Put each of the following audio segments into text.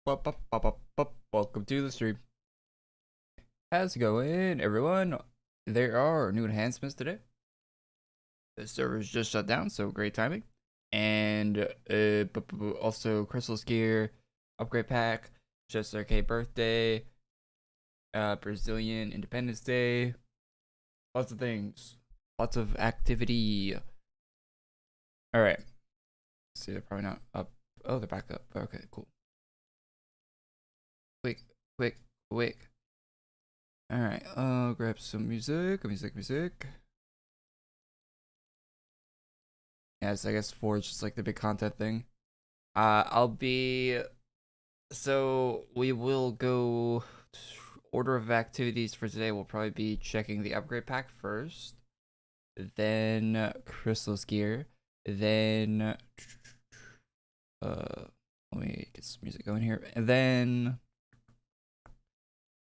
Welcome to the stream. How's it going, everyone? There are new enhancements today. The server's just shut down, so great timing. And also Crystallis gear, upgrade pack, just arcade birthday, Brazilian Independence Day, lots of things, lots of activity. All right. See, they're probably not up. Oh, they're back up. Okay, cool. Quick. Alright, grab some music. Yes, I guess 4 is just like the big content thing. So we will go, order of activities for today will probably be checking the upgrade pack first, then Crystallis gear, then, let me get some music going here, and then,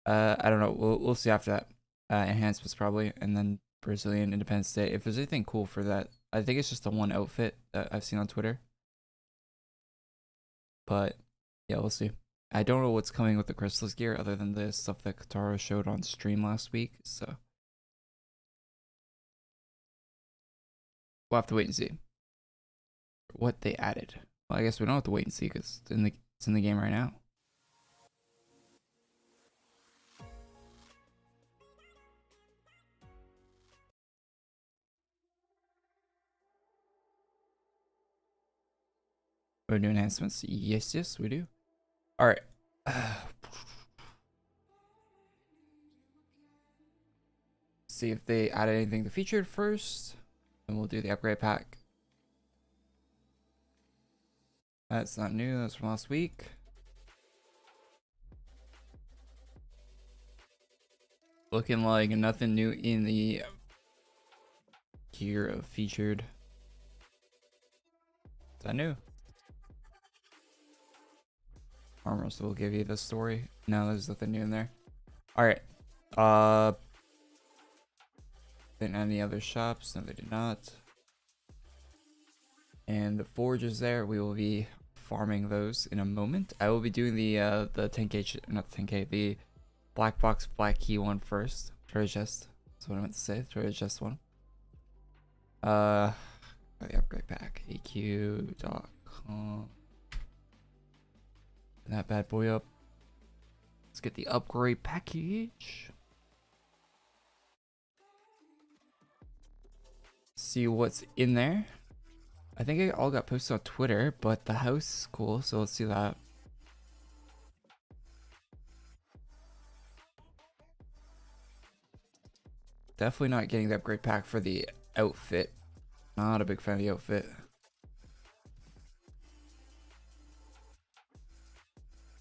I don't know. We'll see after that. Enhancements probably, and then Brazilian Independence Day. If there's anything cool for that, I think it's just the one outfit that I've seen on Twitter. But yeah, we'll see. I don't know what's coming with the Crystallis gear other than the stuff that Katara showed on stream last week. So we'll have to wait and see what they added. Well, I guess we don't have to wait and see because it's in the game right now. We're doing enhancements. Yes, we do. All right. See if they added anything to featured first, and we'll do the upgrade pack. That's not new. That's from last week. Looking like nothing new in the gear of featured. Is that new? Armors will give you the story. No, there's nothing new in there. Alright. Then any other shops? No, they did not. And the forges there, we will be farming those in a moment. I will be doing the 10k, not the 10k, the black box, black key one first. Treasure chest. That's what I meant to say. Treasure chest one. The upgrade pack. AQ.com. That bad boy up. Let's get the upgrade package. See what's in there. I think it all got posted on Twitter, but the house is cool, so let's see that. Definitely not getting the upgrade pack for the outfit. Not a big fan of the outfit.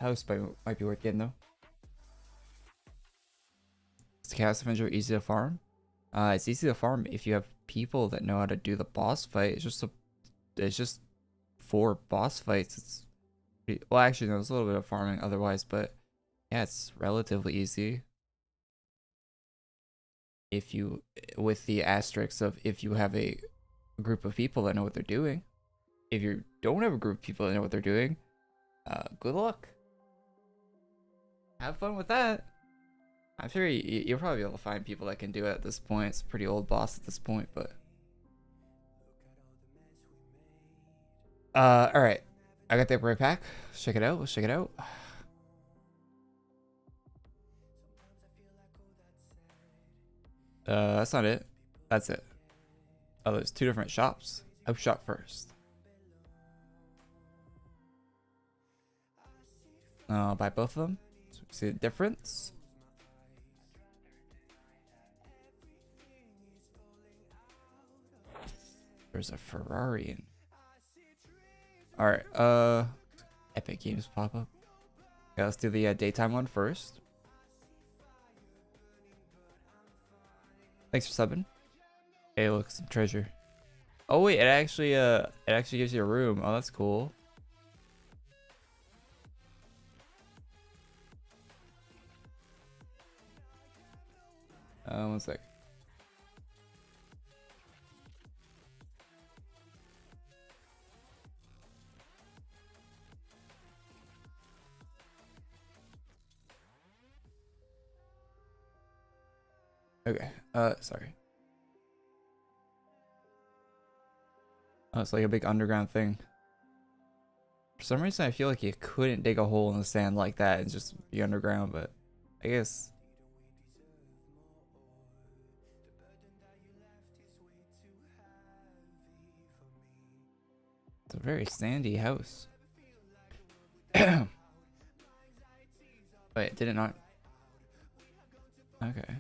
House might be worth getting though. Is the Chaos Avenger easy to farm? It's easy to farm if you have people that know how to do the boss fight. It's just 4 boss fights. It's pretty, well, actually, no, there's a little bit of farming otherwise, but yeah, it's relatively easy. If you, with the asterisks of if you have a group of people that know what they're doing. If you don't have a group of people that know what they're doing, good luck. Have fun with that. I'm sure you'll probably be able to find people that can do it at this point. It's a pretty old boss at this point, but all right. I got the upgrade pack. Let's check it out. That's not it. That's it. Oh, there's 2 different shops. House shop first. I'll buy both of them. So see the difference. There's a Ferrari in. Alright, Epic Games pop up. Okay, let's do the daytime one first. Thanks for subbing. Hey, look, some treasure. Oh wait, it actually gives you a room. Oh, that's cool. One sec. Okay. Sorry. Oh, it's like a big underground thing. For some reason, I feel like you couldn't dig a hole in the sand like that and just be underground, but I guess it's a very sandy house. Wait, did it not? Okay.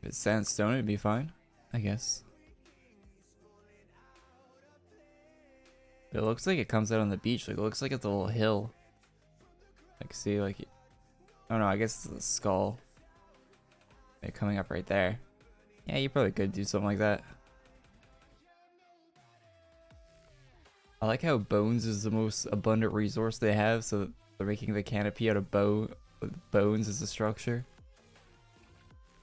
If it's sandstone, it'd be fine, I guess. It looks like it comes out on the beach. Like, it looks like it's a little hill. Like, see, like, oh no, I guess it's a skull. They're coming up right there. Yeah, you probably could do something like that. I like how bones is the most abundant resource they have, so they're making the canopy out of bones as a structure.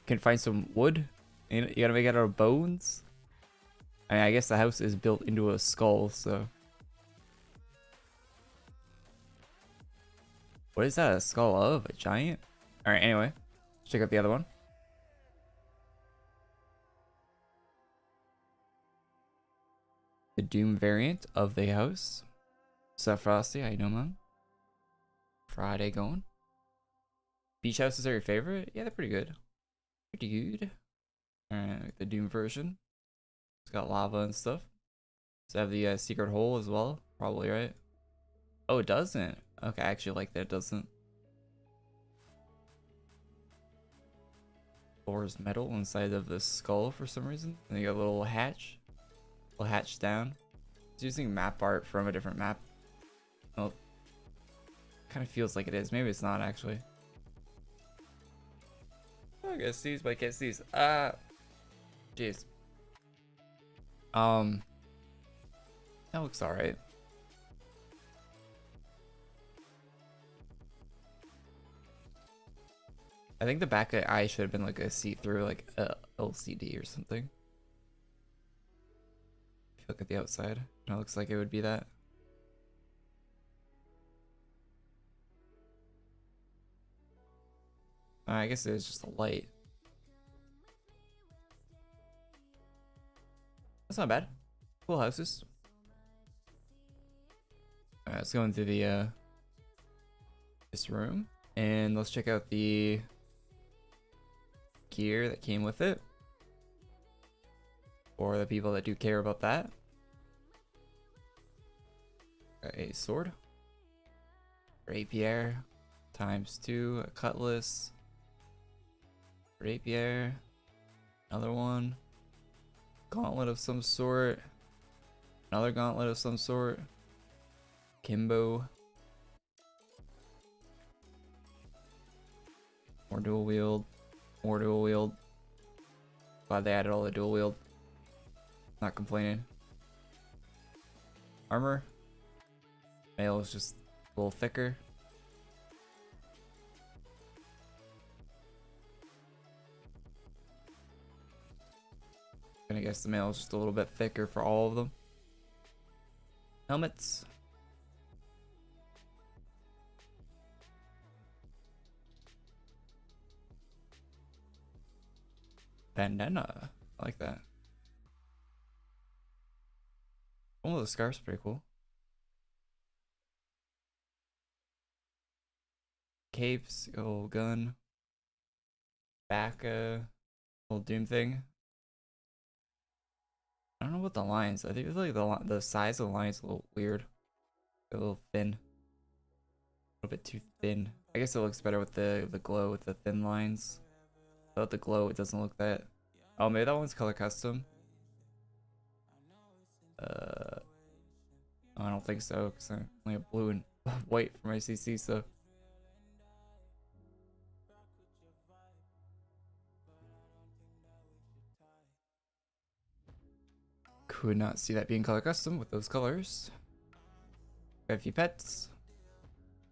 Can find some wood. You gotta make it out of bones. I mean, I guess the house is built into a skull, so. What is that a skull of? A giant? Alright, anyway. Let's check out the other one. The Doom variant of the house. What's up, Frosty? How you doing, man? Friday going. Beach houses are your favorite? Yeah, they're pretty good. Pretty good. Alright, the Doom version. It's got lava and stuff. Does it have the secret hole as well? Probably, right? Oh, it doesn't. Okay, I actually like that it doesn't. Floor is metal inside of the skull for some reason. And you got a little hatch. Little hatch down. It's using map art from a different map. Well, kind of feels like it is. Maybe it's not actually. Oh, I guess these, but I can't see these. Jeez. That looks alright. I think the back of the eye should have been like a see-through, like a LCD or something. If you look at the outside, it looks like it would be that. I guess it is just a light. That's not bad. Cool houses. Alright, let's go into the this room and let's check out the gear that came with it. For the people that do care about that. Got a sword. Rapier. ×2. A cutlass. Rapier. Another one. Gauntlet of some sort. Another gauntlet of some sort. Kimbo. More dual wield. More dual wield. Glad they added all the dual wield. Not complaining. Armor. Mail is just a little thicker. I guess the mail is just a little bit thicker for all of them. Helmets. Bandana. I like that. Oh, the scarf's pretty cool. Capes, little gun. Back, little Doom thing. I don't know what the lines. I think it's like the size of the line is a little weird. A little thin. A little bit too thin. I guess it looks better with the glow with the thin lines. Without the glow, it doesn't look that. Oh, maybe that one's color custom. I don't think so because I only have blue and white for my CC. So could not see that being color custom with those colors. Got a few pets.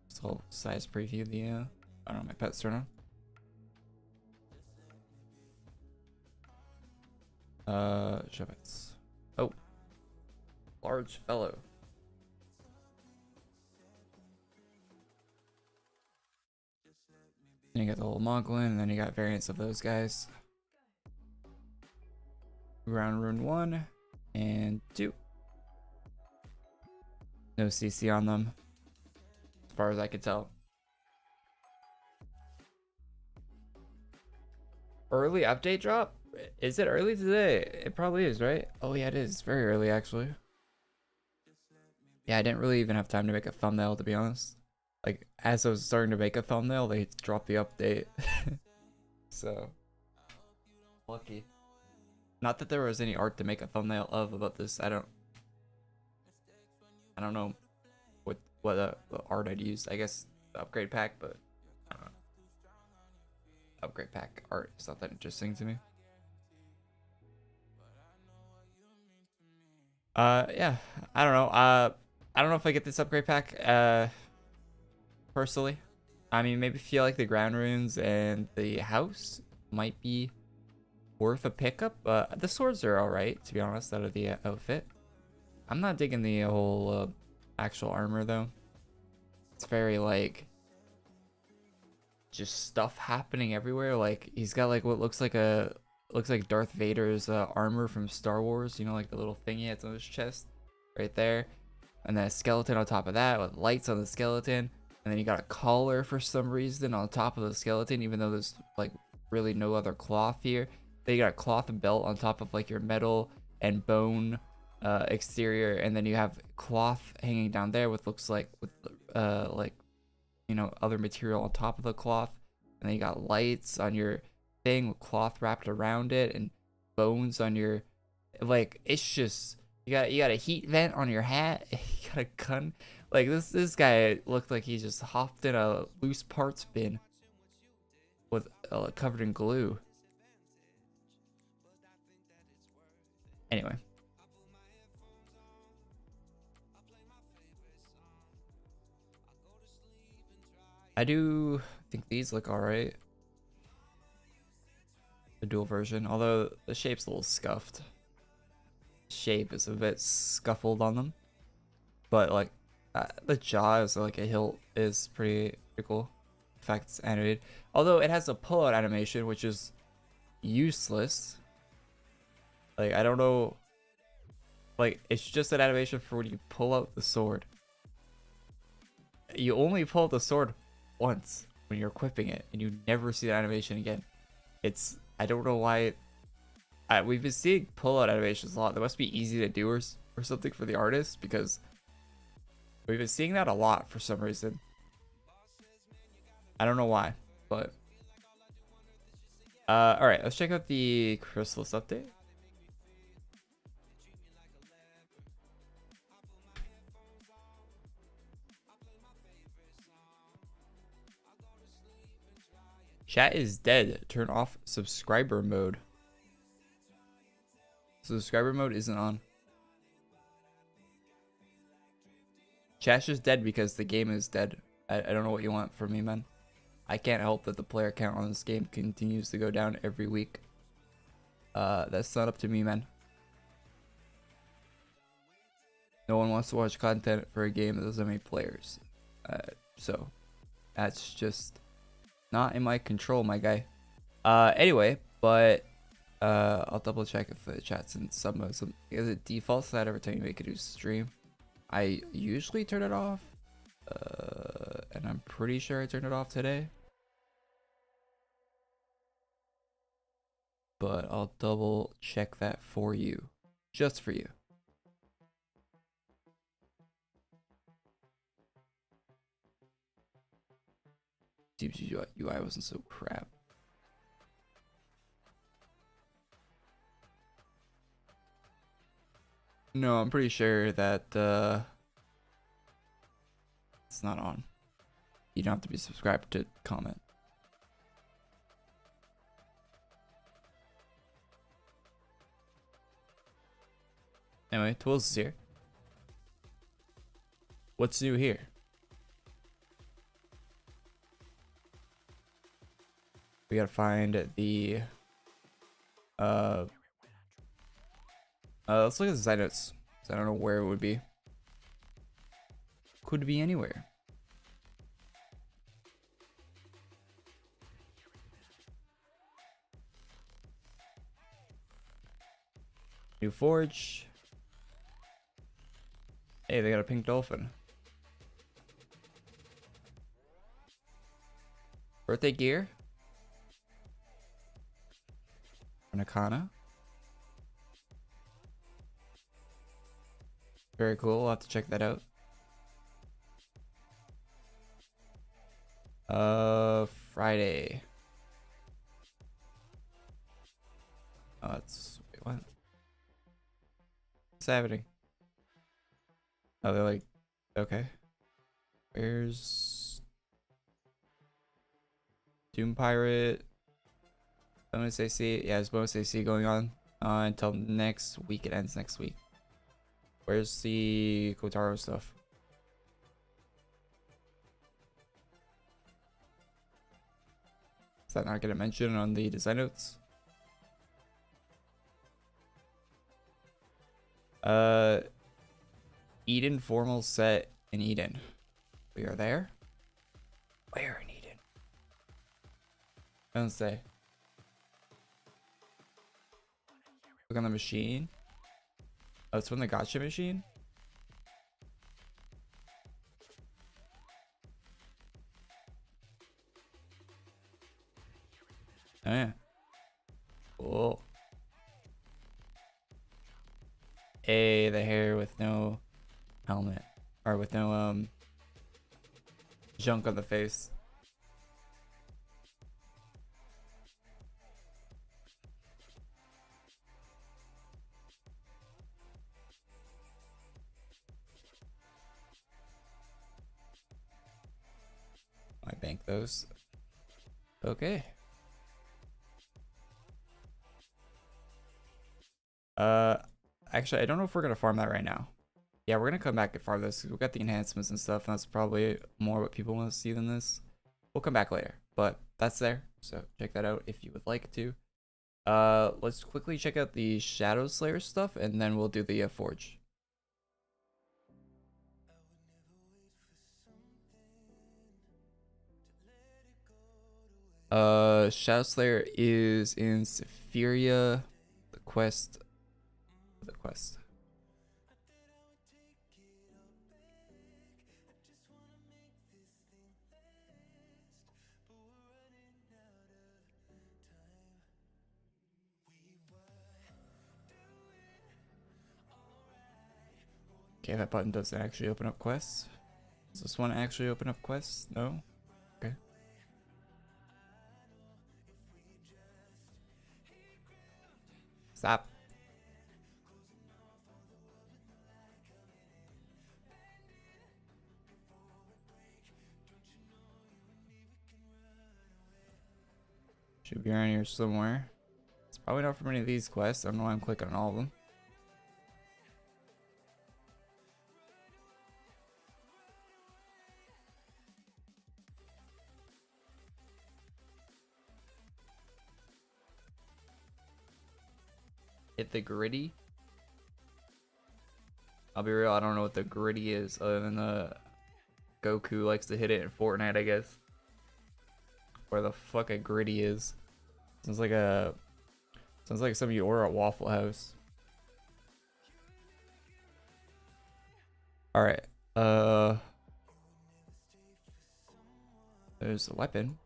Just a whole size preview of the I don't know, my pets turn on. Shepherds. Oh. Large fellow. Then you got the little Moglin, and then you got variants of those guys. Ground rune 1 and 2. No CC on them, as far as I could tell. Early update drop? Is it early today? It probably is, right? Oh yeah, it is. Very early, actually. Yeah, I didn't really even have time to make a thumbnail, to be honest. Like, as I was starting to make a thumbnail, they dropped the update. So, lucky. Not that there was any art to make a thumbnail of about this. I don't know what art I'd use. I guess the upgrade pack, but I don't know. Upgrade pack art is not that interesting to me. Yeah, I don't know. I don't know if I get this upgrade pack. Personally, I mean, maybe feel like the ground runes and the house might be worth a pickup. The swords are all right, to be honest, out of the outfit. I'm not digging the whole actual armor though. It's very like just stuff happening everywhere. Like he's got like what looks like Darth Vader's armor from Star Wars. You know, like the little thing he has on his chest, right there, and then a skeleton on top of that with lights on the skeleton, and then you got a collar for some reason on top of the skeleton, even though there's like really no other cloth here. Then you got a cloth belt on top of like your metal and bone exterior, and then you have cloth hanging down there with looks like with like, you know, other material on top of the cloth, and then you got lights on your thing with cloth wrapped around it and bones on your, like, it's just you got a heat vent on your hat. You got a gun. Like this guy looked like he just hopped in a loose parts bin with covered in glue. Anyway, I do think these look alright. The dual version, although the shape's a little scuffed. Shape is a bit scuffled on them, but like the jaw is like a hilt is pretty cool. In fact, it's animated, although it has a pull-out animation, which is useless. Like, I don't know, like it's just an animation for when you pull out the sword. You only pull out the sword once when you're equipping it, and you never see the animation again. I don't know why. We've been seeing pull-out animations a lot. They must be easy to do or something for the artist, because we've been seeing that a lot for some reason. I don't know why, but all right, let's check out the Chrysalis update. Chat is dead. Turn off subscriber mode. Subscriber mode isn't on. Chat's just dead because the game is dead. I don't know what you want from me, man. I can't help that the player count on this game continues to go down every week. That's not up to me, man. No one wants to watch content for a game that doesn't have any players. So that's just not in my control, my guy. Anyway, but I'll double check if the chat's in some is it defaults that every time you make a new stream. I usually turn it off, and I'm pretty sure I turned it off today, but I'll double check that for you, just for you. Seems UI wasn't so crap. No, I'm pretty sure that it's not on. You don't have to be subscribed to comment. Anyway, Tools is here. What's new here? We gotta find the let's look at the side notes. I don't know where it would be. Could be anywhere. New forge. Hey, they got a pink dolphin. Birthday gear. Nakana. Very cool. We'll have to check that out. Friday. Oh, that's wait, what? What's happening? Oh, they're like, okay. Where's Doom Pirate? Bonus AC. Yeah, there's bonus AC going on until next week. It ends next week. Where's the Kotaro stuff? Is that not getting mentioned on the design notes? Eden formal set in Eden. We are there. Where in Eden? Don't say. Look on the machine. Oh, it's from the gotcha machine. Oh yeah. Cool. Hey, the hair with no helmet. Or with no junk on the face. I bank those. Okay. Actually, I don't know if we're gonna farm that right now. Yeah, we're gonna come back and farm this. We got the enhancements and stuff, and that's probably more what people want to see than this. We'll come back later, but that's there. So check that out if you would like to. Let's quickly check out the Shadowslayer stuff, and then we'll do the forge. Shadowslayer is in Sephiria. The quest. Okay, that button doesn't actually open up quests. Does this one actually open up quests? No? Okay. Stop. Should be around here somewhere. It's probably not from any of these quests. I don't know why I'm clicking on all of them. Hit the gritty. I'll be real, I don't know what the gritty is other than the Goku likes to hit it in Fortnite, I guess. Where the fuck a gritty is. Sounds like something you order at Waffle House. Alright. There's a weapon.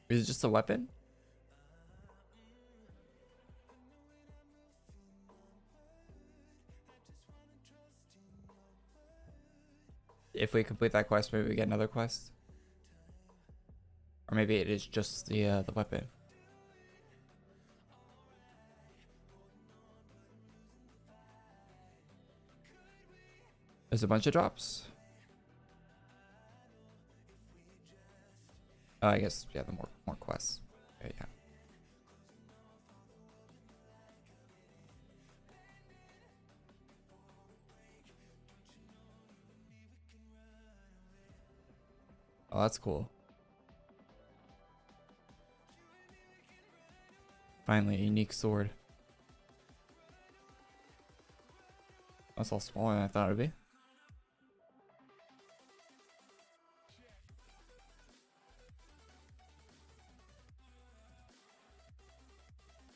Is it just a weapon? If we complete that quest, maybe we get another quest. Or maybe it is just the weapon. There's a bunch of drops. Oh, I guess yeah, the more quests. Okay, yeah. Oh, that's cool. Finally, a unique sword. That's all smaller than I thought it'd be.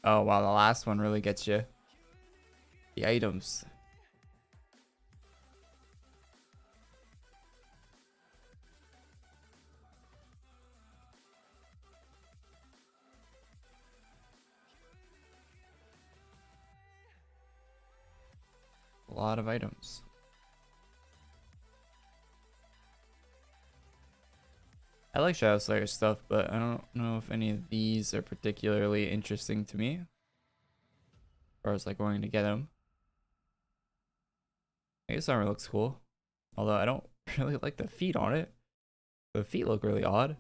Oh wow, the last one really gets you. The items. A lot of items. I like Shadowslayer stuff, but I don't know if any of these are particularly interesting to me. As far as like going to get them. I guess armor looks cool. Although I don't really like the feet on it. The feet look really odd.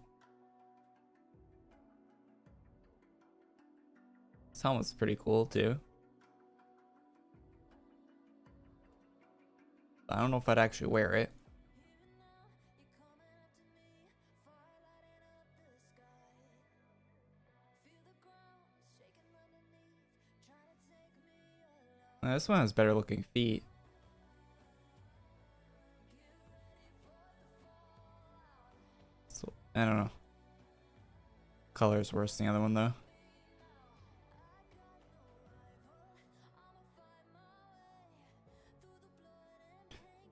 This helmet's pretty cool too. I don't know if I'd actually wear it. This one has better looking feet. So, I don't know. Color's worse than the other one though.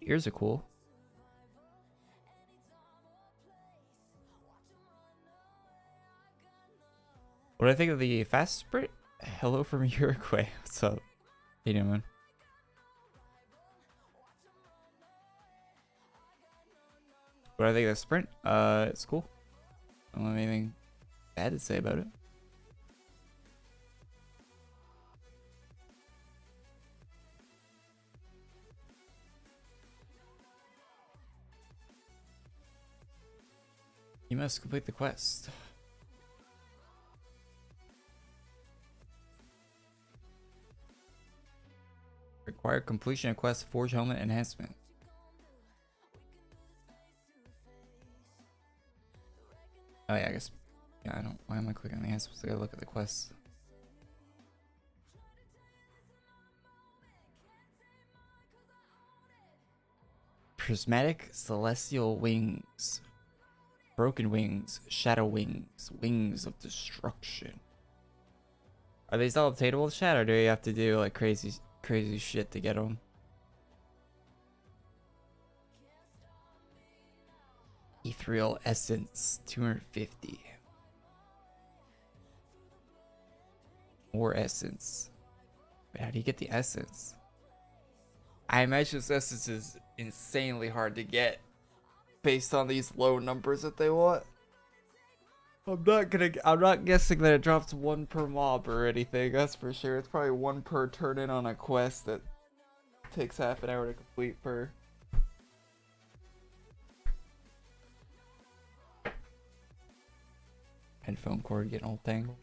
Ears are cool. What do I think of the fast sprint? Hello from Uruguay. What's up? How you doing, man? What do I think of the sprint? It's cool. I don't have anything bad to say about it. You must complete the quest. Required completion of quest Forge Helmet Enhancement. Oh yeah, I guess. Yeah, I don't. Why am I clicking on the enhancements? I gotta look at the quests. Prismatic Celestial Wings. Broken Wings. Shadow Wings. Wings of Destruction. Are these all obtainable with Shadow, or do you have to do like crazy shit to get them? Ethereal Essence 250. More essence. Wait, how do you get the essence? I imagine this essence is insanely hard to get based on these low numbers that they want. I'm not guessing that it drops one per mob or anything, that's for sure. It's probably one per turn in on a quest that takes half an hour to complete per. Headphone cord getting all tangled.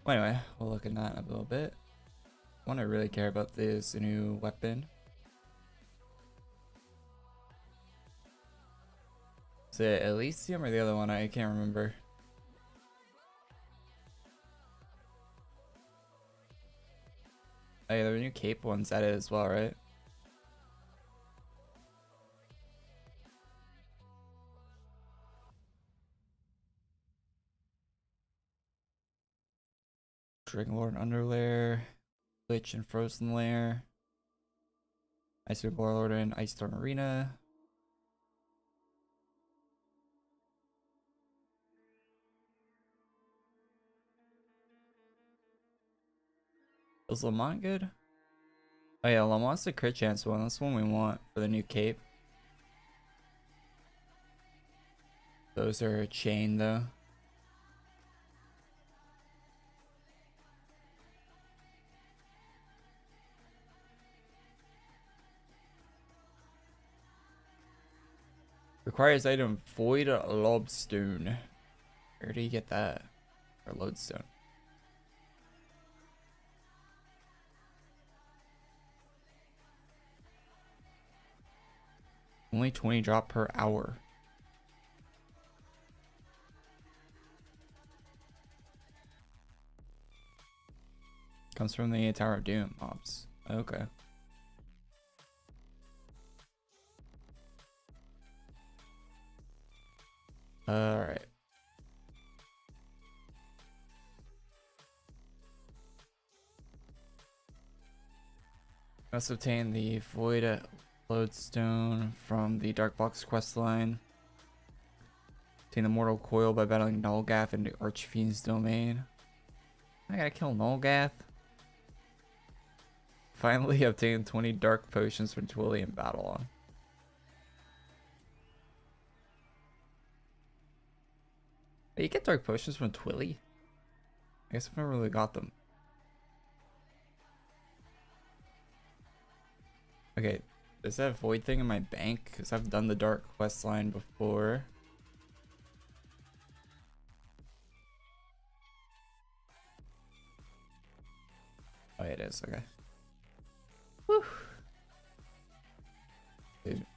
Well, anyway, we'll look at that in a little bit. One I really care about is a new weapon. Is it Elysium or the other one? I can't remember. Oh yeah, there were new cape ones added as well, right? Dragonlord Underlayer, Lich and Frozen Lair, Ice Warlord and Ice Storm Arena. Was Lamont good? Oh yeah, Lamont's the crit chance one. That's the one we want for the new cape. Those are chain though. Requires item Void Lobstone. Where do you get that? Or Lodestone? Only 20 drop per hour. Comes from the Tower of Doom mobs. Okay. All right. Must obtain the Void Lodestone from the Dark Box questline. Obtain the Mortal Coil by battling Nullgath in the Archfiend's domain. I gotta kill Nullgath. Finally obtain 20 Dark Potions from Twilly in battle on. You get Dark Potions from Twilly? I guess I've never really got them. Okay, is that Void thing in my bank? Because I've done the Dark quest line before. Oh, it is. Okay. Whew.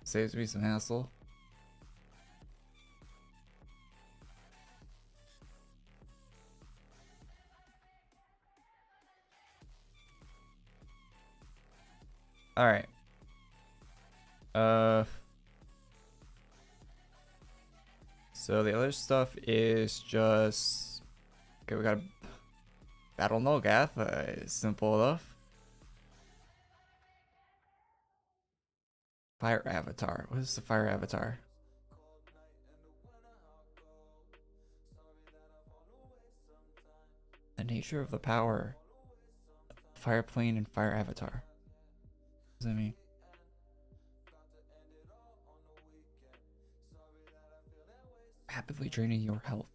Saves me some hassle. All right. So the other stuff is just okay. We gotta battle Nullgath. Simple enough. Fire avatar. What is the fire avatar? The nature of the power. Fire plane and fire avatar. What does that mean? Rapidly draining your health.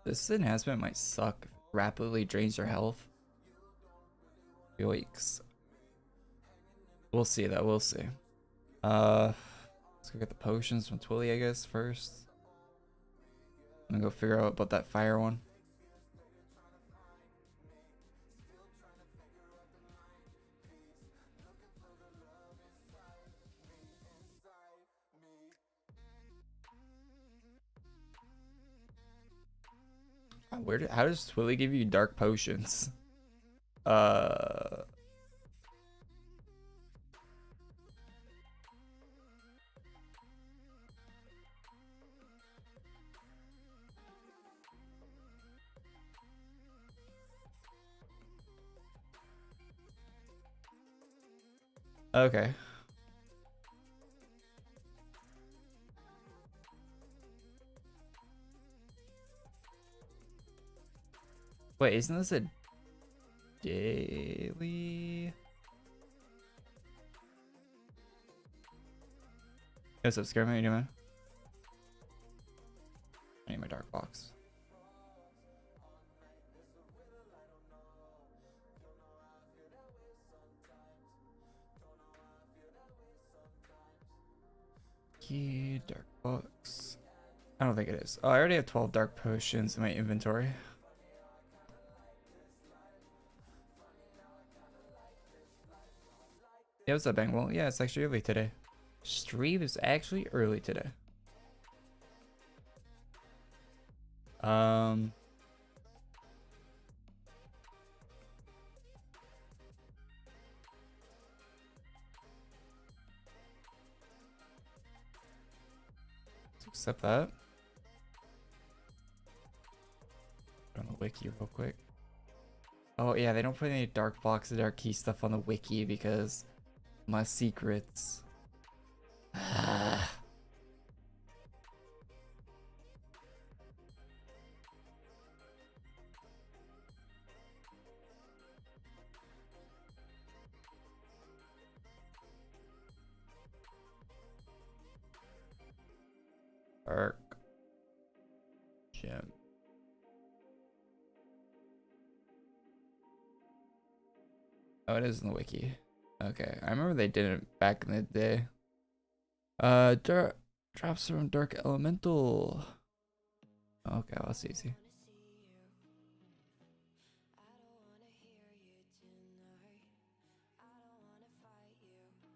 This enhancement might suck if it rapidly drains your health. Yikes. We'll see that, we'll see. Let's go get the potions from Twilly, I guess, first. I'm gonna go figure out about that fire one. How does Twilly give you dark potions? Okay. Wait, isn't this a daily? What's up, Scare? How you doing? I need my dark box. Key, dark box. I don't think it is. Oh, I already have 12 dark potions in my inventory. Yeah, what's up, Bang? Well, yeah, it's actually early today. Stream is actually early today. Let's accept that. Put on the wiki real quick. Oh yeah, they don't put any dark box or dark key stuff on the wiki because my secrets. Dark gem. Oh, it is in the wiki. Okay, I remember they did it back in the day. Drops from Dark Elemental. Okay, well, that's easy.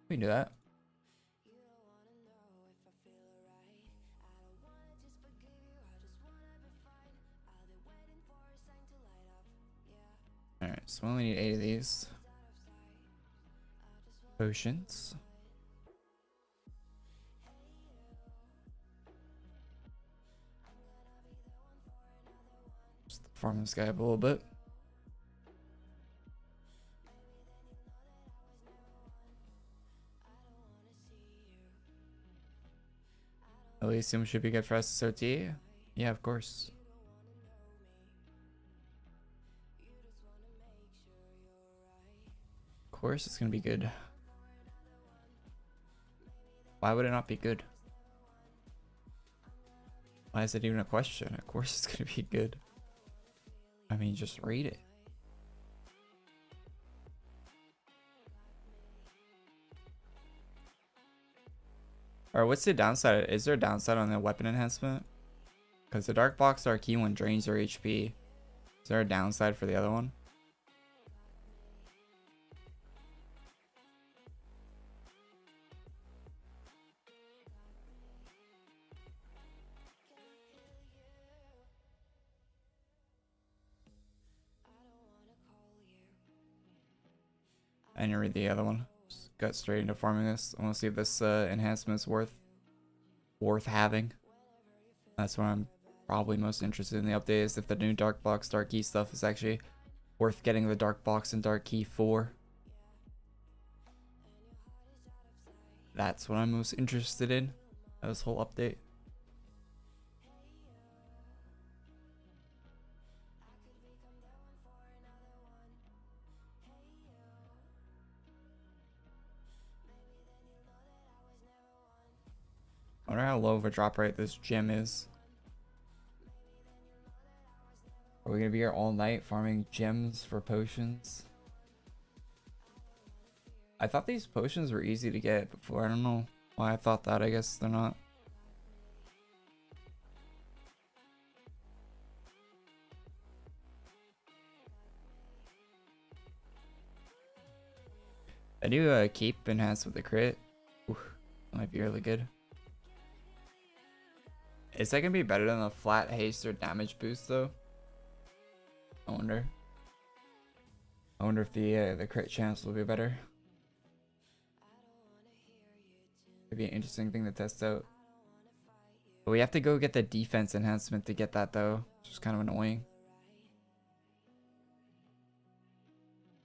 We can do that. All right. So we only need 8 of these. Potions. Just farm this guy up a little bit. Elysium should be good for SSOT. Yeah, of course. Of course it's gonna be good. Why would it not be good? Why is it even a question? Of course it's gonna be good. I mean, just read it. Or what's the downside? Is there a downside on the weapon enhancement? Because the Dark Box Dark Key one drains your HP. Is there a downside for the other one? I didn't read the other one. Just got straight into farming this. I want to see if this enhancement is worth having. That's what I'm probably most interested in the update, is if the new Dark Box Dark Key stuff is actually worth getting the Dark Box and Dark Key for. That's what I'm most interested in. This whole update. I wonder how low of a drop rate this gem is. Are we gonna be here all night farming gems for potions? I thought these potions were easy to get before. I don't know why I thought that. I guess they're not. I do keep enhanced with the crit. Ooh, that might be really good. Is that gonna be better than the flat haste or damage boost though? I wonder. I wonder if the crit chance will be better. It'd be an interesting thing to test out. But we have to go get the defense enhancement to get that though, which is kind of annoying.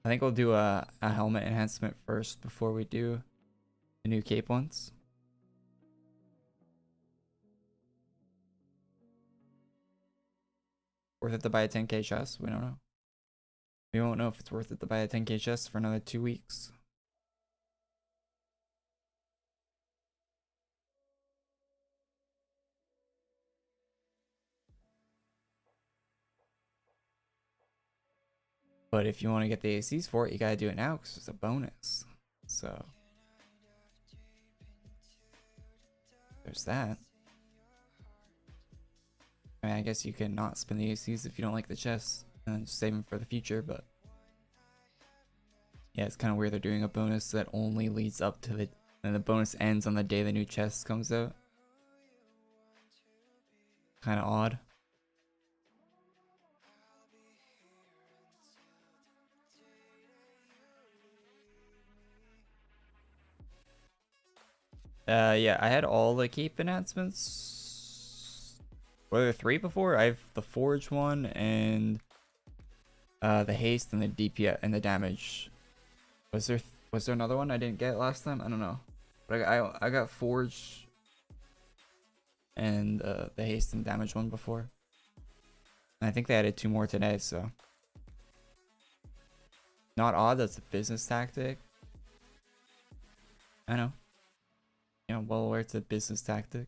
I think we'll do a helmet enhancement first before we do the new cape ones. Worth it to buy a 10k chest? We don't know. We won't know if it's worth it to buy a 10k chest for another 2 weeks. But if you want to get the ACs for it, you gotta do it now because it's a bonus. So there's that. I mean, I guess you can not spend the ACs if you don't like the chests and just save them for the future, but yeah, it's kind of weird they're doing a bonus that only leads up to the, and the bonus ends on the day the new chest comes out. Kind of odd. Yeah, I had all the cape enhancements. Were there 3 before? I have the forge one and the haste and the DP and the damage. Was there another one I didn't get last time? I don't know. But I got forge and the haste and damage one before. And I think they added 2 more today, so not odd. That's a business tactic. I know. You know, well aware it's a business tactic.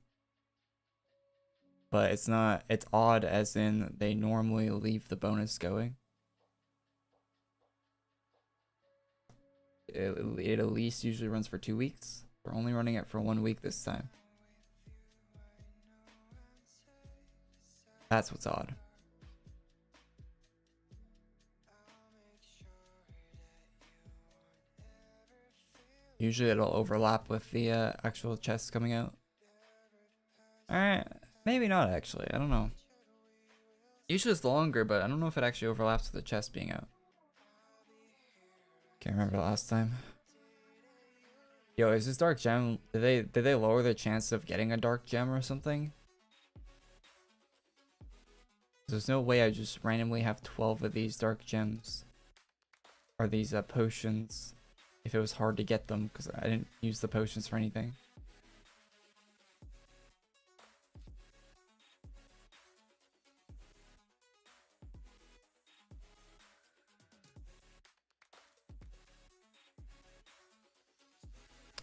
But it's not, it's odd as in they normally leave the bonus going. It at least usually runs for 2 weeks. We're only running it for 1 week this time. That's what's odd. Usually it'll overlap with the actual chests coming out. Alright, maybe not actually, I don't know. Usually it's longer, but I don't know if it actually overlaps with the chest being out. Can't remember the last time. Yo, is this dark gem? Did they lower the chance of getting a dark gem or something? There's no way I just randomly have 12 of these dark gems. Or these potions. If it was hard to get them, because I didn't use the potions for anything.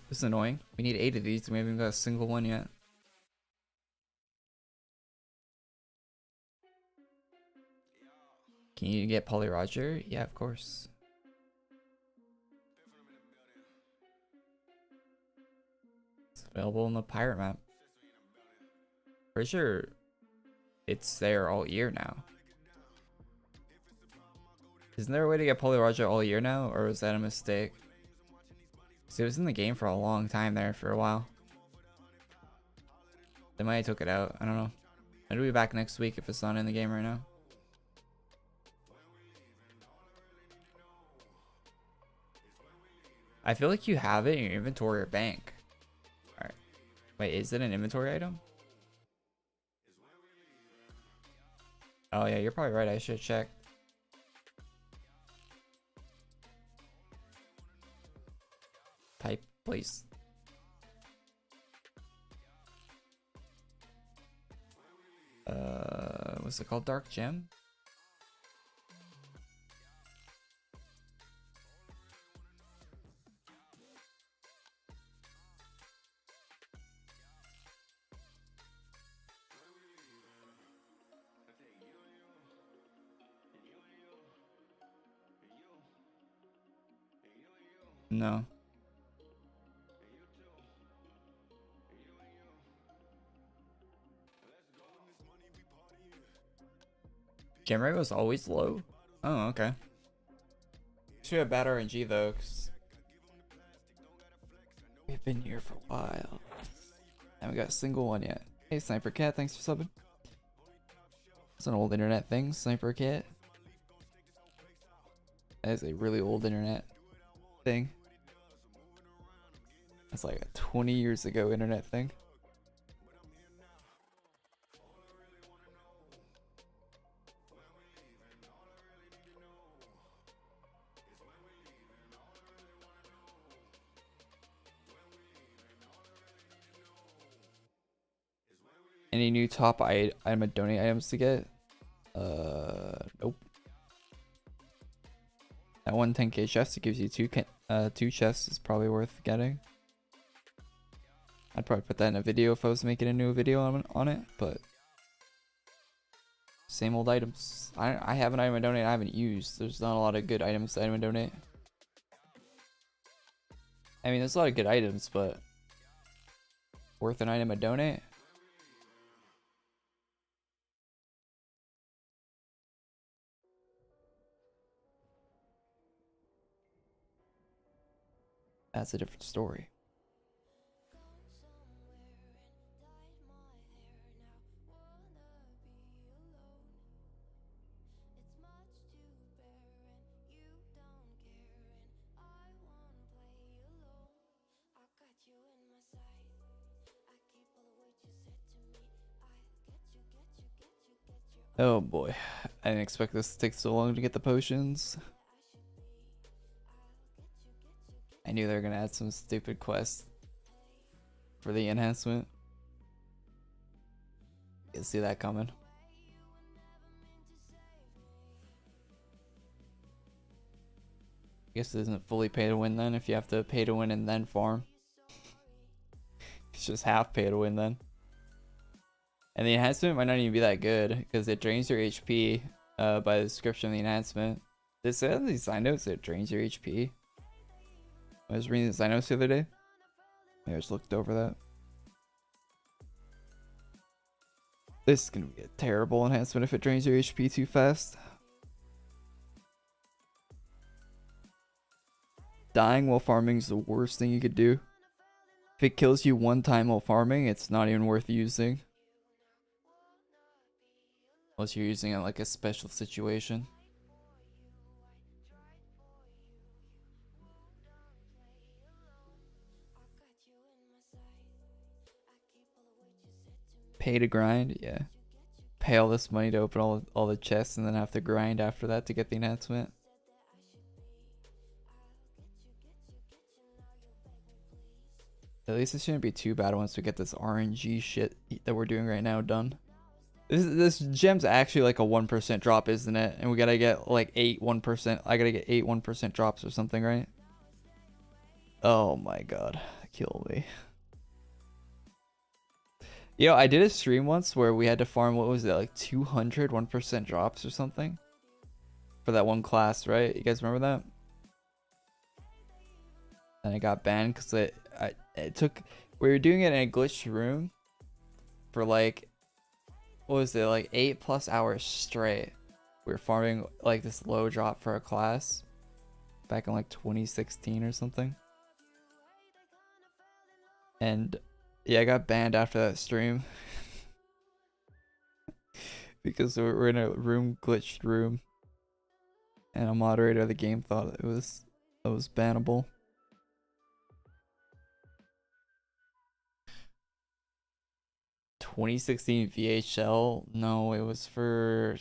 This is annoying. We need 8 of these. We haven't got a single one yet. Can you get Polly Roger? Yeah, of course. It's available in the pirate map. Pretty sure it's there all year now. Isn't there a way to get Polly Roger all year now, or was that a mistake? So it was in the game for a long time there for a while. They might have took it out. I don't know. It'll be back next week if it's not in the game right now. I feel like you have it in your inventory or bank. Alright. Wait, is it an inventory item? Oh yeah, you're probably right. I should check. Type, please. What's it called? Dark gem? No. Gem rate was always low? Oh, okay. Should have bad RNG though, because we've been here for a while. Haven't got a single one yet. Hey, Sniper Cat, thanks for subbing. It's an old internet thing, Sniper Cat. That is a really old internet thing. That's like a 20 years ago internet thing. Any new top item donate items to get? Nope. That one 10k chest, it gives you two chests, is probably worth getting. I'd probably put that in a video if I was making a new video on it, but same old items. I have an item I donate I haven't used. There's not a lot of good items to item I donate. I mean, there's a lot of good items, but worth an item I donate? That's a different story. Oh boy, I didn't expect this to take so long to get the potions. I knew they were gonna add some stupid quest for the enhancement. You can see that coming. I guess it isn't fully pay to win then if you have to pay to win and then farm. It's just half pay to win then. And the enhancement might not even be that good because it drains your HP by the description of the enhancement. It said in these side notes it drains your HP. I was reading the side notes the other day. I just looked over that. This is gonna be a terrible enhancement if it drains your HP too fast. Dying while farming is the worst thing you could do. If it kills you one time while farming, it's not even worth using. Unless you're using it in like a special situation. Pay to grind, yeah. Pay all this money to open all the chests and then have to grind after that to get the enhancement. At least it shouldn't be too bad once we get this RNG shit that we're doing right now done. This gem's actually like a 1% drop, isn't it? And we gotta get like 1%. I gotta get 1% drops or something, right? Oh my god, kill me. You know, I did a stream once where we had to farm, what was it, like 200 1% drops or something? For that one class, right? You guys remember that? And I got banned because it took, we were doing it in a glitched room for like, what was it, like 8+ hours straight. We were farming like this low drop for a class back in like 2016 or something. And yeah, I got banned after that stream because we're in a glitched room, and a moderator of the game thought it was bannable. "2016 VHL? No, it was for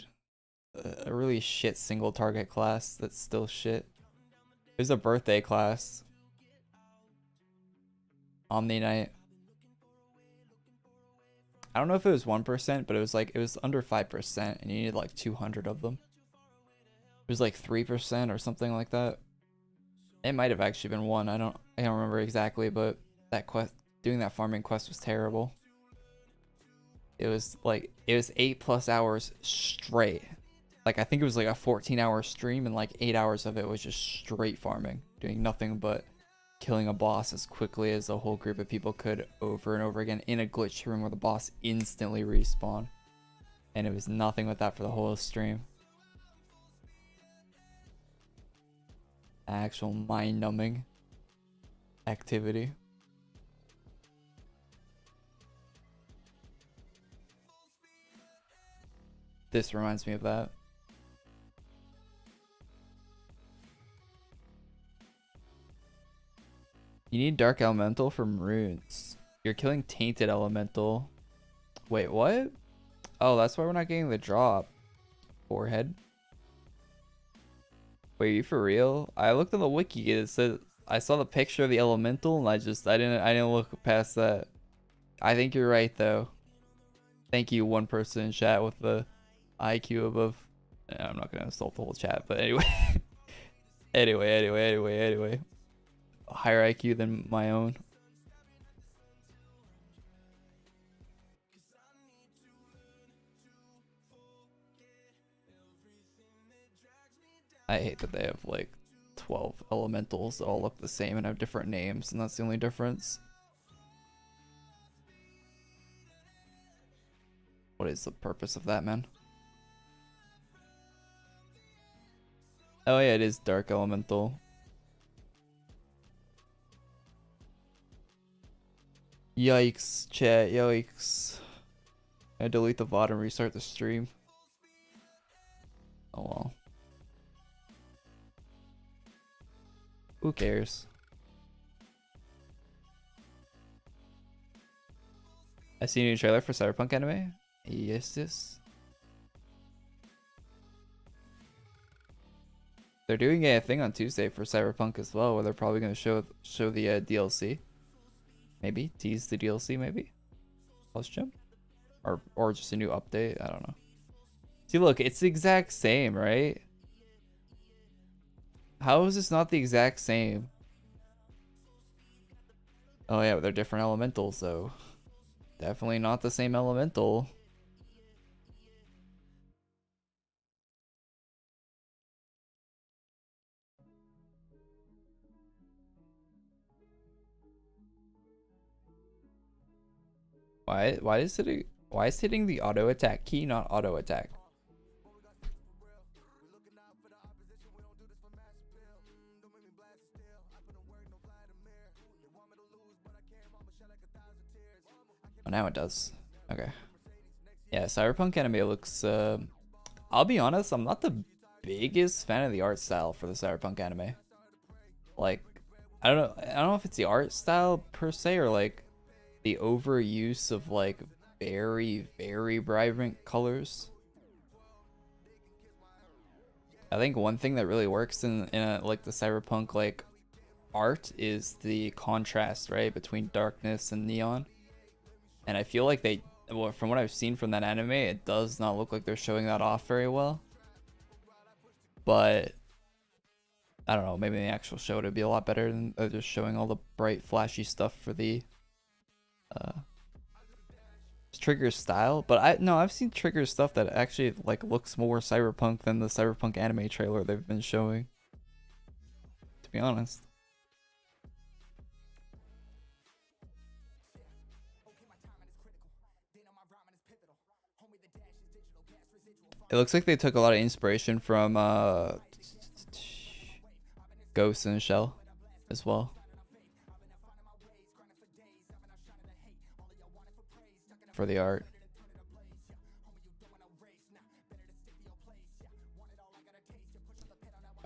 a really shit single target class that's still shit. It was a birthday class. Omni Night. I don't know if it was 1%, but it was under 5%, and you needed like 200 of them. It was like 3% or something like that. It might have actually been 1. I don't remember exactly, but that quest, doing that farming quest, was terrible. It was 8+ hours straight. Like, I think it was like a 14-hour stream, and like 8 hours of it was just straight farming, doing nothing but killing a boss as quickly as a whole group of people could over and over again in a glitch room where the boss instantly respawned. And it was nothing but that for the whole stream. Actual mind-numbing activity. This reminds me of that. You need Dark Elemental from runes. You're killing Tainted Elemental. Wait, what? Oh, that's why we're not getting the drop. Forehead. Wait, are you for real? I looked on the wiki. It said, I saw the picture of the elemental, and I didn't look past that. I think you're right though. Thank you, one person in chat with the IQ above. I'm not gonna insult the whole chat, but anyway. anyway. Higher IQ than my own. I hate that they have like 12 elementals that all look the same and have different names, and that's the only difference. What is the purpose of that, man? Oh yeah, it is Dark Elemental. Yikes, chat, yikes. I delete the VOD and restart the stream. Oh well. Who cares? I see a new trailer for Cyberpunk anime. Yes. They're doing a thing on Tuesday for Cyberpunk as well, where they're probably going to show the DLC. Maybe tease the DLC, maybe. Question, or just a new update. I don't know. See, look, it's the exact same, right? How is this not the exact same? Oh yeah, but they're different elementals though. Definitely not the same elemental. Why is hitting the auto attack key not auto attack? Oh, now it does. Okay. Yeah, Cyberpunk anime looks I'll be honest, I'm not the biggest fan of the art style for the Cyberpunk anime. Like, I don't know if it's the art style per se, or like the overuse of like very, very vibrant colors. I think one thing that really works in like the cyberpunk like art is the contrast, right, between darkness and neon. And I feel like they, well, from what I've seen from that anime, it does not look like they're showing that off very well. But I don't know, maybe in the actual show it'd be a lot better than just showing all the bright, flashy stuff for the Trigger's style. But I've seen Trigger's stuff that actually like looks more cyberpunk than the cyberpunk anime trailer they've been showing, to be honest. It looks like they took a lot of inspiration from Ghost in the Shell as well for the art.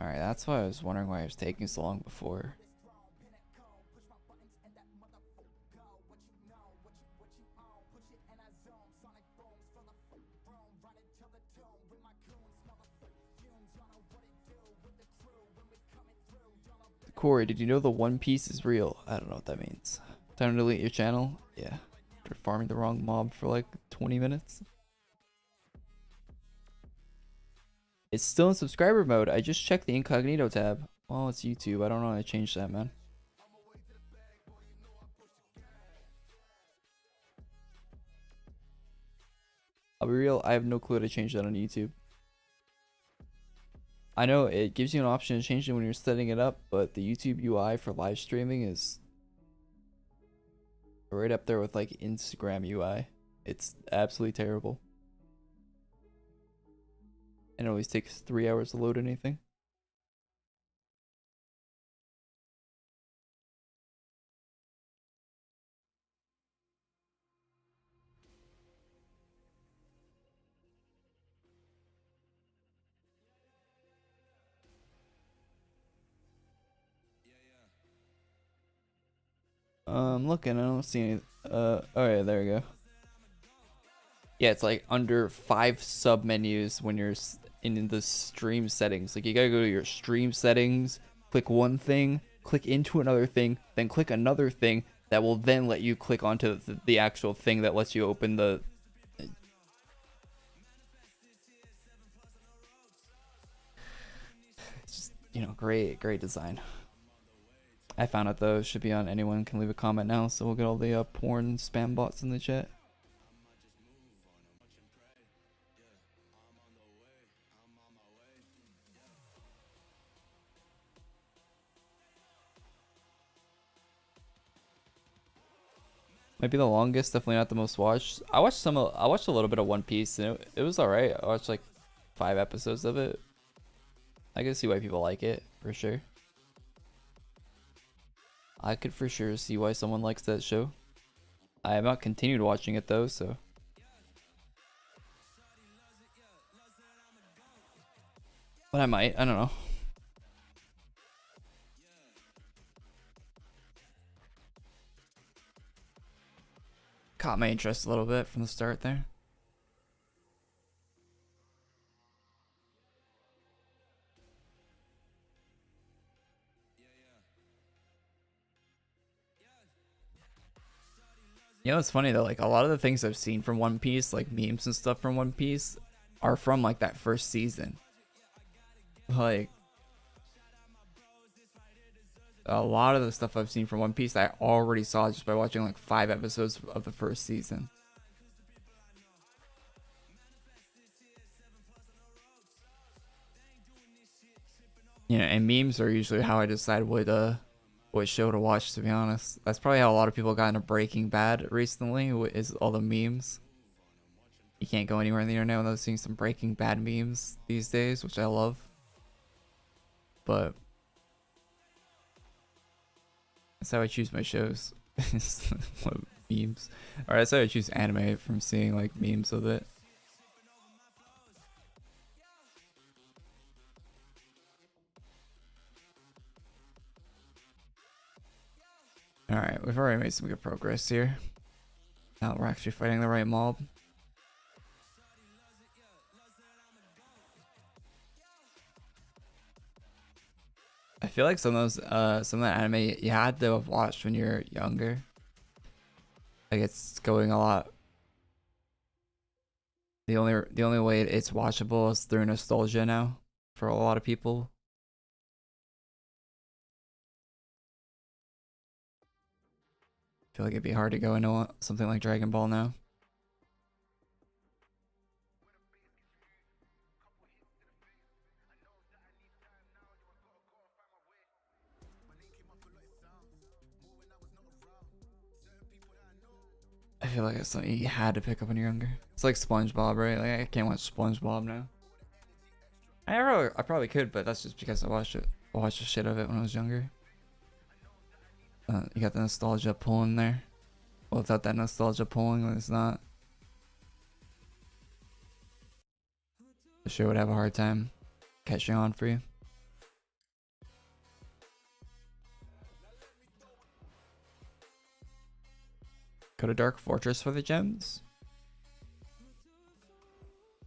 Alright, that's why I was wondering why it was taking so long before. Korey, did you know the One Piece is real? I don't know what that means. Time to delete your channel? Yeah. After farming the wrong mob for like 20 minutes. It's still in subscriber mode. I just checked the incognito tab. Well, it's YouTube. I don't know how to change that, man. I'll be real, I have no clue how to change that on YouTube. I know it gives you an option to change it when you're setting it up, but the YouTube UI for live streaming is right up there with like Instagram UI. It's absolutely terrible. And it always takes 3 hours to load anything. I'm looking, I don't see any. Alright, there we go. Yeah, it's like under 5 sub menus when you're in the stream settings. Like you gotta go to your stream settings, click one thing, click into another thing, then click another thing that will then let you click onto the actual thing that lets you open the. It's just, you know, great design. I found out those should be on. Anyone can leave a comment now, so we'll get all the porn spam bots in the chat. Might be the longest, definitely not the most watched. I watched a little bit of One Piece, and it was alright. I watched like 5 episodes of it. I can see why people like it, for sure. I could for sure see why someone likes that show. I have not continued watching it though, so. But I might, I don't know. Caught my interest a little bit from the start there. You know, it's funny though, like a lot of the things I've seen from One Piece, like memes and stuff from One Piece, are from like that first season. Like, a lot of the stuff I've seen from One Piece I already saw just by watching like 5 episodes of the first season. You know, and memes are usually how I decide what show to watch, to be honest. That's probably how a lot of people got into Breaking Bad recently, is all the memes. You can't go anywhere on the internet without seeing some Breaking Bad memes these days, which I love. But that's how I choose my shows. Memes. Or that's how I choose anime, from seeing like memes of it. Alright, we've already made some good progress here. Now we're actually fighting the right mob. I feel like some of those, some of that anime you had to have watched when you're younger. Like it's going a lot. The only way it's watchable is through nostalgia now for a lot of people. I feel like it'd be hard to go into something like Dragon Ball now. I feel like it's something you had to pick up when you're younger. It's like SpongeBob, right? Like I can't watch SpongeBob now. I probably could, but that's just because I watched the shit of it when I was younger. You got the nostalgia pulling there. Well, without that nostalgia pulling, it's not. The show would have a hard time catching on for you. Go to Dark Fortress for the gems.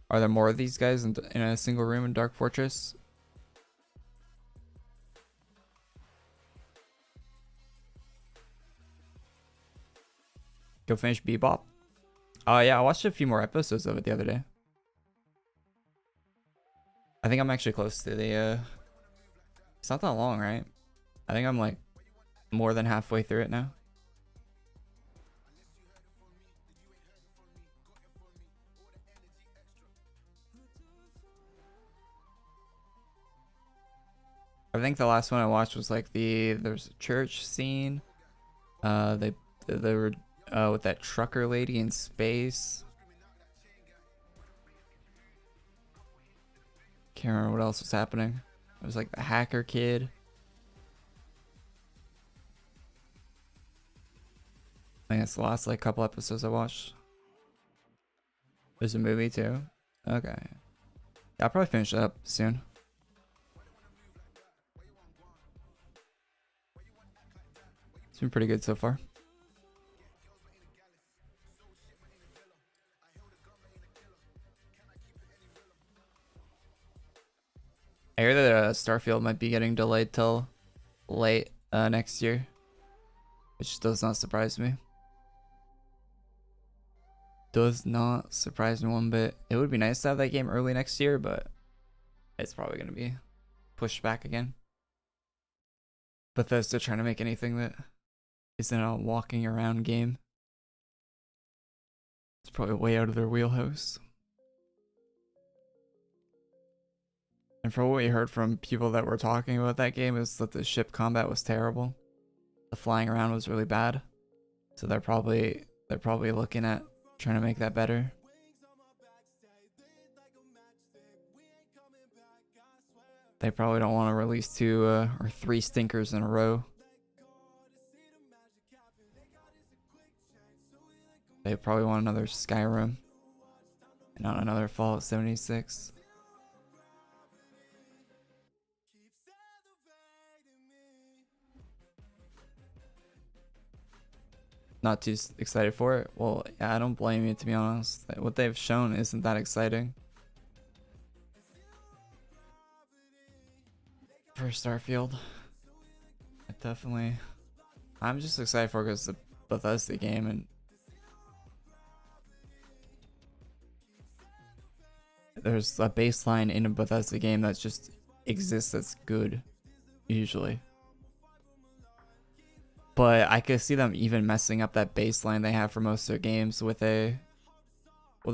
Are there more of these guys in a single room in Dark Fortress? Go finish Bebop. Yeah, I watched a few more episodes of it the other day. I think I'm actually close to the it's not that long, right? I think I'm like more than halfway through it now. I think the last one I watched was like there's a church scene. They were with that trucker lady in space. Can't remember what else was happening. It was like the hacker kid. I think that's the last like couple episodes I watched. There's a movie too. Okay. Yeah, I'll probably finish it up soon. It's been pretty good so far. I hear that Starfield might be getting delayed till late next year, which does not surprise me. Does not surprise me one bit. It would be nice to have that game early next year, but it's probably going to be pushed back again. Bethesda trying to make anything that isn't a walking around game. It's probably way out of their wheelhouse. And from what we heard from people that were talking about that game is that the ship combat was terrible. The flying around was really bad. So they're probably looking at trying to make that better. They probably don't want to release 2 or 3 stinkers in a row. They probably want another Skyrim and not another Fallout 76. Not too excited for it. Well, yeah, I don't blame you, to be honest. What they've shown isn't that exciting for Starfield. I'm just excited for it because it's a Bethesda game, and there's a baseline in a Bethesda game that just exists that's good usually. But I could see them even messing up that baseline they have for most of their games with a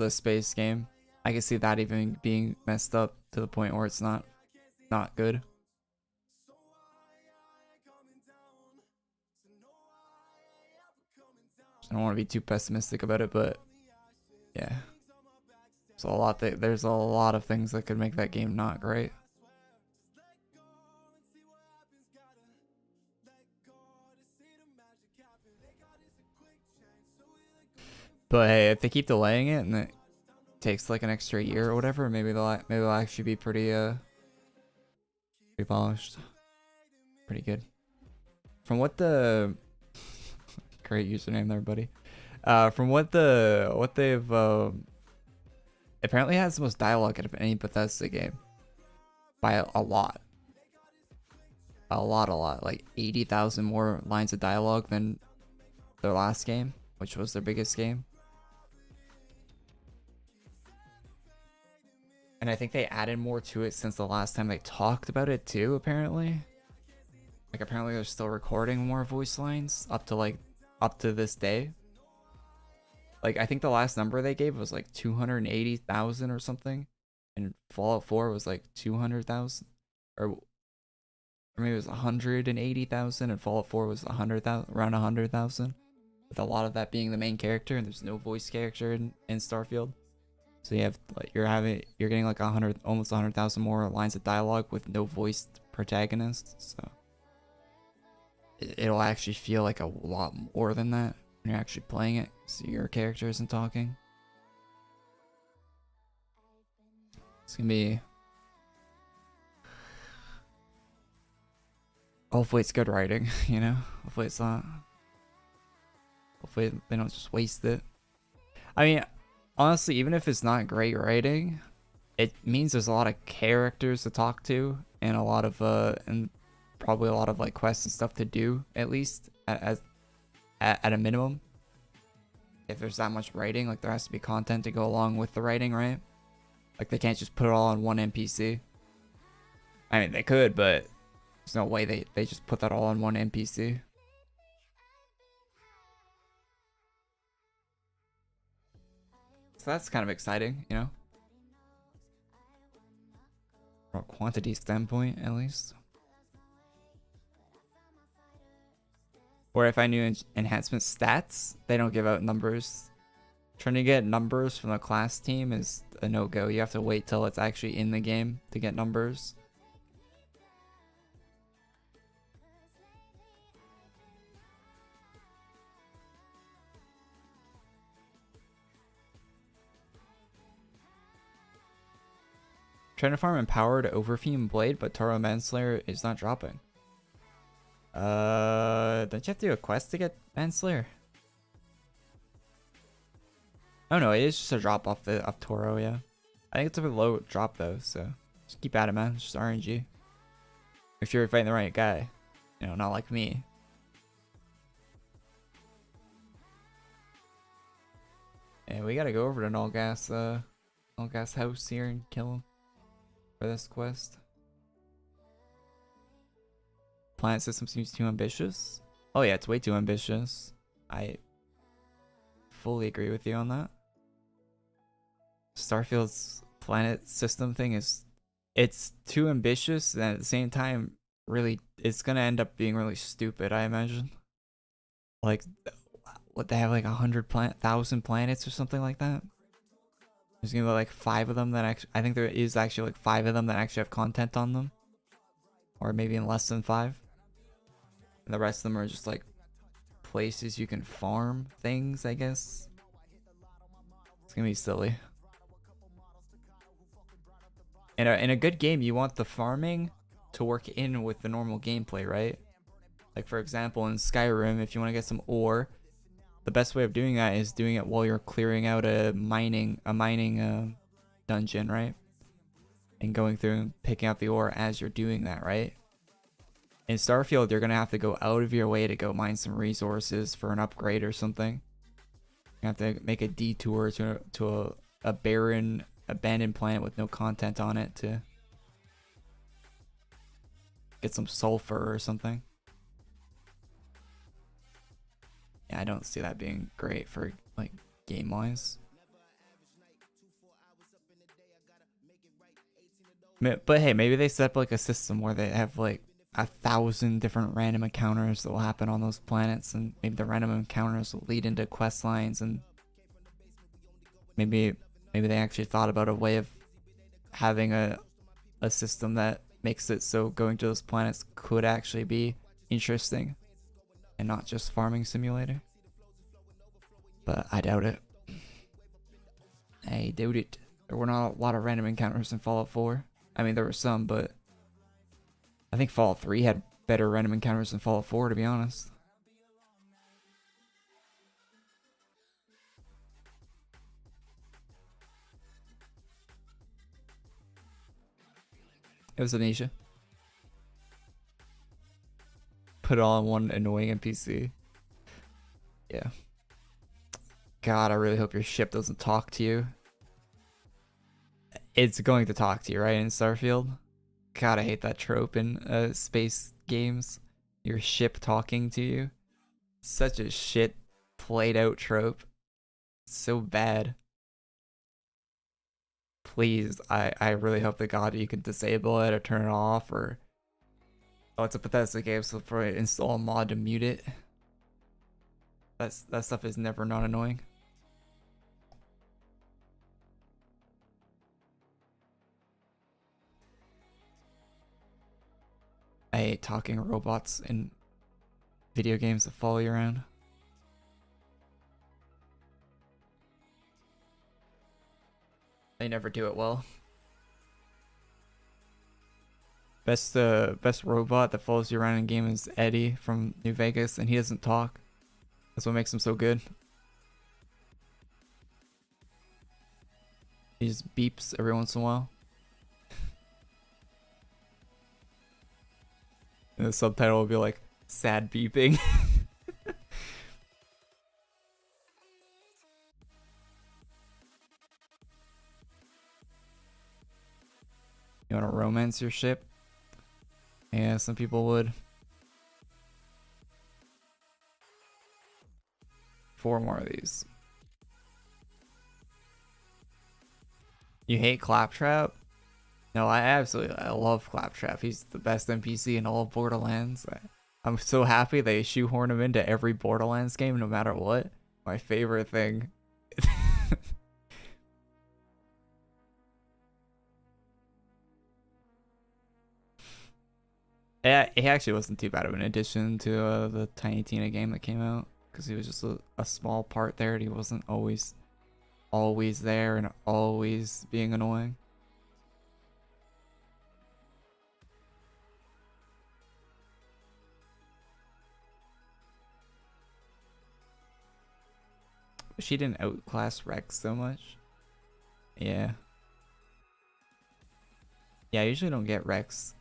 space game. I could see that even being messed up to the point where it's not good. I don't want to be too pessimistic about it, but yeah. There's a lot of things that could make that game not great. But hey, if they keep delaying it and it takes like an extra year or whatever, maybe they'll actually be pretty polished, pretty good. From what the great username there, buddy. From what they've apparently has the most dialogue out of any Bethesda game by a lot. A lot, like 80,000 more lines of dialogue than their last game, which was their biggest game. And I think they added more to it since the last time they talked about it too, apparently. Like apparently they're still recording more voice lines up to this day. Like I think the last number they gave was like 280,000 or something. And Fallout 4 was like 200,000 or maybe it was 180,000 and Fallout 4 was 100,000, around 100,000. With a lot of that being the main character and there's no voice character in Starfield. So you have like you're getting like almost 100,000 more lines of dialogue with no voiced protagonist. So it'll actually feel like a lot more than that when you're actually playing it. So your character isn't talking. It's gonna be. Hopefully it's good writing, you know? Hopefully it's not. Hopefully they don't just waste it. I mean, honestly, even if it's not great writing, it means there's a lot of characters to talk to and a lot of and probably a lot of like quests and stuff to do, at least at a minimum. If there's that much writing, like there has to be content to go along with the writing, right? Like they can't just put it all on one NPC. I mean, they could, but there's no way they just put that all on one NPC. So that's kind of exciting, you know? From a quantity standpoint, at least. Or if I knew enhancement stats, they don't give out numbers. Trying to get numbers from the class team is a no-go. You have to wait till it's actually in the game to get numbers. Trying to farm empowered Overfiend Blade, but Toro Manslayer is not dropping. Don't you have to do a quest to get Manslayer? Oh no, it is just a drop off Toro, yeah. I think it's a bit low drop though, so just keep at it, man. It's just RNG. If you're fighting the right guy, you know, not like me. And we gotta go over to Nullgath's house here and kill him for this quest. Planet system seems too ambitious. Oh yeah, it's way too ambitious. I fully agree with you on that. Starfield's planet system thing it's too ambitious, and at the same time really it's gonna end up being really stupid, I imagine. Like what, they have like 1,000 planets or something like that. There's gonna be like 5 of them that actually, I think there is actually like 5 of them that actually have content on them, or maybe in less than 5. And the rest of them are just like places you can farm things, I guess. It's gonna be silly. In a good game, you want the farming to work in with the normal gameplay, right? Like for example, in Skyrim, if you want to get some ore, the best way of doing that is doing it while you're clearing out a mining dungeon, right? And going through and picking up the ore as you're doing that, right? In Starfield, you're gonna have to go out of your way to go mine some resources for an upgrade or something. You have to make a detour to a barren, abandoned planet with no content on it to get some sulfur or something. Yeah, I don't see that being great for like game wise. But hey, maybe they set up like a system where they have like 1,000 different random encounters that will happen on those planets, and maybe the random encounters will lead into quest lines, and maybe they actually thought about a way of having a system that makes it so going to those planets could actually be interesting and not just farming simulator. But I doubt it. I doubt it. There were not a lot of random encounters in Fallout 4. I mean, there were some, but I think Fallout 3 had better random encounters than Fallout 4, to be honest. It was Anisha. Put on one annoying NPC. Yeah. God, I really hope your ship doesn't talk to you. It's going to talk to you, right, in Starfield? God, I hate that trope in space games. Your ship talking to you. Such a shit played out trope. So bad. Please, I really hope to God you can disable it or turn it off, or... Oh, it's a Bethesda game, so probably install a mod to mute it. That stuff is never not annoying. I hate talking robots in video games that follow you around. They never do it well. Best robot that follows you around in game is Eddie from New Vegas, and he doesn't talk. That's what makes him so good. He just beeps every once in a while. And the subtitle will be like, sad beeping. You want to romance your ship? Yeah, some people would. 4 more of these. You hate Claptrap? No, I love Claptrap. He's the best NPC in all of Borderlands. I'm so happy they shoehorn him into every Borderlands game, no matter what. My favorite thing. Yeah, he actually wasn't too bad of an addition to the Tiny Tina game that came out, because he was just a small part there, and he wasn't always there and always being annoying. She didn't outclass Rex so much. Yeah. Yeah, I usually don't get Rex,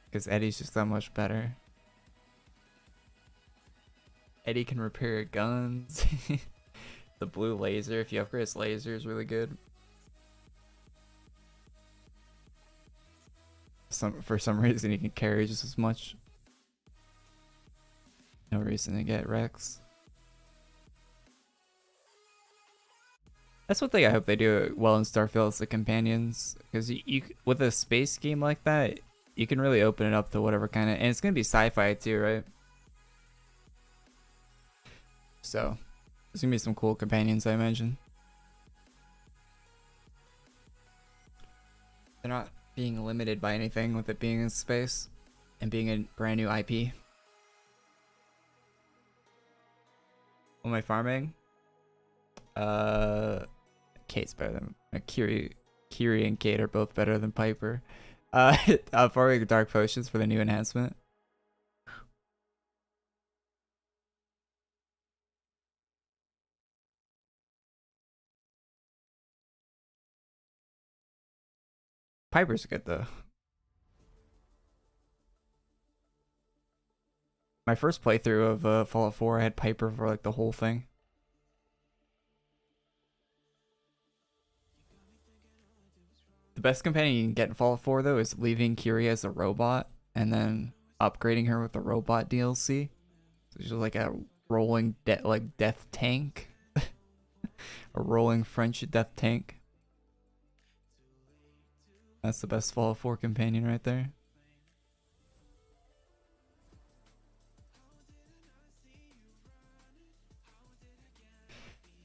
because Eddie's just that much better. Eddie can repair guns. The blue laser, if you upgrade his laser, is really good. For some reason, he can carry just as much. No reason to get Rex. That's one thing I hope they do well in Starfield, is the companions, because you with a space game like that, you can really open it up to whatever kind of, and it's gonna be sci-fi too, right? So there's gonna be some cool companions, I imagine. They're not being limited by anything with it being in space and being a brand new IP. What am I farming? Kate's better than Kiri and Kate are both better than Piper. I'm farming dark potions for the new enhancement. Piper's good though. My first playthrough of Fallout 4, I had Piper for like the whole thing. The best companion you can get in Fallout 4 though is leaving Kiri as a robot and then upgrading her with the robot DLC. So she's like a rolling death tank. A rolling French death tank. That's the best Fallout 4 companion right there.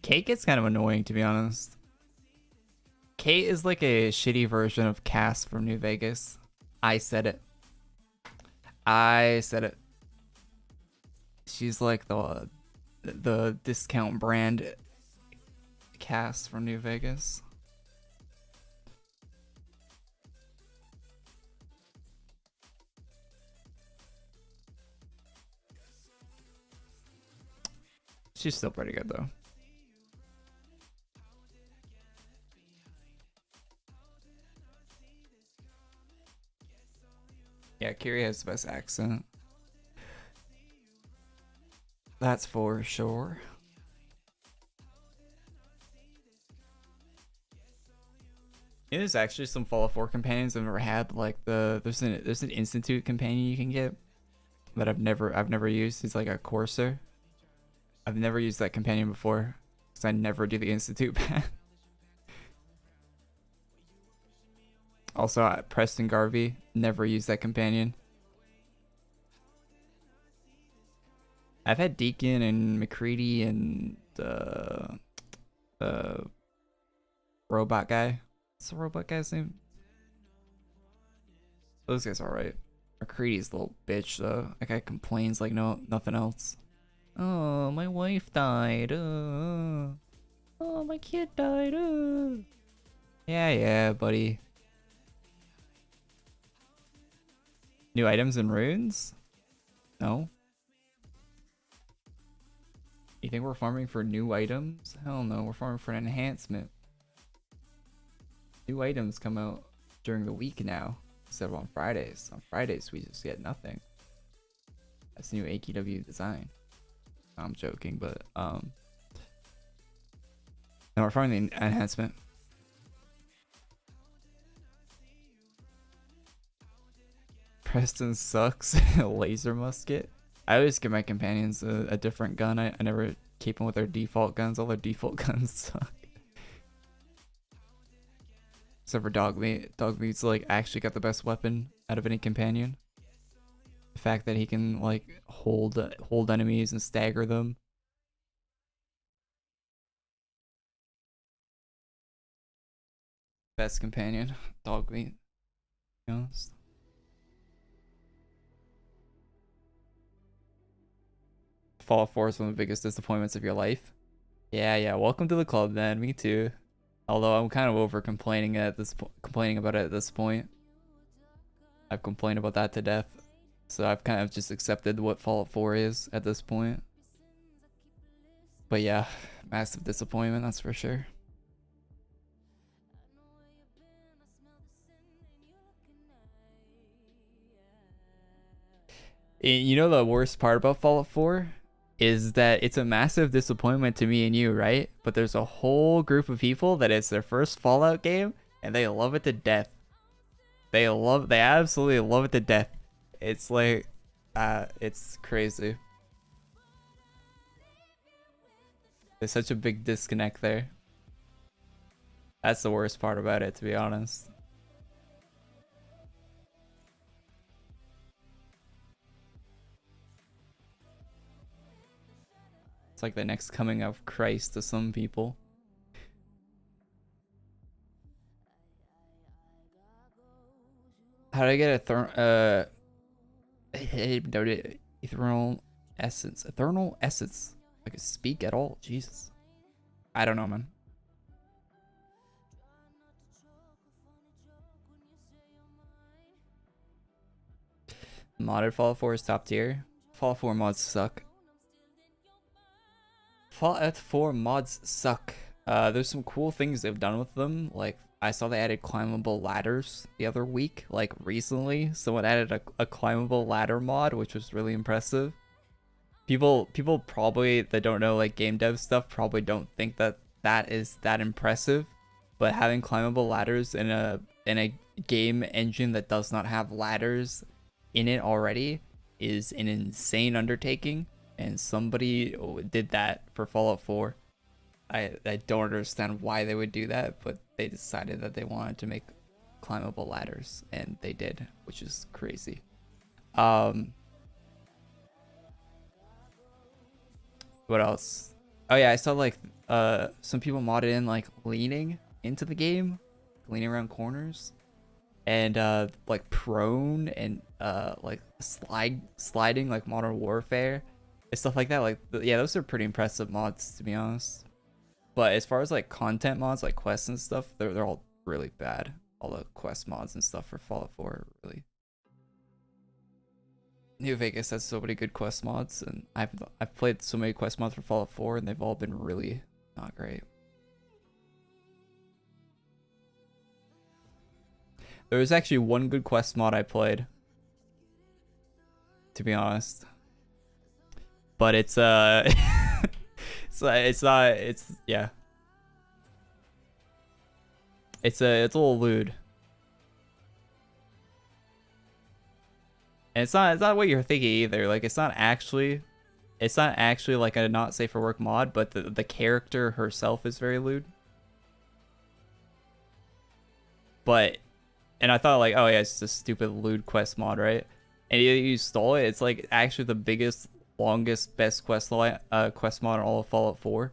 Kate gets kind of annoying, to be honest. Kate is like a shitty version of Cass from New Vegas. I said it. I said it. She's like the discount brand Cass from New Vegas. She's still pretty good though. Yeah, Korey has the best accent. That's for sure. Yeah, there's actually some Fallout 4 companions I've never had. Like there's an Institute companion you can get that I've never used. He's like a courser. I've never used that companion before because I never do the Institute path. Also, Preston Garvey, never used that companion. I've had Deacon and McCready and robot guy. What's the robot guy's name? Those guys are alright. McCready's a little bitch though. That guy complains like nothing else. Oh, my wife died. Oh, my kid died. Yeah, buddy. New items and runes? No. You think we're farming for new items? Hell no, we're farming for an enhancement. New items come out during the week now, instead of on Fridays. On Fridays, we just get nothing. That's new AQW design. I'm joking, but now we're farming the enhancement. Preston sucks. Laser musket. I always give my companions a different gun. I never keep them with their default guns. All their default guns suck. Except for Dogmeat. Dogmeat's like actually got the best weapon out of any companion. The fact that he can like hold enemies and stagger them. Best companion, Dogmeat. To be honest. Fallout 4 is one of the biggest disappointments of your life. Yeah. Welcome to the club, man. Me too. Although I'm kind of over complaining about it at this point. I've complained about that to death. So I've kind of just accepted what Fallout 4 is at this point. But yeah, massive disappointment, that's for sure. You know the worst part about Fallout 4? Is that it's a massive disappointment to me and you, right? But there's a whole group of people that it's their first Fallout game and they love it to death. They absolutely love it to death. It's like it's crazy. There's such a big disconnect there. That's the worst part about it, to be honest. It's like the next coming of Christ to some people. How do I get a ethereal essence? Ethereal essence. I can speak at all. Jesus. I don't know, man. Modded Fallout 4 is top tier. Fallout 4 mods suck. Fallout 4 mods suck. There's some cool things they've done with them. Like, I saw they added climbable ladders the other week. Like, recently, someone added a climbable ladder mod, which was really impressive. People probably that don't know like game dev stuff probably don't think that is that impressive. But having climbable ladders in a game engine that does not have ladders in it already is an insane undertaking. And somebody did that for Fallout 4. I don't understand why they would do that, but they decided that they wanted to make climbable ladders, and they did, which is crazy. What else? Oh yeah, I saw like some people modded in like leaning into the game, leaning around corners, and like prone and like sliding like Modern Warfare. Stuff like that. Like, yeah, those are pretty impressive mods, to be honest. But as far as like content mods, like quests and stuff, they're all really bad. All the quest mods and stuff for Fallout 4 are really. New Vegas has so many good quest mods, and I've played so many quest mods for Fallout 4, and they've all been really not great. There was actually one good quest mod I played. to be honest. But it's it's not it's yeah. It's a little lewd. And it's not what you're thinking either. Like it's not actually like a not safe for work mod, but the character herself is very lewd. But and I thought like, oh yeah, it's just a stupid lewd quest mod, right? And you install it, it's like actually the biggest, longest, best quest mod in all of Fallout 4.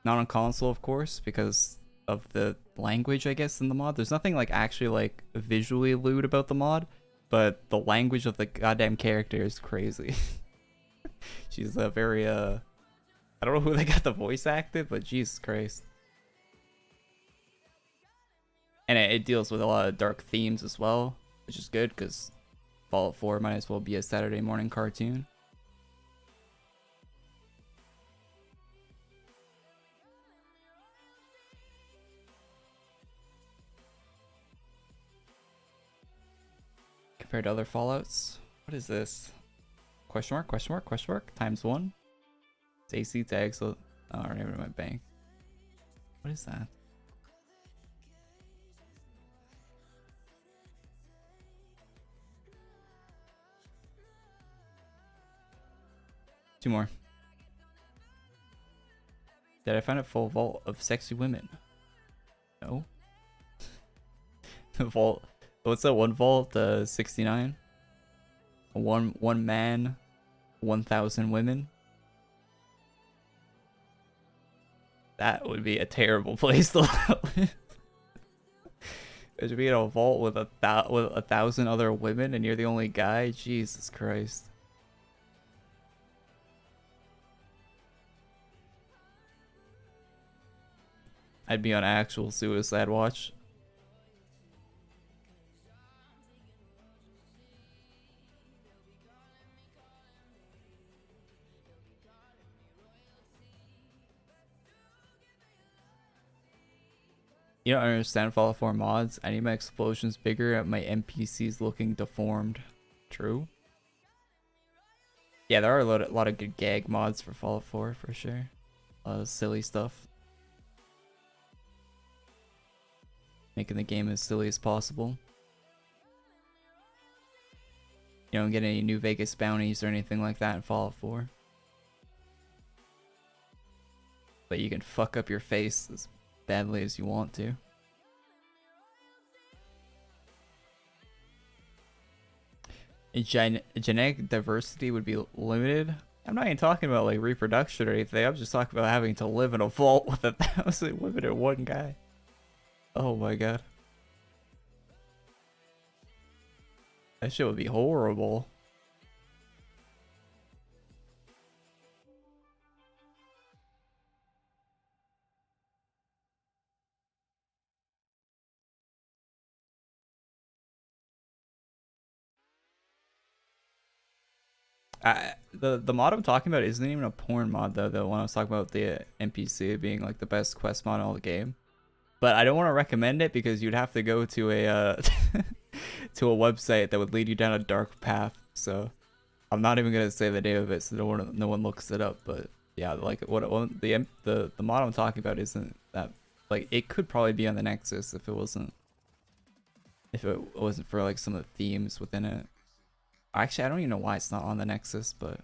Not on console, of course, because of the language, I guess, in the mod. There's nothing like actually like visually lewd about the mod, but the language of the goddamn character is crazy. She's a very I don't know who they got the voice acted, but Jesus Christ. And it deals with a lot of dark themes as well, which is good because Fallout 4 might as well be a Saturday morning cartoon. Compared to other Fallouts. What is this? Question mark, question mark, question mark, ×1. It's AC tags, so oh, I remember my bank. What is that? Two more. Did I find a full vault of sexy women? No. The vault. What's that one vault? 69. One man, 1,000 women. That would be a terrible place to live. It should be in a vault with a 1,000 other women, and you're the only guy. Jesus Christ. I'd be on actual suicide watch. You don't understand Fallout 4 mods. I need my explosions bigger and my NPCs looking deformed. True. Yeah, there are a lot of good gag mods for Fallout 4 for sure. A lot of silly stuff. Making the game as silly as possible. You don't get any New Vegas bounties or anything like that in Fallout 4. But you can fuck up your face as badly as you want to. Genetic diversity would be limited. I'm not even talking about like reproduction or anything. I'm just talking about having to live in a vault with 1,000 women and one guy. Oh my god. That shit would be horrible. The mod I'm talking about isn't even a porn mod though. The one I was talking about, the NPC being like the best quest mod in all the game. But I don't want to recommend it because you'd have to go to a to a website that would lead you down a dark path. So I'm not even gonna say the name of it, so no one looks it up. But yeah, like the mod I'm talking about isn't that, like, it could probably be on the Nexus if it wasn't for like some of the themes within it. Actually, I don't even know why it's not on the Nexus, but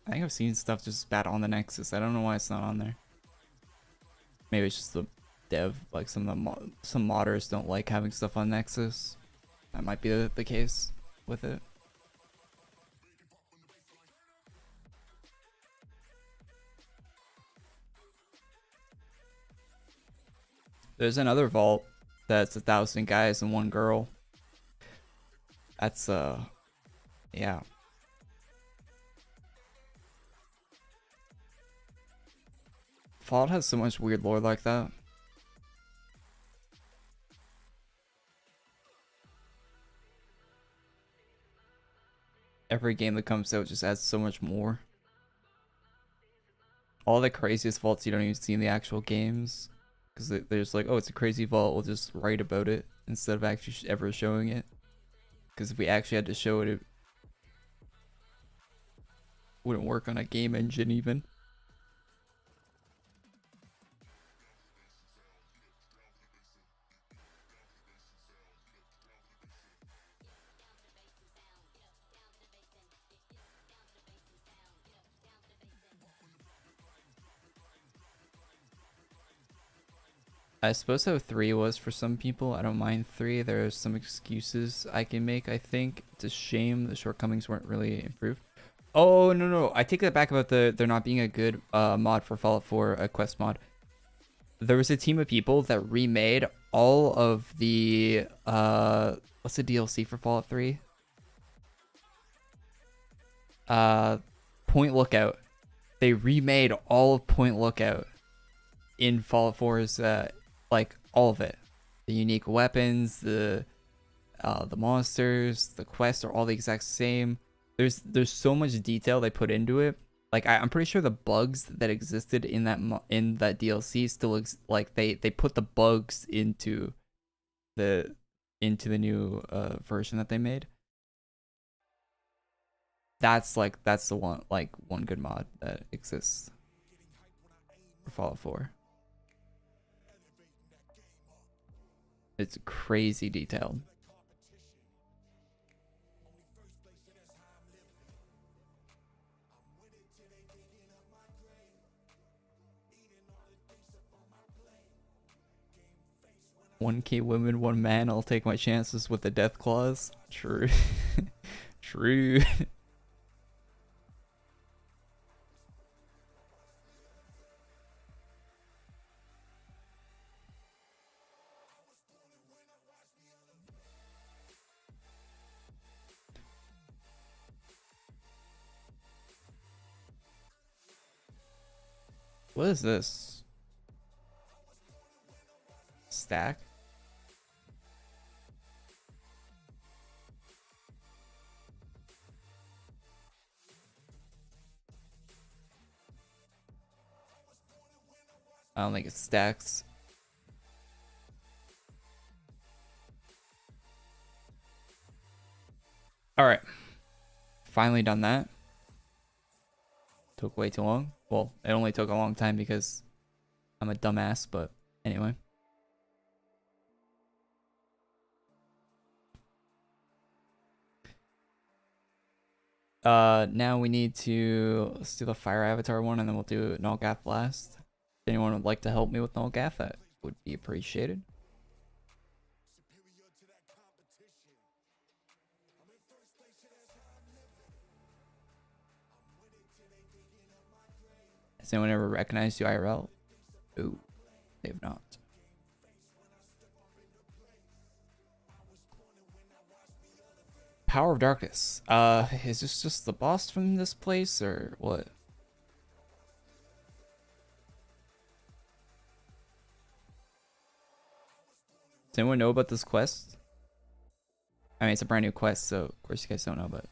I think I've seen stuff just bad on the Nexus. I don't know why it's not on there. Maybe it's just the dev, like some modders don't like having stuff on Nexus. That might be the case with it. There's another vault that's 1,000 guys and one girl. That's yeah. Fallout has so much weird lore like that. Every game that comes out just adds so much more. All the craziest vaults you don't even see in the actual games. because they're just like, oh, it's a crazy vault, we'll just write about it instead of actually ever showing it. Because if we actually had to show it, it wouldn't work on a game engine even. I suppose how 3 was for some people. I don't mind 3. There's some excuses I can make, I think. It's a shame the shortcomings weren't really improved. Oh, no. I take that back about there not being a good mod for Fallout 4, a quest mod. There was a team of people that remade all of the... what's the DLC for Fallout 3? Point Lookout. They remade all of Point Lookout in Fallout 4's... like all of it, the unique weapons, the monsters, the quests are all the exact same. There's so much detail they put into it. Like I'm pretty sure the bugs that existed in that DLC still like they put the bugs into the new version that they made. That's the one good mod that exists for Fallout 4. It's crazy detailed. "1K women, 1 man. I'll take my chances with the death clause." True. True. What is this? Stack? I don't think it stacks. Alright. Finally done that. Took way too long. Well, it only took a long time because I'm a dumbass, but anyway. Now we need to... let's do the fire avatar one and then we'll do Nullgath last. If anyone would like to help me with Nullgath, that would be appreciated. Has anyone ever recognized you IRL? Ooh, they have not. Power of Darkness. Is this just the boss from this place or what? Does anyone know about this quest? I mean, it's a brand new quest, so of course you guys don't know, but...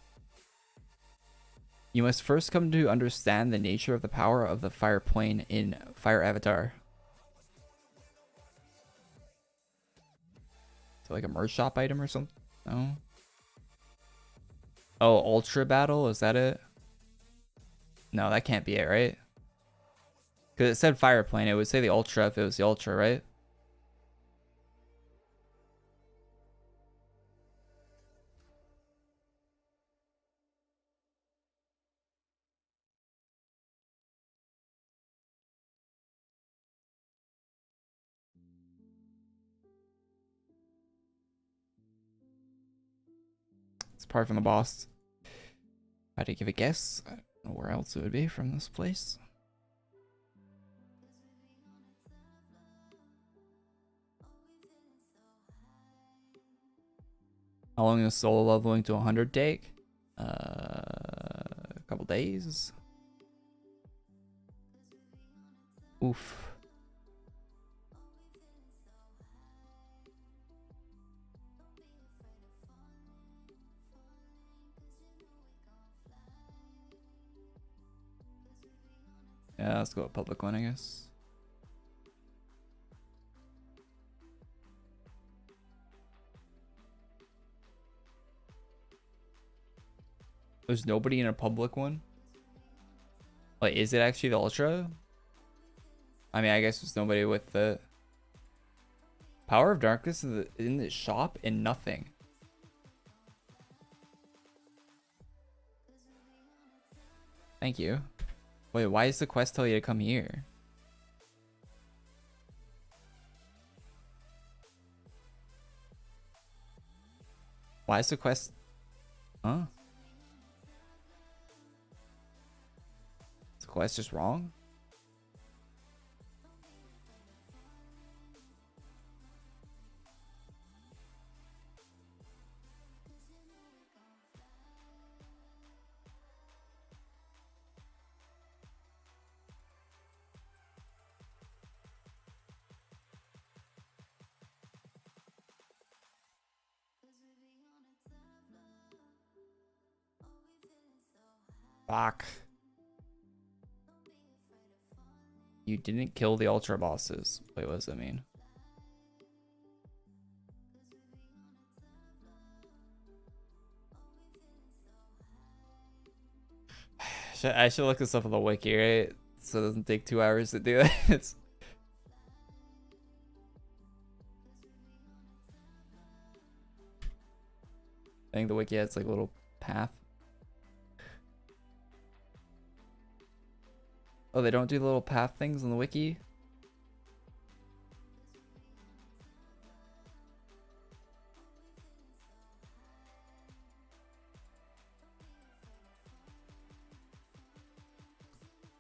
You must first come to understand the nature of the power of the fire plane in Fire Avatar. So like a merge shop item or something? No? Oh, Ultra Battle? Is that it? No, that can't be it, right? Because it said fire plane. It would say the Ultra if it was the Ultra, right? It's probably from the boss. If I had to give a guess, I don't know where else it would be from this place. How long does solo leveling to 100 take? A couple days. Oof. Yeah, let's go with public one, I guess. There's nobody in a public one. Like, is it actually the Ultra? I mean, I guess there's nobody with the Power of Darkness in the shop and nothing. Thank you. Wait, why does the quest tell you to come here? Why is the quest... Huh? Is the quest just wrong? Fuck. You didn't kill the ultra bosses. Wait, what does that mean? I should look this up on the wiki, right? So it doesn't take 2 hours to do it. I think the wiki has like a little path. Oh, they don't do the little path things on the wiki?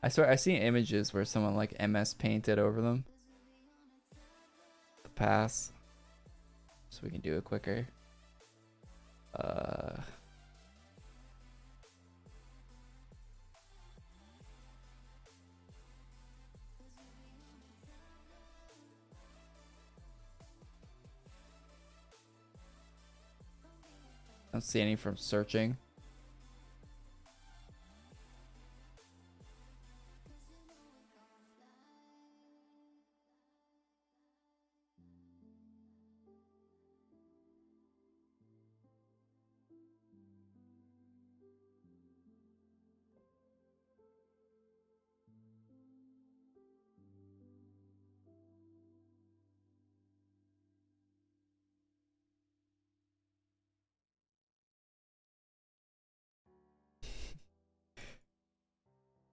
I swear I've seen images where someone like MS painted over them. The pass. So we can do it quicker. I don't see any from searching.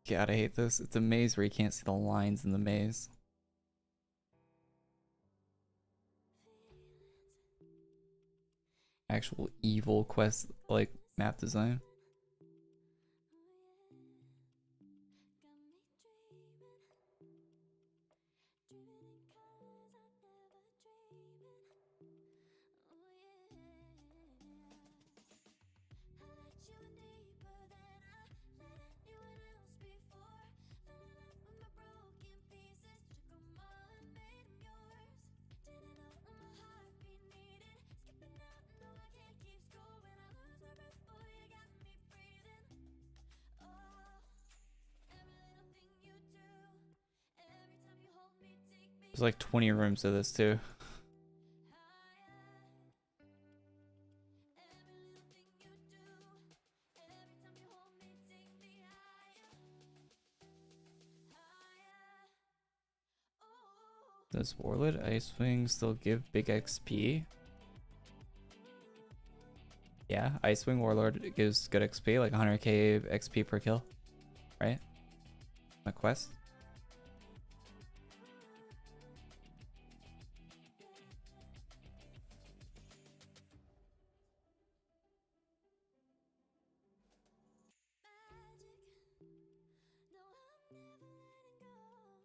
God, I hate this. It's a maze where you can't see the lines in the maze. Actual evil quest, like, map design. There's like 20 rooms of this too. Does Warlord Icewing still give big XP? Yeah, Icewing Warlord gives good XP, like 100k XP per kill, right? My quest.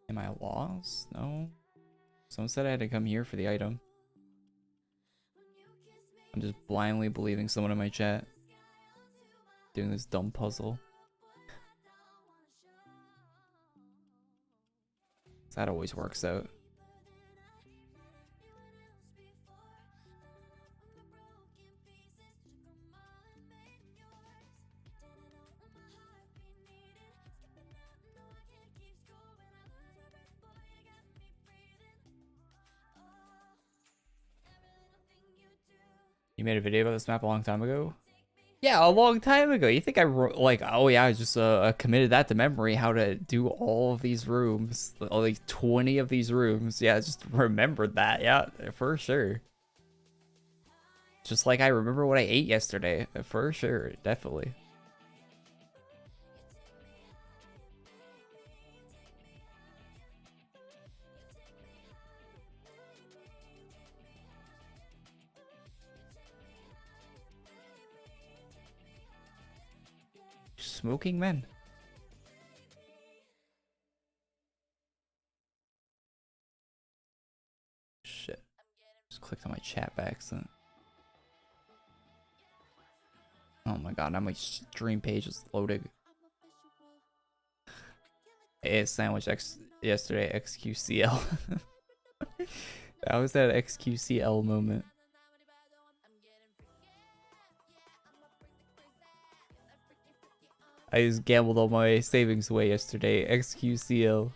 Am I lost? No. Someone said I had to come here for the item. I'm just blindly believing someone in my chat. Doing this dumb puzzle. That always works out. You made a video about this map a long time ago? Yeah, a long time ago. You think I wrote like, oh yeah, I just committed that to memory, how to do all of these rooms, like 20 of these rooms. Yeah, I just remembered that. Yeah, for sure. Just like I remember what I ate yesterday, for sure, definitely. Smoking men. Shit. Just clicked on my chat by accident. Oh my god, now my stream page is loading. I ate a sandwich yesterday, XQCL. That was that XQCL moment. I just gambled all my savings away yesterday, XQCL.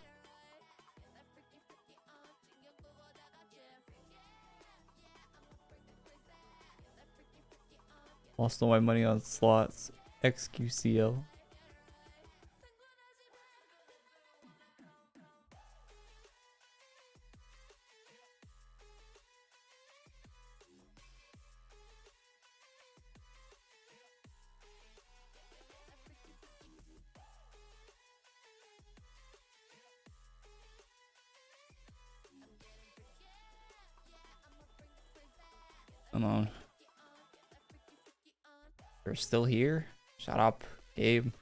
Lost all my money on slots, XQCL. Come on. You're still here? Shut up, Gabe.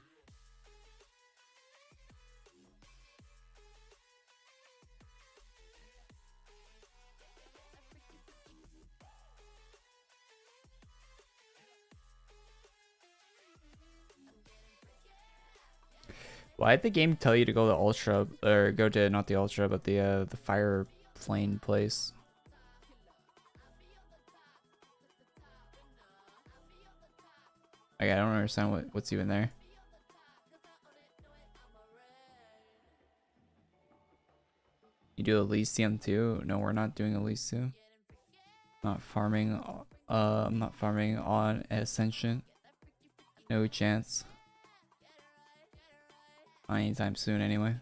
Why did the game tell you to go to Ultra, or go to, not the Ultra, but the fire plane place? Okay, I don't understand what's even there. You do Elysium too? No, we're not doing Elysium. Not farming. I'm not farming on Ascension. No chance. Not anytime soon, anyway.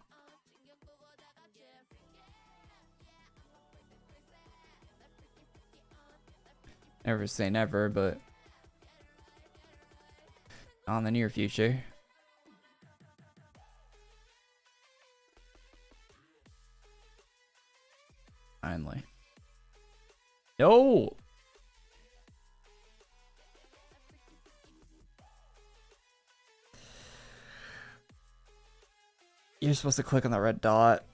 Never say never, but not in the near future. Finally. No! You're supposed to click on the red dot.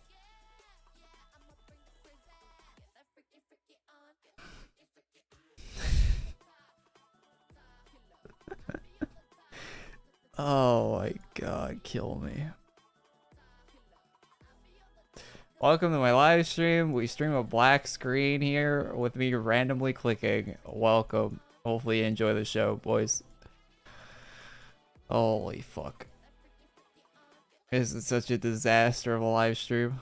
Oh my god, kill me. Welcome to my live stream. We stream a black screen here with me randomly clicking. Welcome. Hopefully you enjoy the show, boys. Holy fuck. This is such a disaster of a live stream.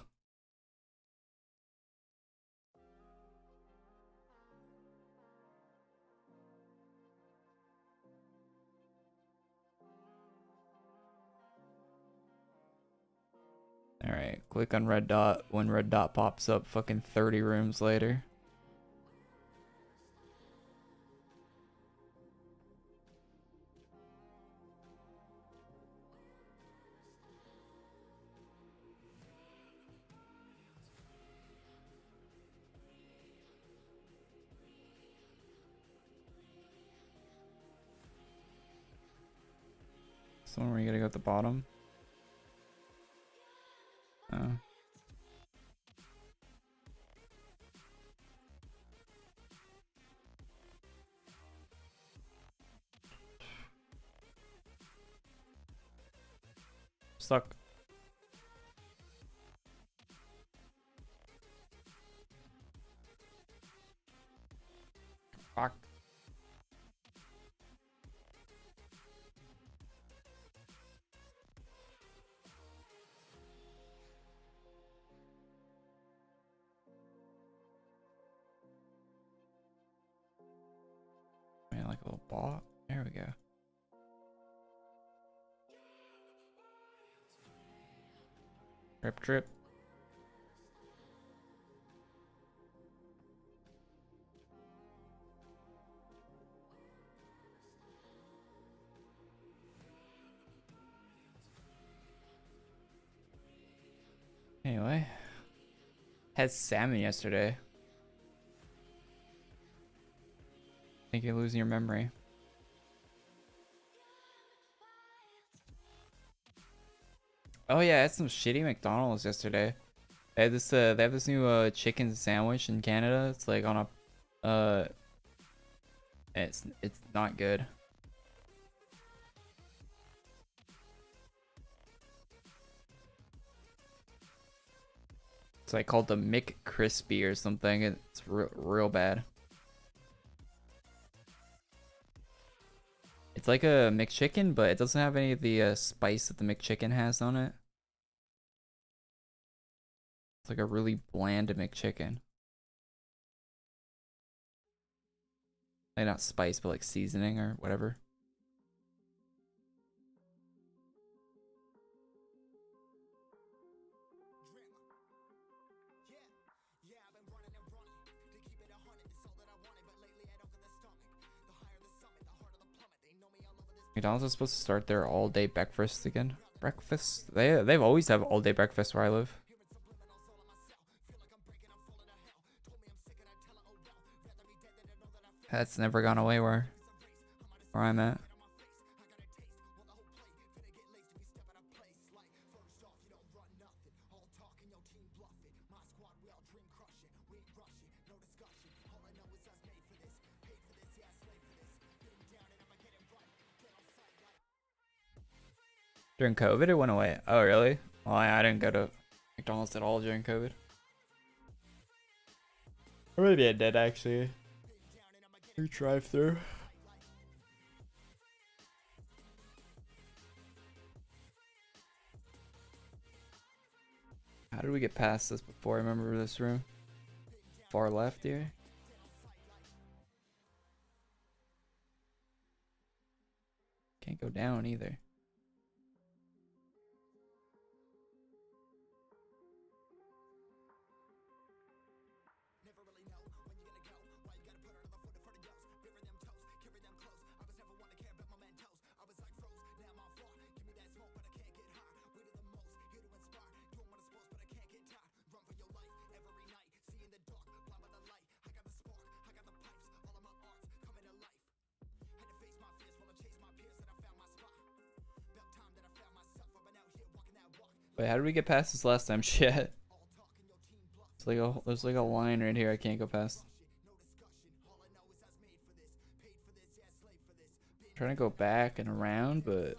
Alright, click on red dot. When red dot pops up, fucking 30 rooms later. So where you gotta go at the bottom? Oh. Stuck. Fuck. Man, like a little ball. There we go. Trip, trip. Anyway, had salmon yesterday. I think you're losing your memory. Oh yeah, I had some shitty McDonald's yesterday. They had this they have this new chicken sandwich in Canada. It's like on a it's not good. It's like called the McCrispy or something. It's real bad. It's like a McChicken, but it doesn't have any of the spice that the McChicken has on it. It's like a really bland McChicken. Like not spice, but like seasoning or whatever. McDonald's is supposed to start their all-day breakfast again. Breakfast? They've always have all-day breakfast where I live. That's never gone away where I'm at. During COVID, it went away. Oh, really? Well, I didn't go to McDonald's at all during COVID. Or maybe I did, actually. Your drive-through. How did we get past this before? I remember this room. Far left here. Can't go down either. Wait, how did we get past this last time? Shit. It's like there's like a line right here I can't go past. I'm trying to go back and around, but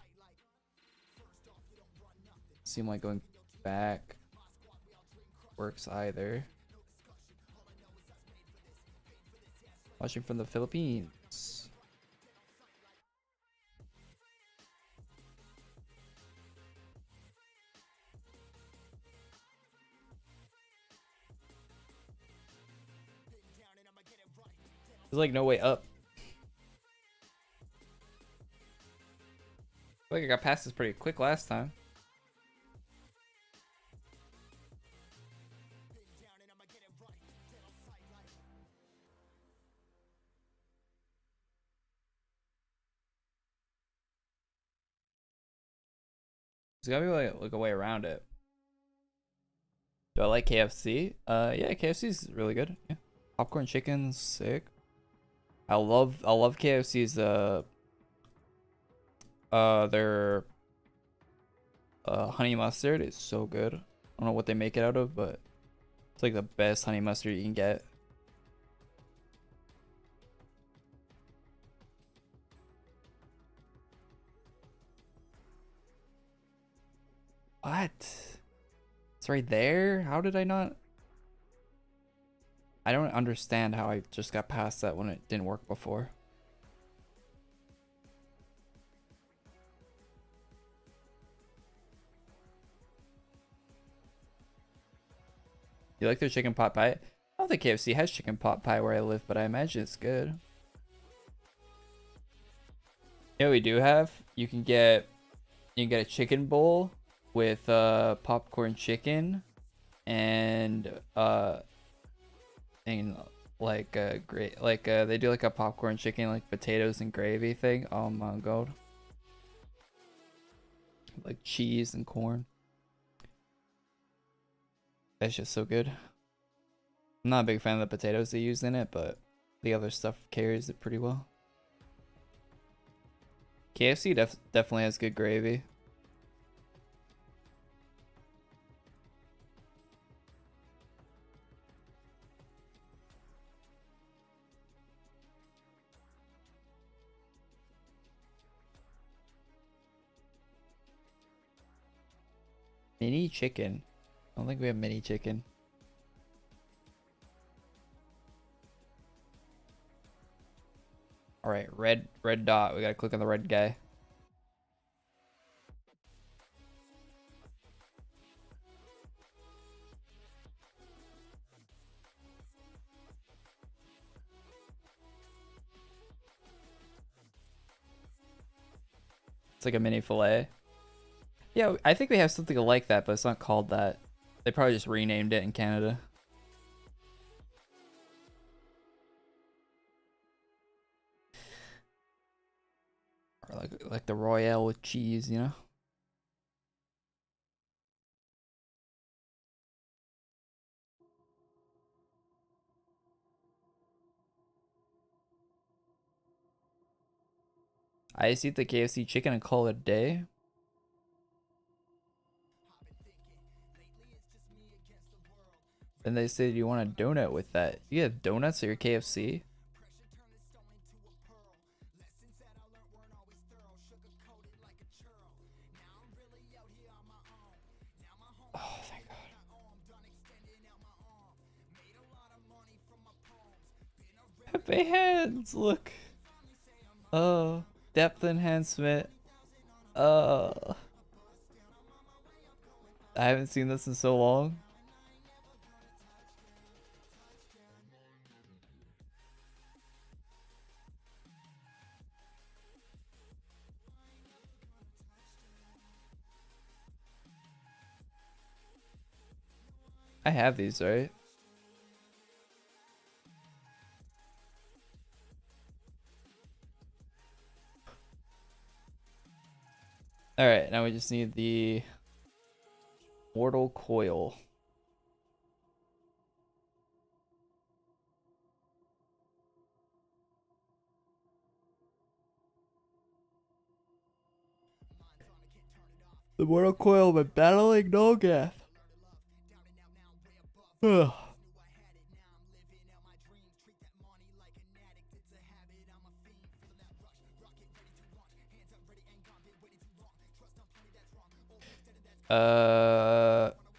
seem like going back works either. Watching from the Philippines. There's like no way up. I feel like I got past this pretty quick last time. There's gotta be like a way around it. Do I like KFC? Yeah, KFC's really good. Yeah. Popcorn chicken's sick. I love KFC's their honey mustard is so good. I don't know what they make it out of, but it's like the best honey mustard you can get. What? It's right there? How did I not? I don't understand how I just got past that when it didn't work before. You like their chicken pot pie? I don't think KFC has chicken pot pie where I live, but I imagine it's good. You know what we do have? You can get a chicken bowl with popcorn chicken and like great like they do like a popcorn chicken like potatoes and gravy thing. Oh my god. Like cheese and corn. That's just so good. I'm not a big fan of the potatoes they use in it, but the other stuff carries it pretty well. KFC definitely has good gravy. Mini chicken. I don't think we have mini chicken. All right, red dot. We gotta click on the red guy. It's like a mini fillet. Yeah, I think we have something like that, but it's not called that. They probably just renamed it in Canada. Or like the Royale with cheese, you know? I just eat the KFC chicken and call it a day. And they said you want a donut with that. You have donuts at your KFC? Oh, thank God. Happy hands, look. Oh, depth enhancement. I haven't seen this in so long. I have these, right? Alright, now we just need the Mortal Coil. The Mortal Coil with battling Nullgath. Ugh.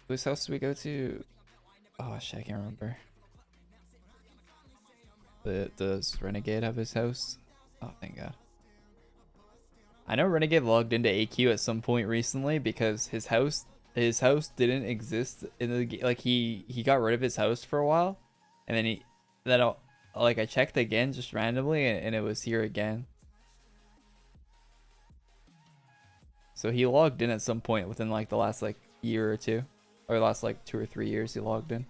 Whose house do we go to? Oh shit, I can't remember. Does Renegade have his house? Oh, thank God. I know Renegade logged into AQ at some point recently because his house didn't exist in the like he got rid of his house for a while, and then like I checked again just randomly and it was here again. So he logged in at some point within like the last like year or two, or last like 2 or 3 years he logged in.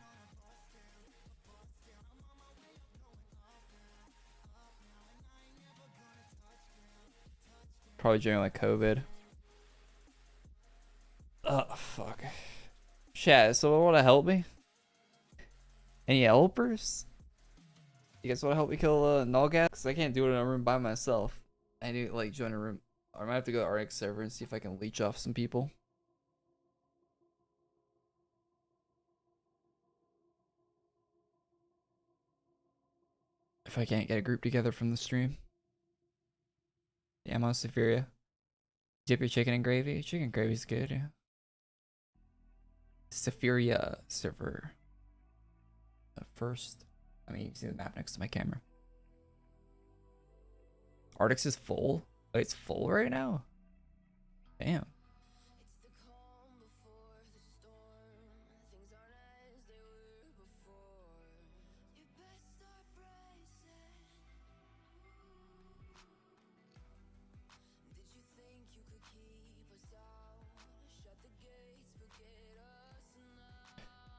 Probably during like COVID. Oh fuck. Chat, so want to help me? Any helpers? You guys want to help me kill Nullgath? Because I can't do it in a room by myself. I need to like join a room. Or I might have to go to RX server and see if I can leech off some people. If I can't get a group together from the stream. Yeah, I'm on Sephiria. Dip your chicken in gravy? Chicken gravy's good, yeah. Sephiria server. First. I mean, you can see the map next to my camera. Artix is full? Oh, it's full right now? Damn.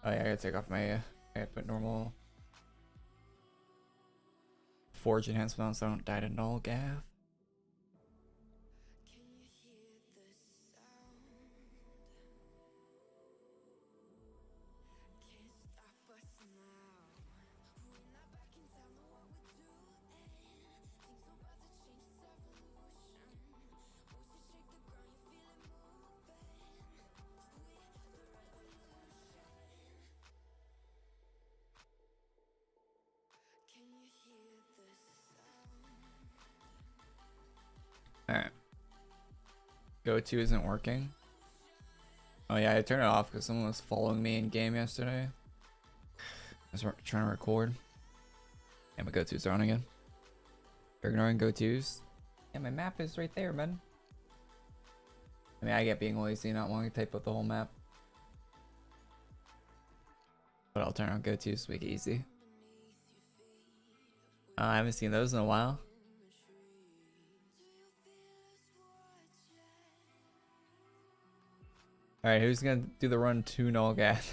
Oh yeah, I gotta take off my, I gotta put normal Forge enhancement on so I don't die to Nullgath. Alright. Go-to isn't working. Oh yeah, I turned it off because someone was following me in game yesterday. I was trying to record. And my go-tos are on again. You're ignoring go-tos. Yeah, my map is right there, man. I mean, I get being lazy, not wanting to type up the whole map. But I'll turn on go-tos to make it easy. I haven't seen those in a while. Alright, who's gonna do the run to Nullgath?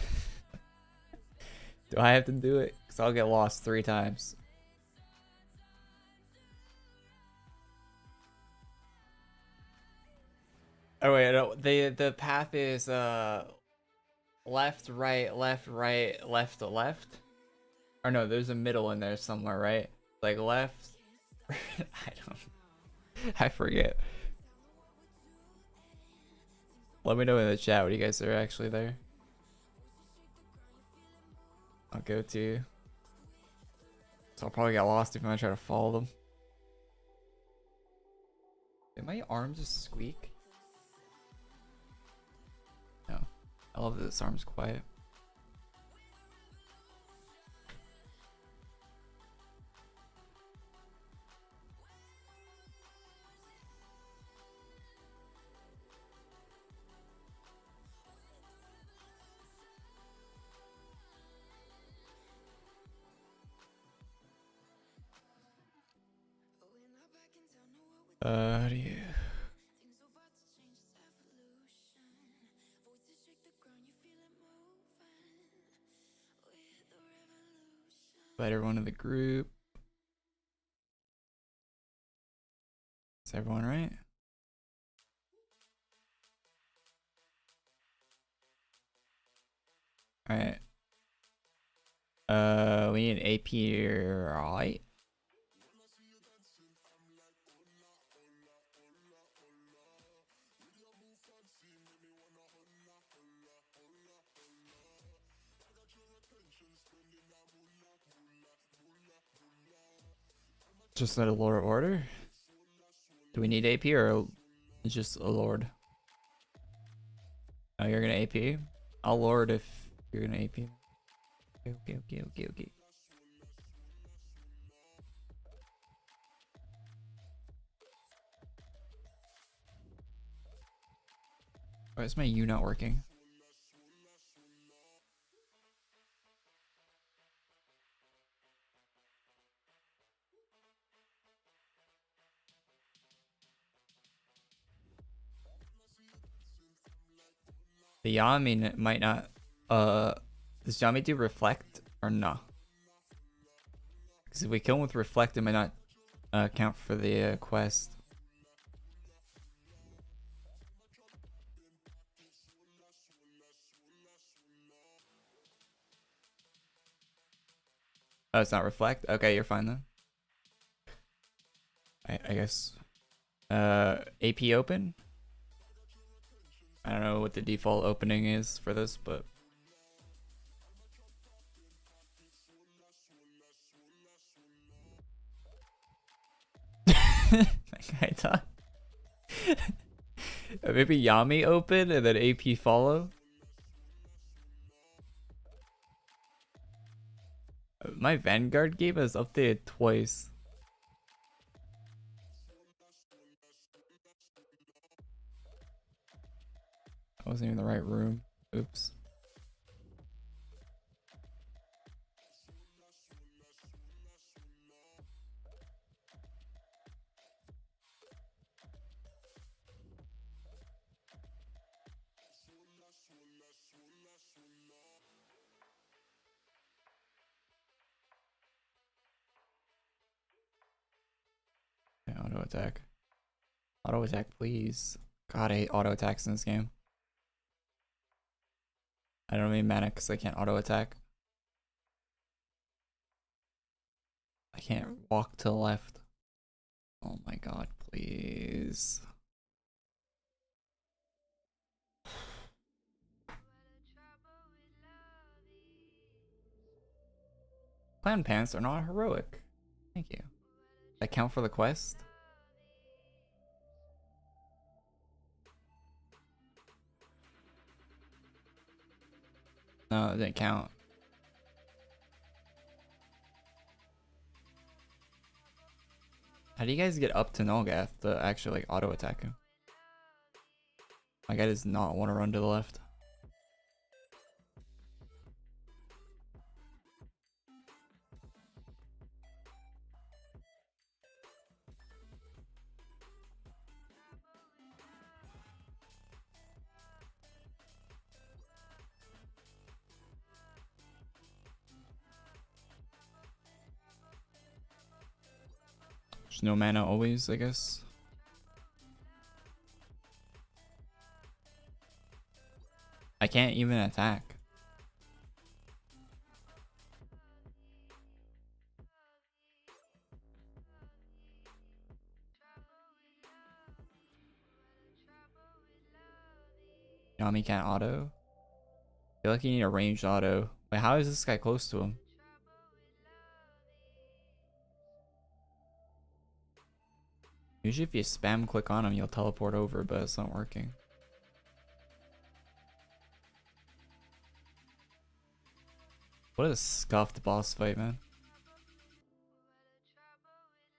Do I have to do it? Because I'll get lost 3 times. Oh wait, no, the path is left, right, left, right, left to left. Or no, there's a middle in there somewhere, right? Like left. I forget. Let me know in the chat what you guys are actually there. I'll go to. So I'll probably get lost if I try to follow them. Did my arm just squeak? No. I love that this arm's quiet. How do you... Invite everyone to the group. Is everyone right? Alright. We need an AP, right? Just not a lower order? Do we need AP or just a lord? Oh, you're gonna AP? I'll lord if you're gonna AP. Okay. Why is my U not working? The Yami might not. Does Yami do reflect or no? Because if we kill him with reflect, it might not count for the quest. Oh, it's not reflect. Okay, you're fine then. I guess. AP open. I don't know what the default opening is for this, but. I thought. Maybe Yami open and then AP follow. My Vanguard game is updated twice. I wasn't even in the right room. Oops. attack. Auto attack, please. God, I hate auto attacks in this game. I don't have any mana because I can't auto attack. I can't walk to the left. Oh my god, please. Clan pants are not heroic. Thank you. That count for the quest? No, it didn't count. How do you guys get up to Nullgath to actually like auto attack him? My guy does not want to run to the left. There's no mana always, I guess. I can't even attack. Yami can't auto. I feel like you need a ranged auto. Wait, how is this guy close to him? Usually if you spam click on him, you'll teleport over, but it's not working. What a scuffed boss fight, man.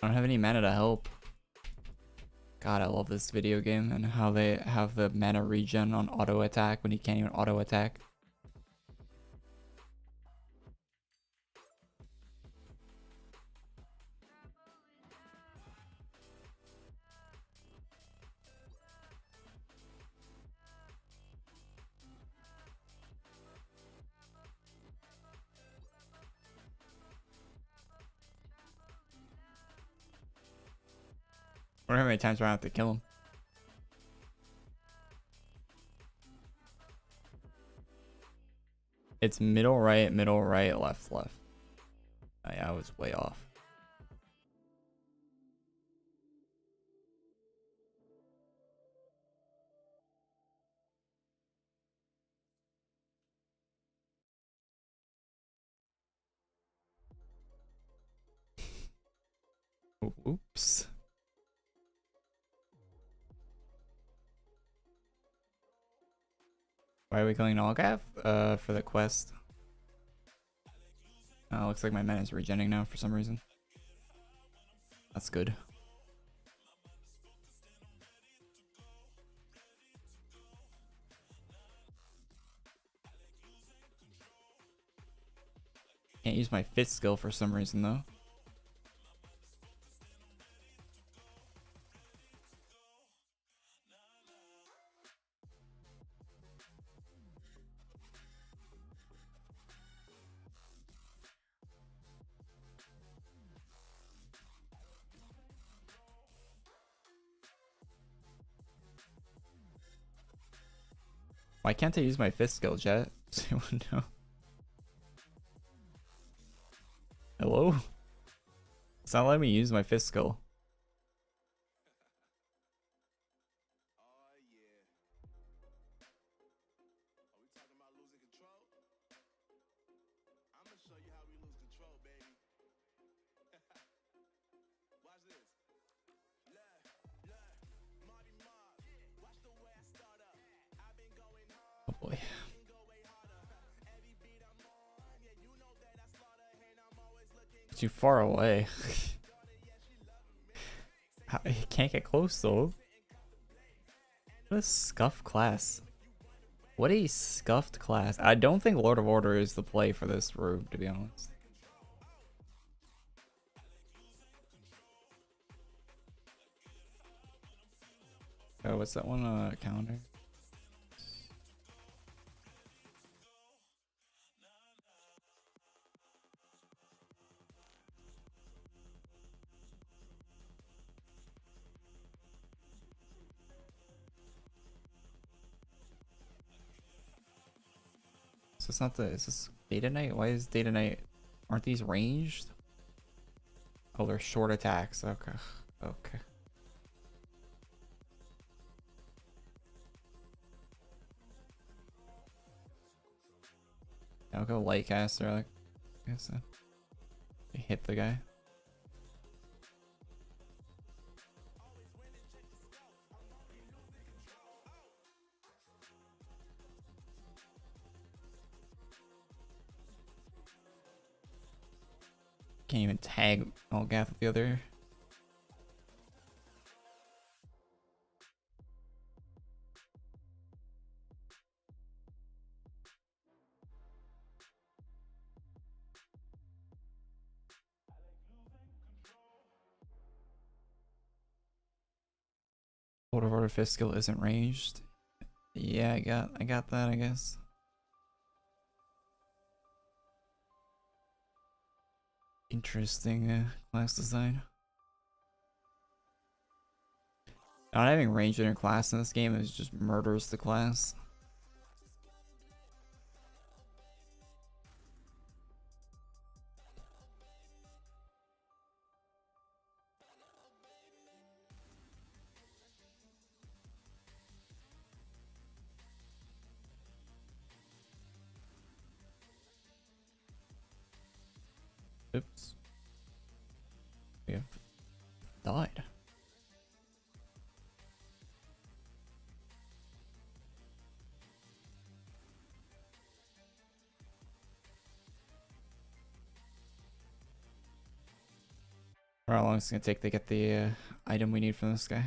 I don't have any mana to help. God, I love this video game and how they have the mana regen on auto attack when you can't even auto attack. I wonder how many times I have to kill him. It's middle, right, left, left. Oh, yeah, I was way off. Oops. Why are we killing Nullgath? For the quest. Looks like my mana is regenning now for some reason. That's good. Can't use my fifth skill for some reason though. Why can't I use my fifth skill, chat? No. Hello? It's not letting me use my fifth skill. Oh boy. Too far away. I can't get close though. What a scuffed class. What a scuffed class. I don't think Lord of Order is the play for this room, to be honest. Oh, what's that one? Counter? It's not the. Is this Data Knight? Why is Data Knight? Aren't these ranged? Oh, they're short attacks. Okay. Okay. I'll go Lightcaster. Like, I guess hit the guy. Can't even tag Nullgath with the other. Lord of Artificial isn't ranged. Yeah, I got that, I guess. Interesting class design. Not having range in your class in this game is just murders the class. Oops. We have died. Or how long it's gonna take to get the item we need from this guy.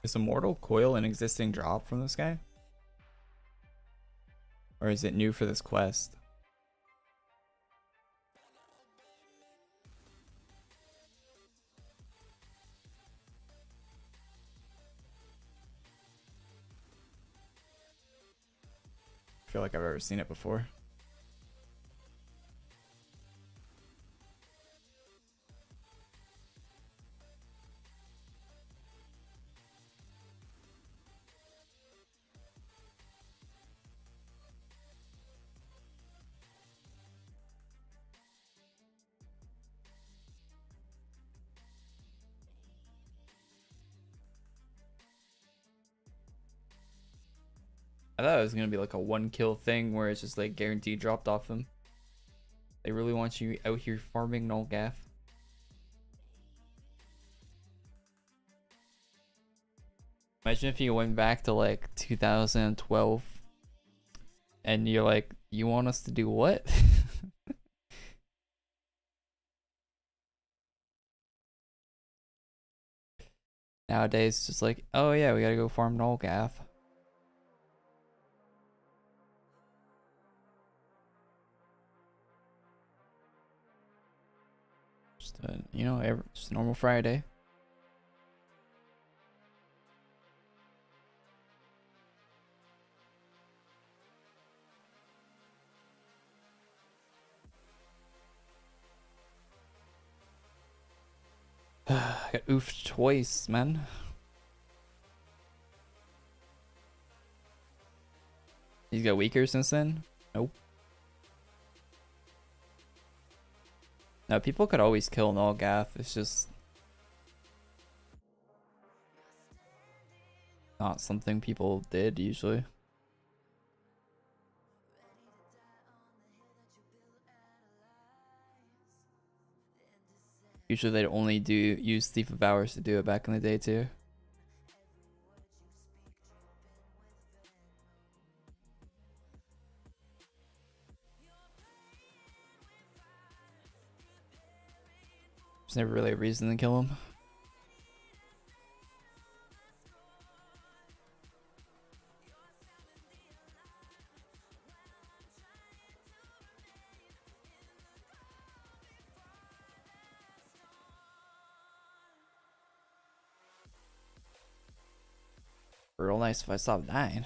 Is Immortal Coil an existing drop from this guy? Or is it new for this quest? I feel like I've ever seen it before. I thought it was gonna be like a one kill thing where it's just like guaranteed dropped off them. They really want you out here farming Nullgath. Imagine if you went back to like 2012 and you're like, you want us to do what? Nowadays, it's just like, oh yeah, we gotta go farm Nullgath. Just you know, just a normal Friday. I got oofed twice, man. He's got weaker since then? Nope. No, people could always kill Nullgath. It's just not something people did usually. Usually they'd only use Thief of Hours to do it back in the day too. There's never really a reason to kill him. Real nice if I stopped dying.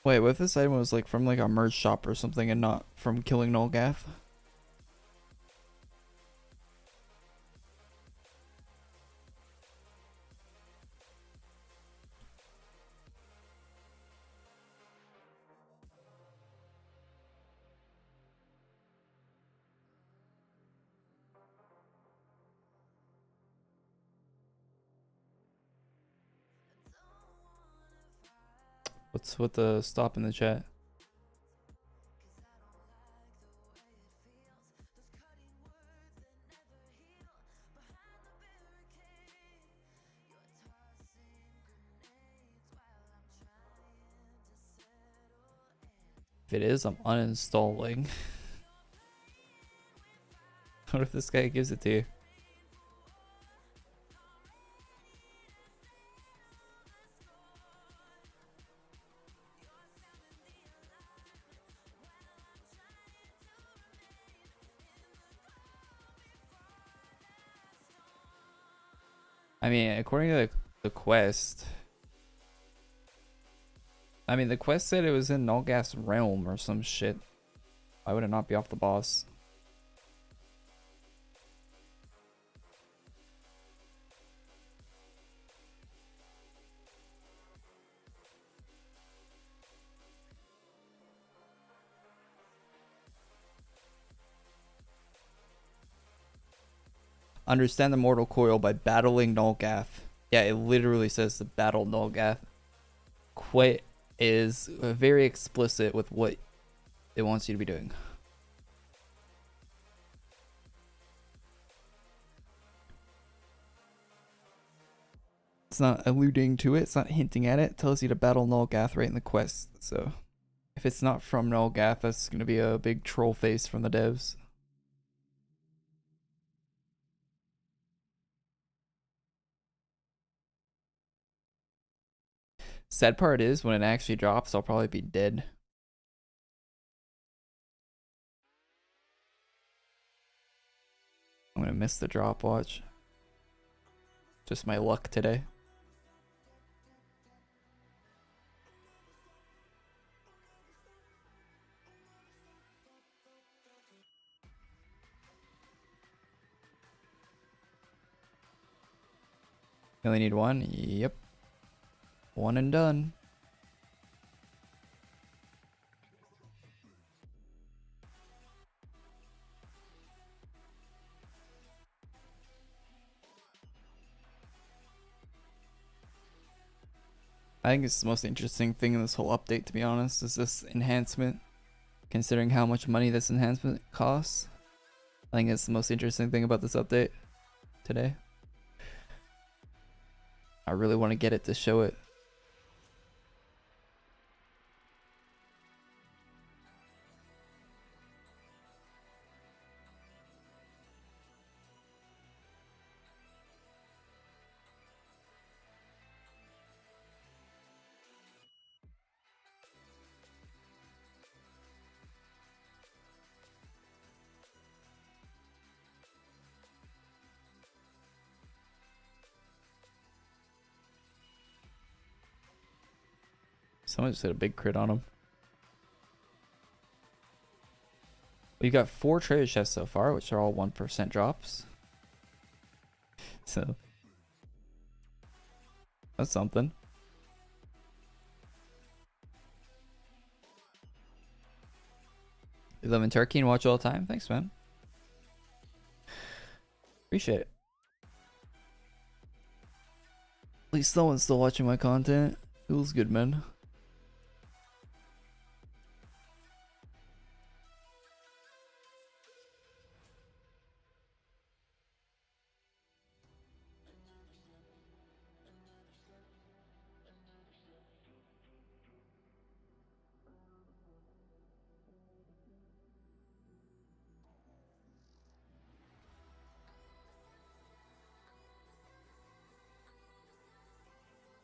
Wait, what if this item was like from like a merge shop or something and not from killing Nullgath? What's with the stop in the chat? If it is, I'm uninstalling. What if this guy gives it to you? I mean, according to the quest, I mean, the quest said it was in Nullgath's realm or some shit. Why would it not be off the boss? Understand the mortal coil by battling Nullgath. Yeah, it literally says to battle Nullgath. Quit is very explicit with what it wants you to be doing. It's not alluding to it, it's not hinting at it. It tells you to battle Nullgath right in the quest. So if it's not from Nullgath, that's going to be a big troll face from the devs. Sad part is, when it actually drops, I'll probably be dead. I'm gonna miss the drop, watch. Just my luck today. You only need one? Yep. One and done. I think it's the most interesting thing in this whole update, to be honest, is this enhancement. Considering how much money this enhancement costs, I think it's the most interesting thing about this update today. I really want to get it to show it. Someone just hit a big crit on him. We got 4 treasure chests so far, which are all 1% drops. So that's something. 11 turkey and watch all the time. Thanks, man. Appreciate it. At least someone's still watching my content. Feels good, man.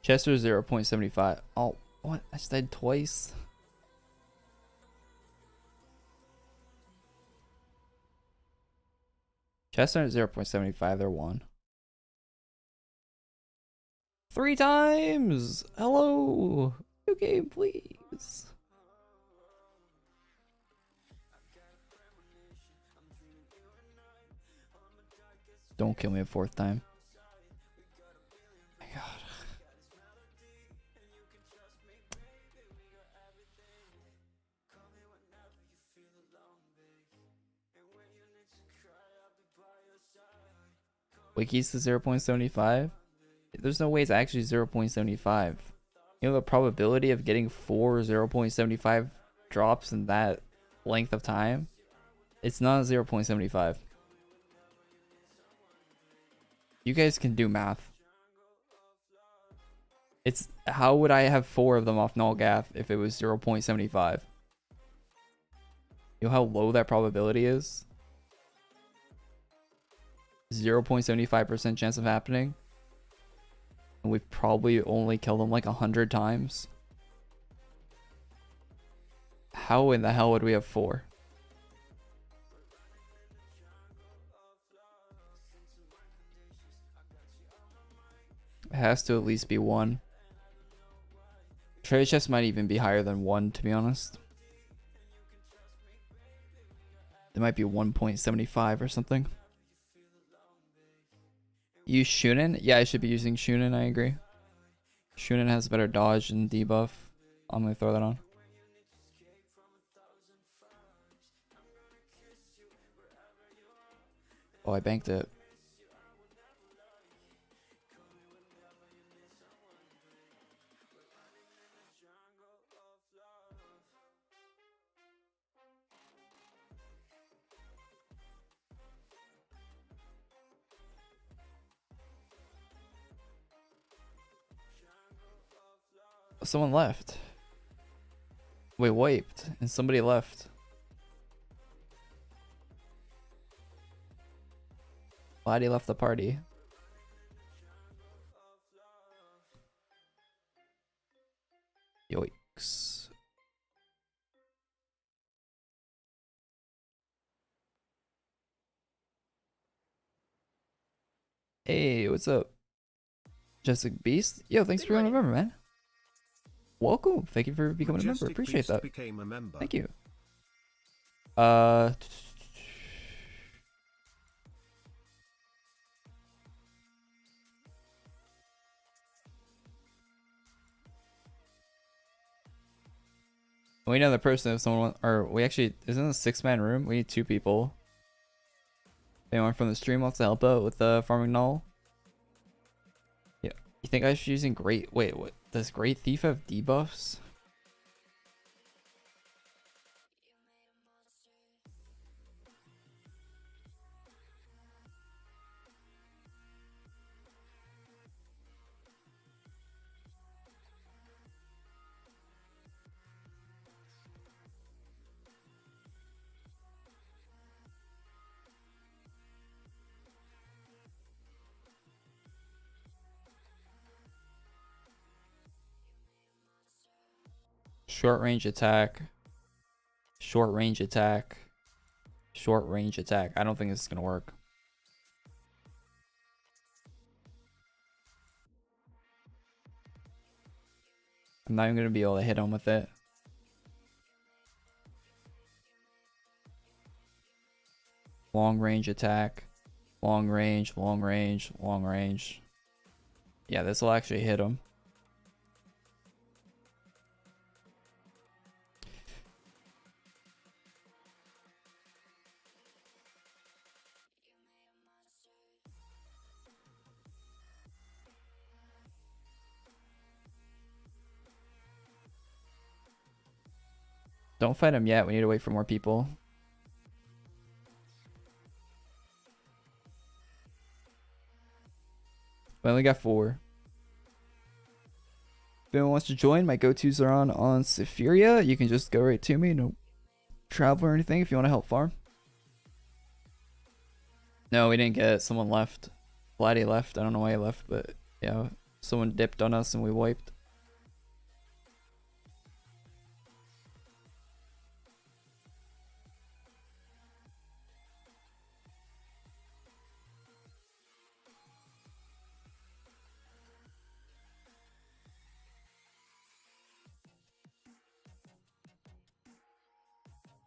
Chester 0.75. Oh, what? I just died twice. Chester at 0.75. They're 1. 3 times. Hello. New game, please. Don't kill me a fourth time. My God. Wiki's to 0.75. There's no way it's actually 0.75. You know the probability of getting 4 0.75 drops in that length of time? It's not 0.75. You guys can do math. It's how would I have 4 of them off Nullgath if it was 0.75? You know how low that probability is? 0.75% chance of happening. And we've probably only killed them like 100 times. How in the hell would we have 4? It has to at least be 1. Treasure chest might even be higher than 1, to be honest. It might be 1.75 or something. Use Shunin? Yeah, I should be using Shunin, I agree. Shunin has better dodge and debuff. I'm gonna throw that on. Oh, I banked it. Someone left. Wait, wiped. And somebody left. Glad he left the party. Yoicks. Hey, what's up? Jessica Beast? Yo, thanks for becoming a member, man. Welcome. Thank you for becoming a member. Appreciate that. Thank you. We need another person if someone, or we actually, isn't it a 6-man room? We need 2 people. Anyone from the stream wants to help out with farming null? Yeah. You think I should be using great, wait, what? Does Great Thief have debuffs? Short range attack. Short range attack. Short range attack. I don't think this is gonna work. I'm not even gonna be able to hit him with it. Long range attack. Long range, long range, long range. Yeah, this will actually hit him. Don't fight him yet. We need to wait for more people. We only got 4. If anyone wants to join, my go-tos are on Sephiria. You can just go right to me. No travel or anything if you want to help farm. No, we didn't get it. Someone left. Vladdy left. I don't know why he left, but yeah, someone dipped on us and we wiped.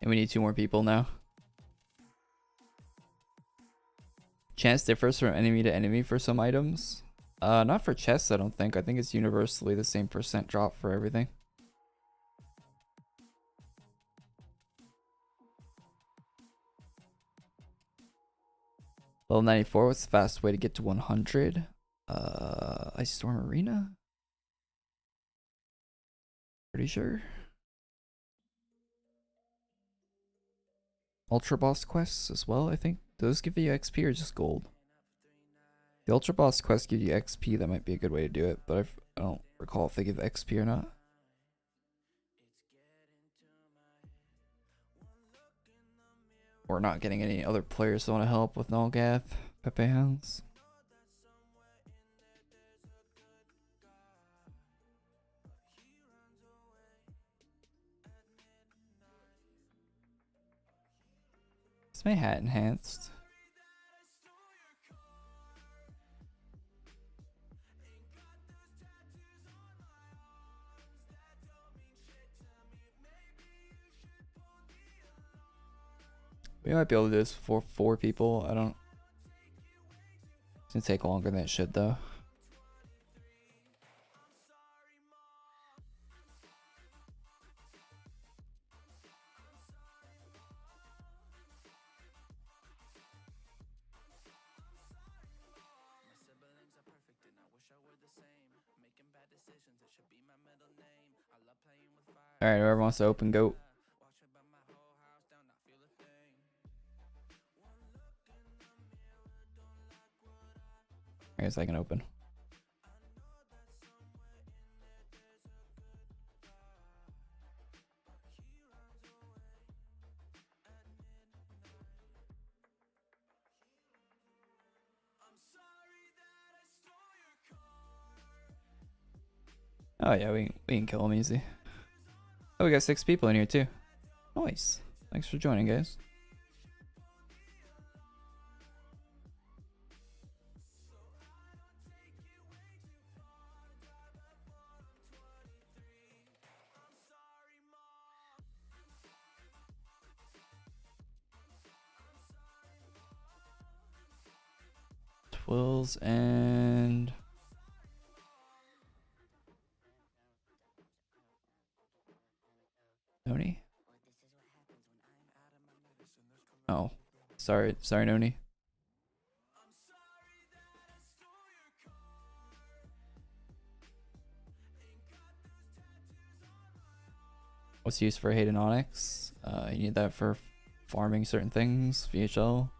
And we need 2 more people now. chance differs from enemy to enemy for some items. Not for chests, I don't think. I think it's universally the same percent drop for everything. Level 94, what's the fastest way to get to 100? Ice Storm Arena? Pretty sure. Ultra Boss quests as well, I think. Do those give you XP or just gold? The Ultra Boss quests give you XP, that might be a good way to do it, but I don't recall if they give XP or not. We're not getting any other players that want to help with Nullgath, Pepe Hounds. Is my hat enhanced? We might be able to do this for 4 people. I don't. It's gonna take longer than it should, though. All right, whoever wants to open, go. I guess I can open. Oh yeah, we can kill him easy. Oh, we got 6 people in here too. Nice. Thanks for joining, guys. Twills and Noni. Oh, sorry, Noni. What's used for Hayden Onyx? You need that for farming certain things, VHL.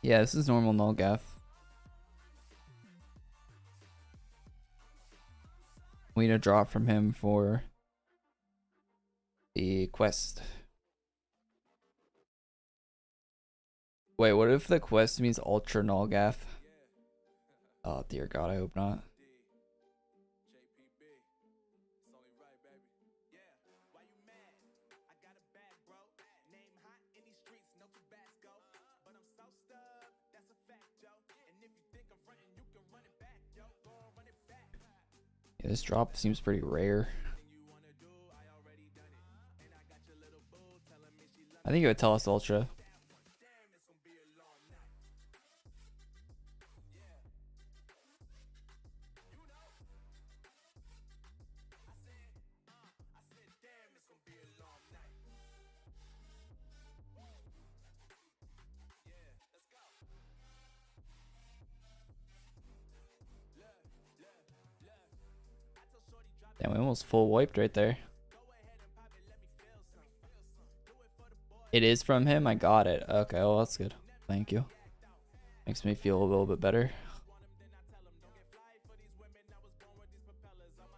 Yeah, this is normal Nullgath. We need a drop from him for the quest. Wait, what if the quest means Ultra Nullgath? Oh dear God, I hope not. Yeah, this drop seems pretty rare. I think it would tell us Ultra. Damn, we almost full wiped right there. It is from him? I got it. Okay, well that's good. Thank you. Makes me feel a little bit better.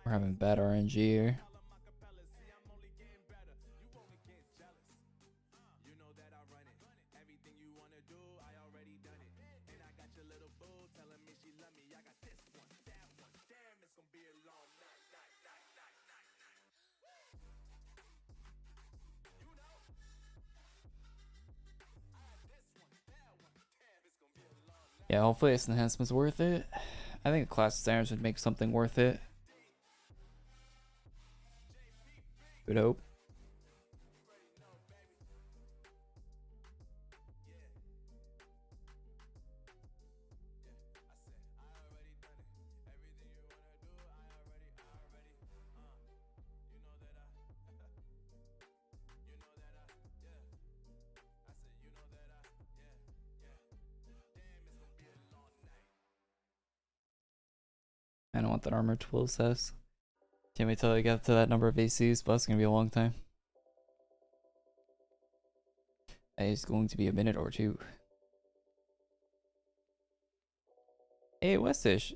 We're having bad RNG here. Yeah, hopefully this enhancement's worth it. I think class standards would make something worth it. Good hope. I don't want that armor 12 says. Can't wait till I get to that number of ACs, but it's gonna be a long time. It's going to be a minute or two. Hey, Westish.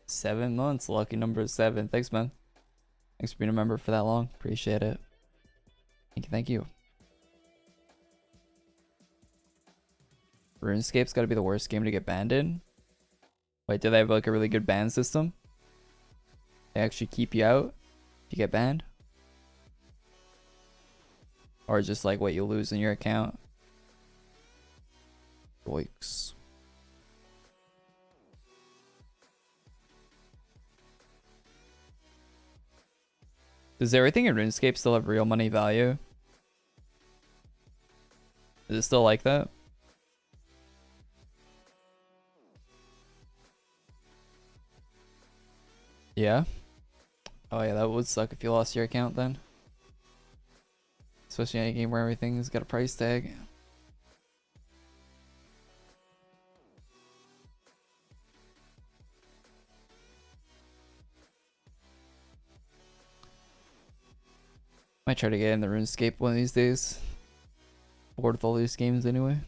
7 months, lucky number 7. Thanks, man. Thanks for being a member for that long. Appreciate it. Thank you, thank you. RuneScape's gotta be the worst game to get banned in. Wait, do they have like a really good ban system? They actually keep you out if you get banned? Or just like what you lose in your account? Yikes. Does everything in RuneScape still have real money value? Is it still like that? Yeah? Oh yeah, that would suck if you lost your account then. Especially in a game where everything's got a price tag. Might try to get in the RuneScape one of these days. Bored with all these games anyway.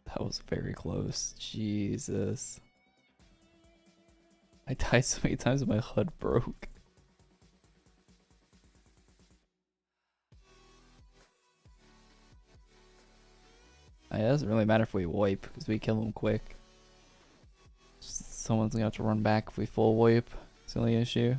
That was very close. Jesus. I died so many times and my HUD broke. It doesn't really matter if we wipe because we kill them quick. Someone's gonna have to run back if we full wipe. It's the only issue.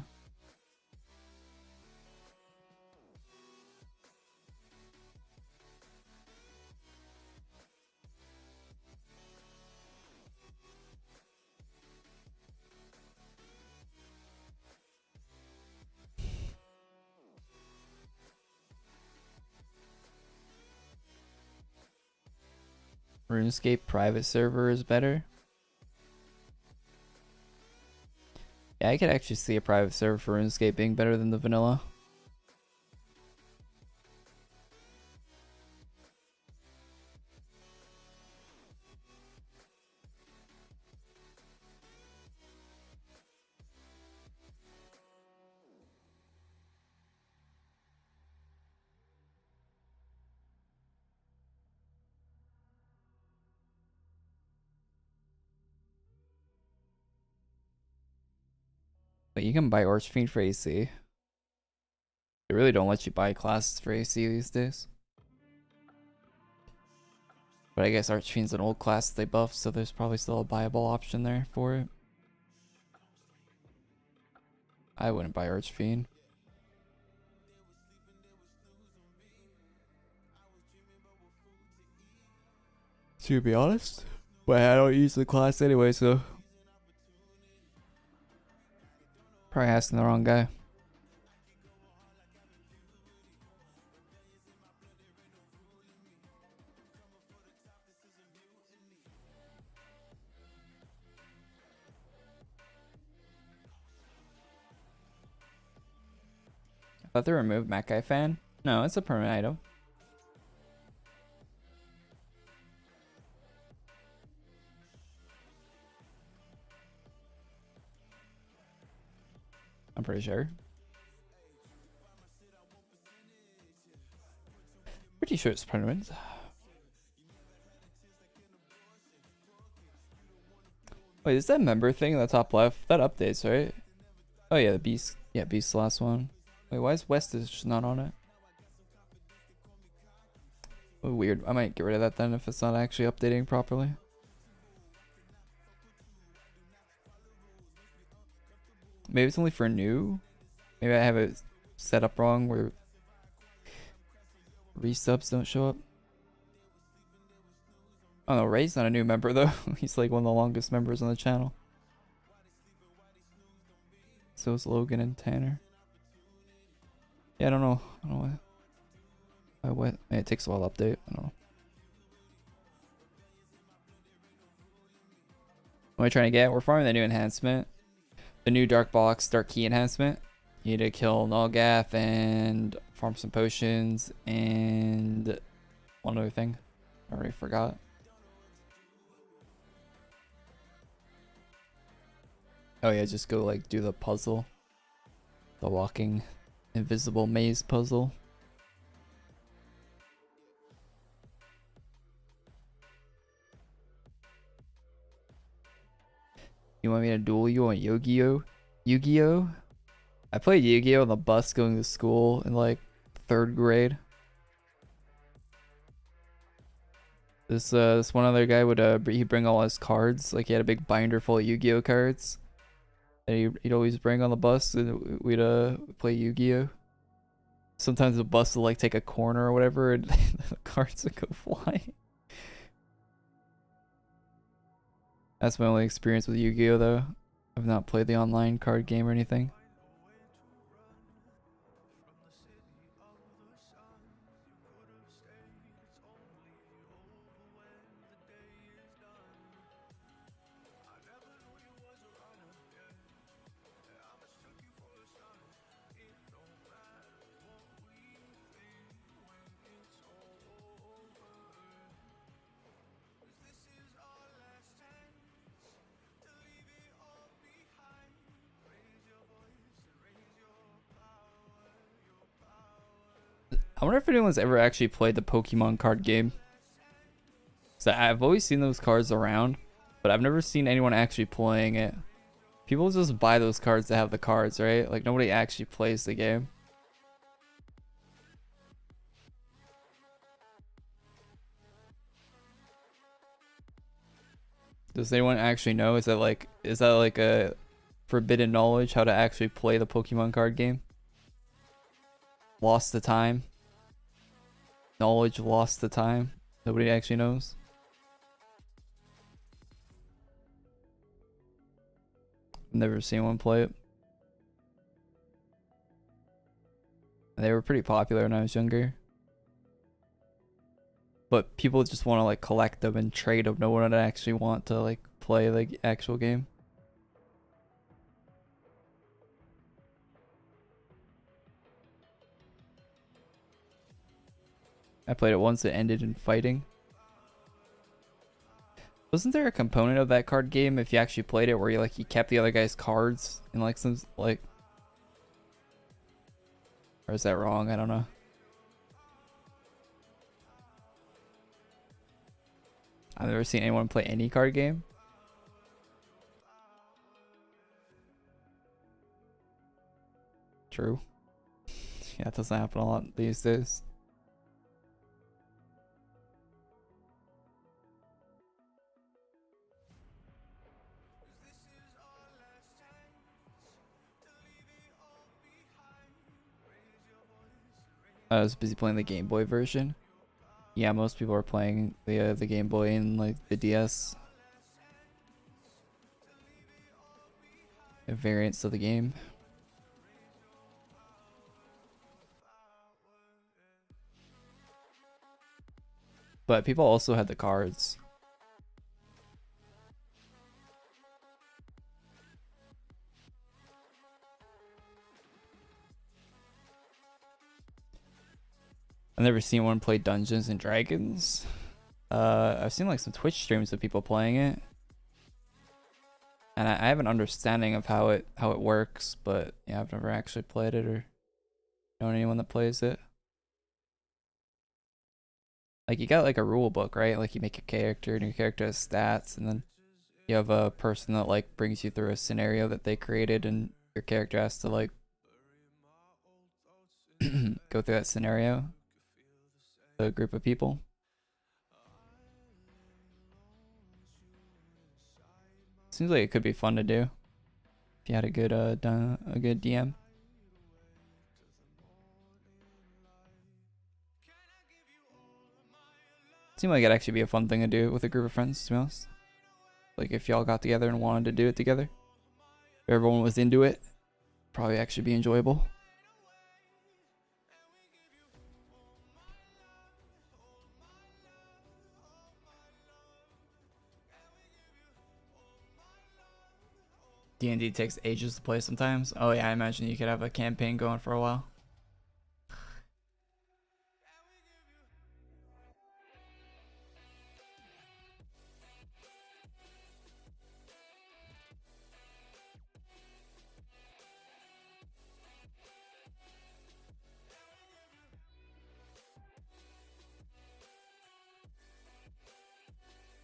RuneScape private server is better. Yeah, I could actually see a private server for RuneScape being better than the vanilla. But you can buy Archfiend for AC. They really don't let you buy classes for AC these days. But I guess Archfiend's an old class they buffed, so there's probably still a buyable option there for it. I wouldn't buy Archfiend. To be honest. But I don't use the class anyway, so probably asking the wrong guy. I thought they removed Mackay fan. No, it's a permanent item. I'm pretty sure. Pretty pretty sure it's tournament. Wait, is that member thing in the top left? That updates, right? Oh yeah, the beast. Yeah, beast's the last one. Wait, why is West is just not on it? Oh, weird. I might get rid of that then if it's not actually updating properly. Maybe it's only for new. Maybe I have it set up wrong where resubs don't show up. Oh no, Ray's not a new member though. He's like one of the longest members on the channel. So is Logan and Tanner. Yeah, I don't know. I don't know what. It takes a while to update. I don't know. What am I trying to get? We're farming the new enhancement. The new dark box, dark key enhancement. You need to kill Nullgath and farm some potions and one other thing. I already forgot. Oh yeah, just go like do the puzzle. The walking invisible maze puzzle. You want me to duel you on Yu-Gi-Oh? Yu-Gi-Oh? I played Yu-Gi-Oh on the bus going to school in like 3rd grade. This one other guy would he'd bring all his cards. Like he had a big binder full of Yu-Gi-Oh cards. And he'd always bring on the bus and we'd play Yu-Gi-Oh. Sometimes the bus would like take a corner or whatever and the cards would go flying. That's my only experience with Yu-Gi-Oh though. I've not played the online card game or anything. I wonder if anyone's ever actually played the Pokemon card game. So I've always seen those cards around, but I've never seen anyone actually playing it. People just buy those cards to have the cards, right? Like nobody actually plays the game. Does anyone actually know? Is that like a forbidden knowledge how to actually play the Pokemon card game? Lost the time. Knowledge lost the time. Nobody actually knows. Never seen one play it. They were pretty popular when I was younger. But people just want to like collect them and trade them. No one would actually want to like play the actual game. I played it once, it ended in fighting. Wasn't there a component of that card game if you actually played it where you kept the other guy's cards in like some like, or is that wrong? I don't know. I've never seen anyone play any card game. True. Yeah, it doesn't happen a lot these days. I was busy playing the Game Boy version. Yeah, most people are playing the Game Boy and like the DS. The variants of the game. But people also had the cards. I've never seen one play Dungeons and Dragons. I've seen like some Twitch streams of people playing it, and I have an understanding of how it works, but yeah, I've never actually played it or known anyone that plays it. Like you got like a rule book, right? Like you make your character and your character has stats, and then you have a person that like brings you through a scenario that they created, and your character has to like go through that scenario. A group of people. Seems like it could be fun to do if you had a good DM. Seemed like it'd actually be a fun thing to do with a group of friends, to be honest. Like if y'all got together and wanted to do it together, if everyone was into it, probably actually be enjoyable. D&D takes ages to play sometimes. Oh yeah, I imagine you could have a campaign going for a while.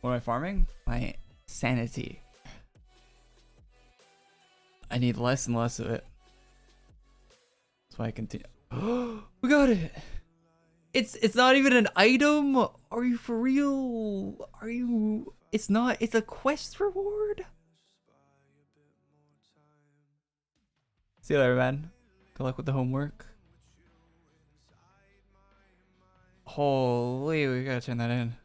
What am I farming? My sanity. I need less and less of it. That's why I continue. We got it! It's not even an item? Are you for real? Are you... It's not, it's a quest reward? See you later, man. Good luck with the homework. Holy, we gotta turn that in.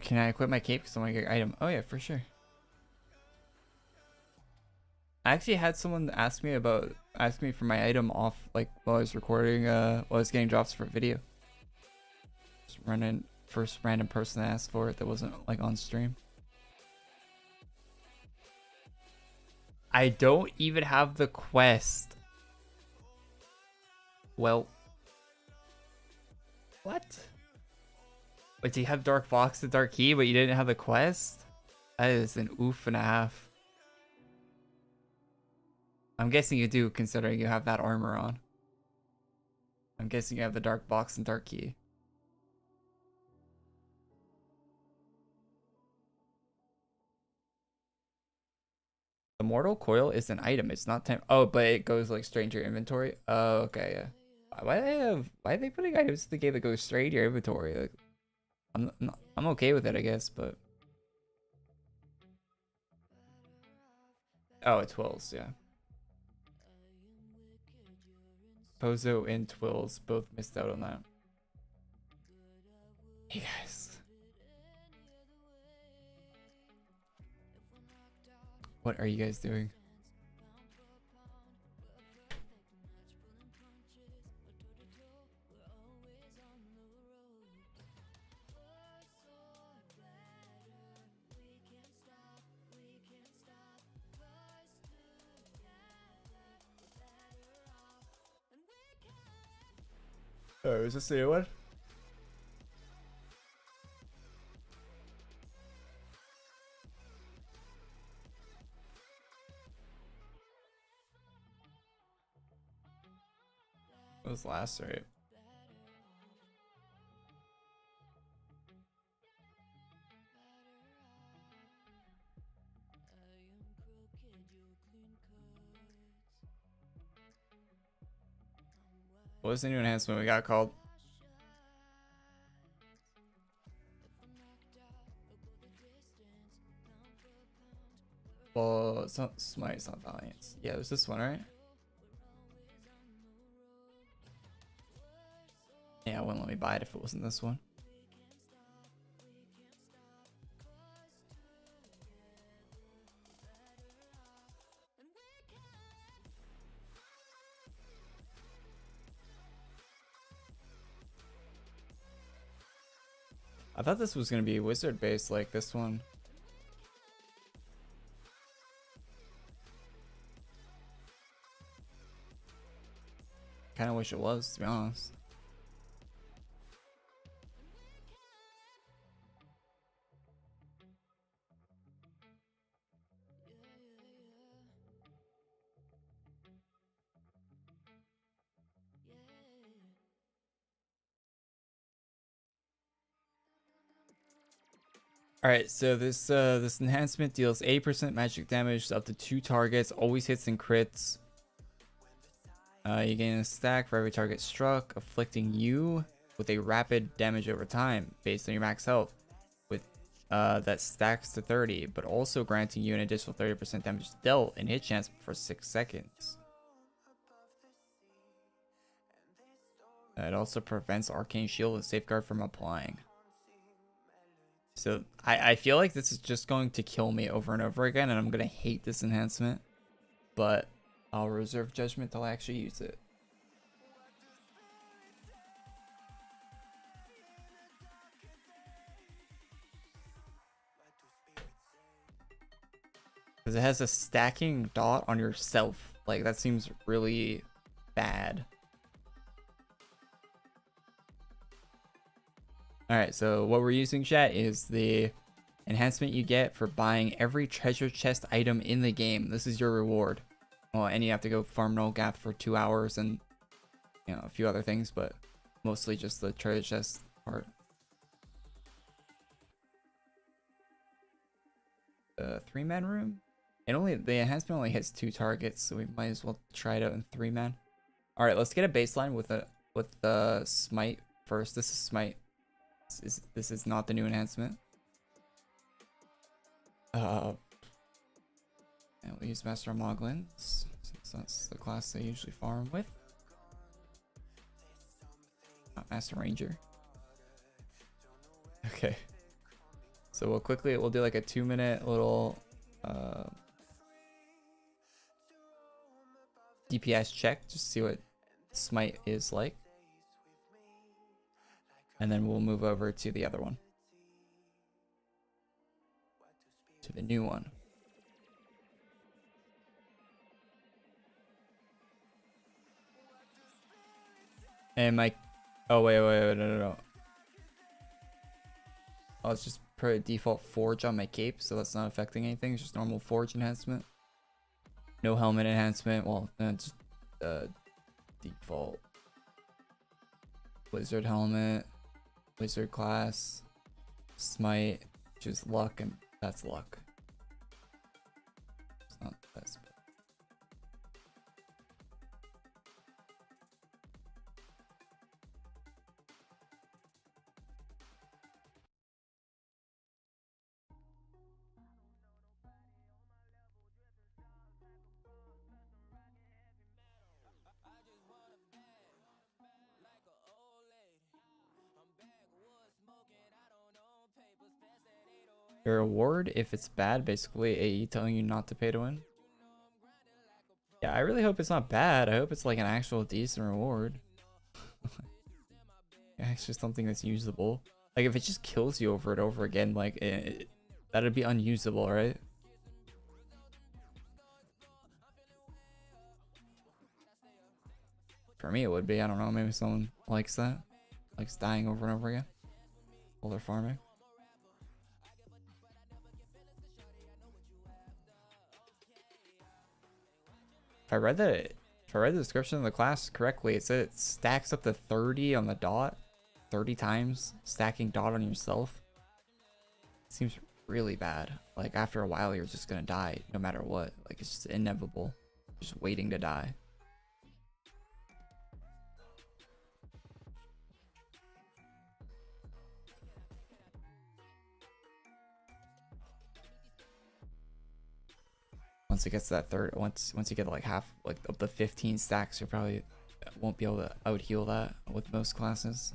Can I equip my cape because I want to get your item? Oh yeah, for sure. I actually had someone ask me for my item off like while I was recording while I was getting drops for a video. Just running first random person that asked for it that wasn't like on stream. I don't even have the quest. Well, what? Wait, do you have Dark Box and Dark Key, but you didn't have the quest? That is an oof and a half. I'm guessing you do, considering you have that armor on. I'm guessing you have the Dark Box and Dark Key. The Mortal Coil is an item. It's not time. Oh, but it goes like straight into your inventory. Oh, okay, yeah. Why are they putting items in the game that go straight to your inventory? Like, I'm okay with it, I guess, but oh, it's Twills, yeah. Pozo and Twills both missed out on that. Hey guys. What are you guys doing? Oh, is this the new one? It was last, right? What was the new enhancement we got called? Well, it's not Smite, it's not Valiance. Yeah, it was this one, right? Yeah, it wouldn't let me buy it if it wasn't this one. I thought this was gonna be wizard based like this one. Kinda wish it was, to be honest. Alright, so this enhancement deals 8% magic damage to up to 2 targets, always hits and crits. You gain a stack for every target struck, afflicting you with a rapid damage over time based on your max health, with that stacks to 30, but also granting you an additional 30% damage dealt and hit chance for 6 seconds. It also prevents Arcane Shield and Safeguard from applying. So I feel like this is just going to kill me over and over again, and I'm going to hate this enhancement. But I'll reserve judgment till I actually use it. Because it has a stacking dot on yourself. Like, that seems really bad. Alright, so what we're using, chat, is the enhancement you get for buying every treasure chest item in the game. This is your reward. Well, and you have to go farm Nullgath for 2 hours and, you know, a few other things, but mostly just the treasure chest part. The 3-man room? The enhancement only hits 2 targets, so we might as well try it out in 3-man. Alright, let's get a baseline with the smite first. This is smite. This is not the new enhancement. And we'll use Master Moglins, since that's the class they usually farm with. Not Master Ranger. Okay. So we'll do like a 2-minute little DPS check, just to see what smite is like. And then we'll move over to the other one. To the new one. And my... Oh, wait, no. Oh, it's just put default forge on my cape, so that's not affecting anything. It's just normal forge enhancement. No helmet enhancement. Well, that's default. Wizard helmet. Wizard class. Smite. Which is luck, and that's luck. It's not the best. Your reward, if it's bad, basically AE telling you not to pay to win. Yeah, I really hope it's not bad. I hope it's like an actual decent reward. Actually something that's usable. Like if it just kills you over and over again, like that'd be unusable, right? For me it would be. I don't know, maybe someone likes that. Likes dying over and over again while they're farming. If I read the description of the class correctly, it said it stacks up to 30 on the dot. 30 times stacking dot on yourself. Seems really bad. Like after a while you're just gonna die no matter what. Like it's just inevitable. Just waiting to die. Once it gets to that third, once you get like half, like up to 15 stacks, you probably won't be able to out heal that with most classes.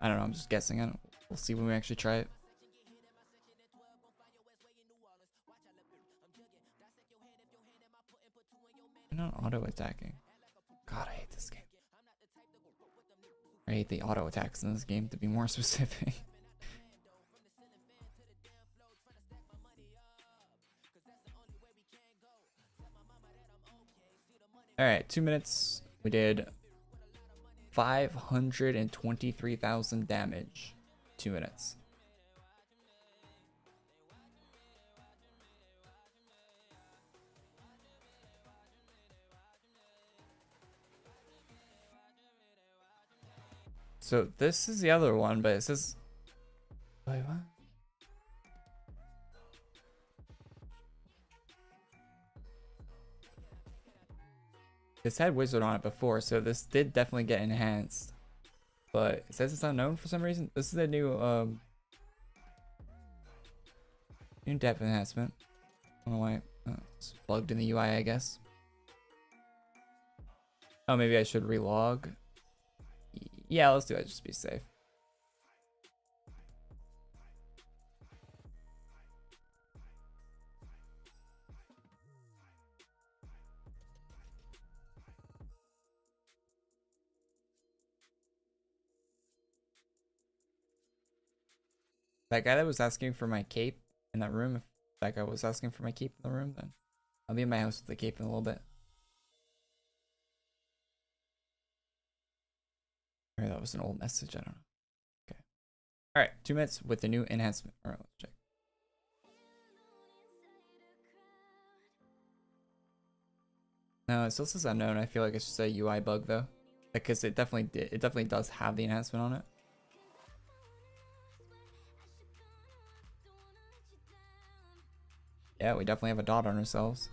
I don't know, I'm just guessing. We'll see when we actually try it. I'm not auto attacking. God, I hate this game. I hate the auto attacks in this game, to be more specific. Alright, 2 minutes. We did 523,000 damage. 2 minutes. So this is the other one, but it says... Wait, what? This had wizard on it before, so this did definitely get enhanced. But it says it's unknown for some reason. This is a new new depth enhancement. I don't know why it's plugged in the UI, I guess. Oh, maybe I should relog. Yeah, let's do it, just be safe. That guy that was asking for my cape in that room, if that guy was asking for my cape in the room, then I'll be in my house with the cape in a little bit. Or that was an old message, I don't know. Okay. Alright, 2 minutes with the new enhancement. Alright, let's check. No, it still says unknown. I feel like it's just a UI bug though. Because it definitely does have the enhancement on it. Yeah, we definitely have a dot on ourselves.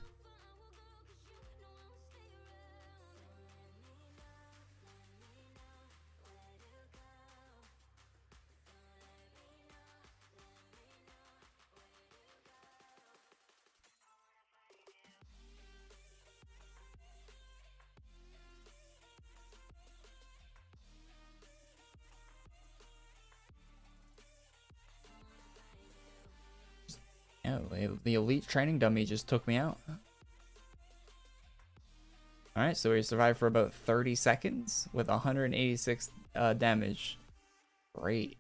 Yeah, the elite training dummy just took me out. Alright, so we survived for about 30 seconds with 186 damage. Great.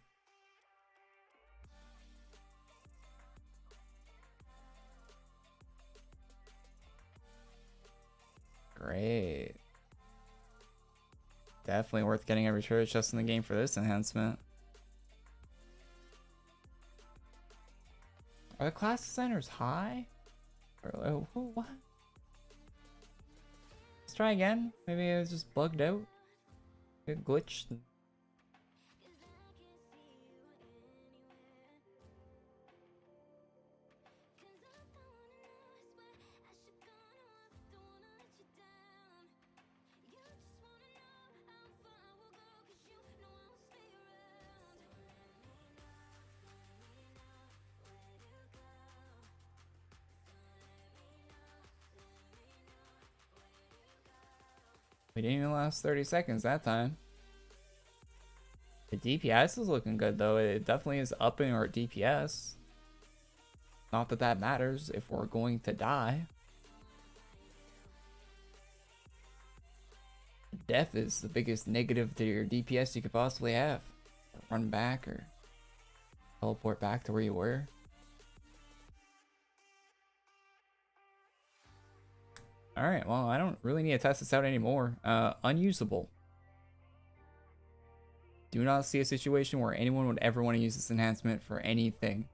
Great. Definitely worth getting every treasure chest in the game for this enhancement. Are the class designers high? Or what? Let's try again. Maybe it was just bugged out. It glitched. We didn't even last 30 seconds that time. The DPS is looking good though. It definitely is upping our DPS. Not that that matters if we're going to die. Death is the biggest negative to your DPS you could possibly have. Run back or teleport back to where you were. Alright, well, I don't really need to test this out anymore. Unusable. Do not see a situation where anyone would ever want to use this enhancement for anything.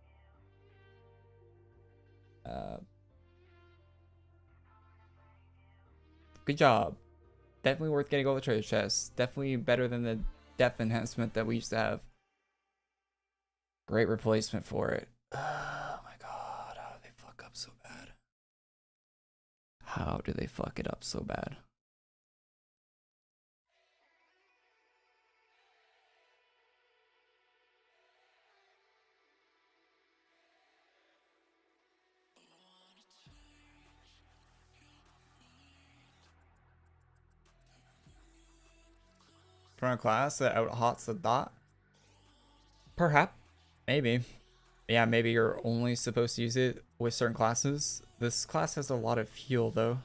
Good job. Definitely worth getting all the treasure chests. Definitely better than the death enhancement that we used to have. Great replacement for it. Oh my god, how did they fuck up so bad? How do they fuck it up so bad? From a class that out hots the dot? Perhaps. Maybe. Yeah, maybe you're only supposed to use it with certain classes. This class has a lot of heal though.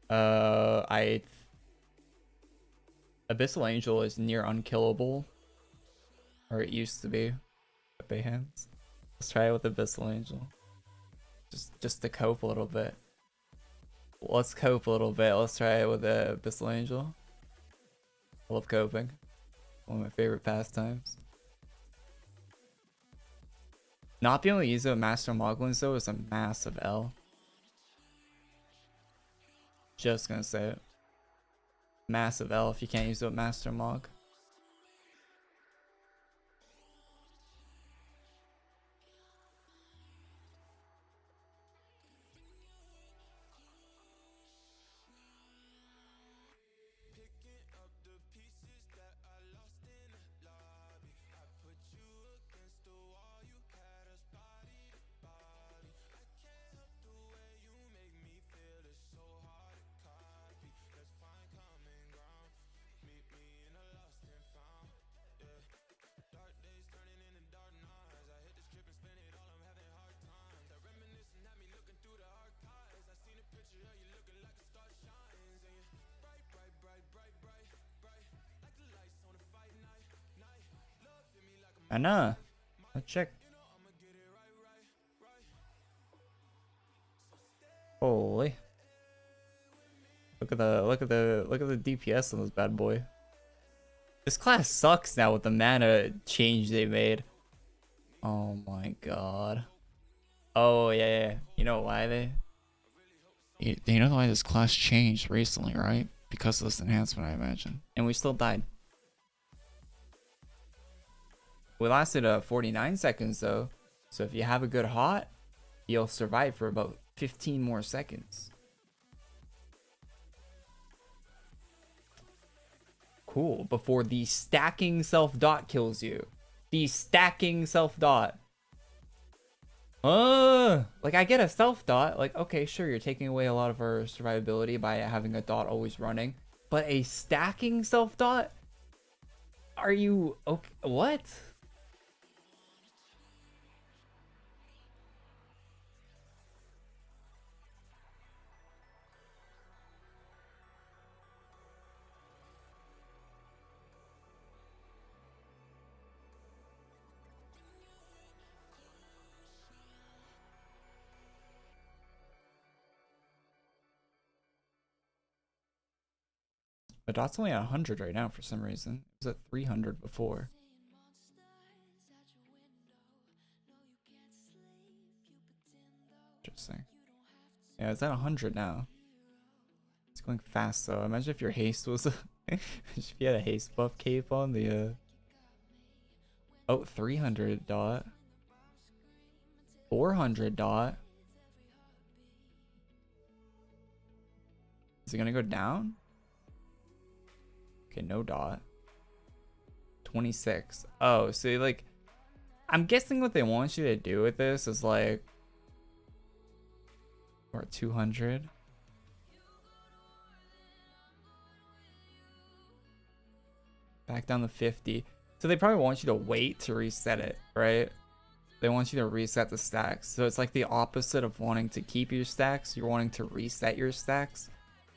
I Abyssal Angel is near unkillable, or it used to be at Bay Hands. Let's try it with Abyssal Angel. Just to cope a little bit. Let's cope a little bit. Let's try it with the Abyssal Angel. I love coping. One of my favorite pastimes. Not being able to use it with Master Moglins though is a massive L. Just gonna say it. Massive L if you can't use it with Master Mog. I know. Let's check. Holy. Look at the DPS on this bad boy. This class sucks now with the mana change they made. Oh my god. Oh yeah. You know why they you know why this class changed recently, right? Because of this enhancement, I imagine. And we still died. We lasted 49 seconds though, so if you have a good hot, you'll survive for about 15 more seconds. Cool, before the stacking self-dot kills you. The stacking self-dot. Like I get a self-dot, like okay, sure, you're taking away a lot of our survivability by having a dot always running, but a stacking self-dot? Are you okay? What? The dot's only at 100 right now for some reason. It was at 300 before. Interesting. Yeah, it's at 100 now. It's going fast though. Imagine if your haste was if you had a haste buff cape on the oh, 300 dot. 400 dot. Is it gonna go down? Okay, no dot. 26. Oh, so like I'm guessing what they want you to do with this is like or 200. Back down to 50. So they probably want you to wait to reset it, right? They want you to reset the stacks. So it's like the opposite of wanting to keep your stacks. You're wanting to reset your stacks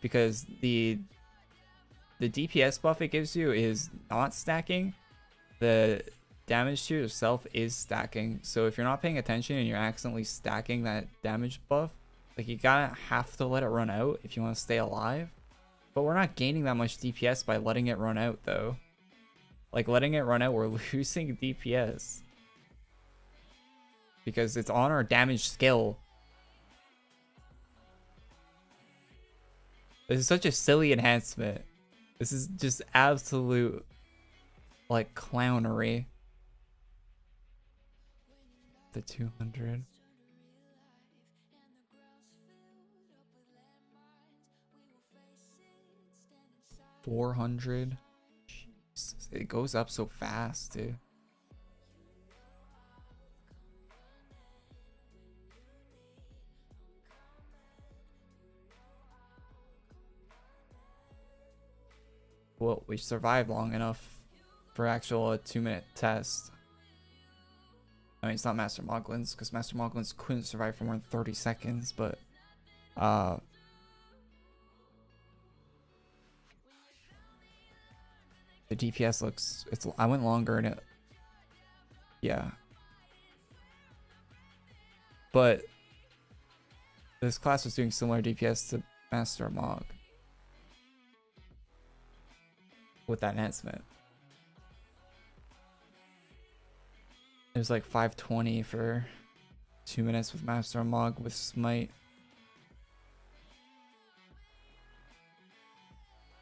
because the DPS buff it gives you is not stacking. The damage to yourself is stacking. So if you're not paying attention and you're accidentally stacking that damage buff, like you gotta have to let it run out if you want to stay alive. But we're not gaining that much DPS by letting it run out though. Like letting it run out, we're losing DPS. Because it's on our damage skill. This is such a silly enhancement. This is just absolute, like, clownery. The 200. 400. Jesus, it goes up so fast, dude. Well, we survived long enough for actual 2-minute test. I mean, it's not Master Moglins, because Master Moglins couldn't survive for more than 30 seconds, but The DPS looks, I went longer in it. Yeah. But this class was doing similar DPS to Master Mog with that enhancement. It was like 520 for 2 minutes with Master Mog with Smite.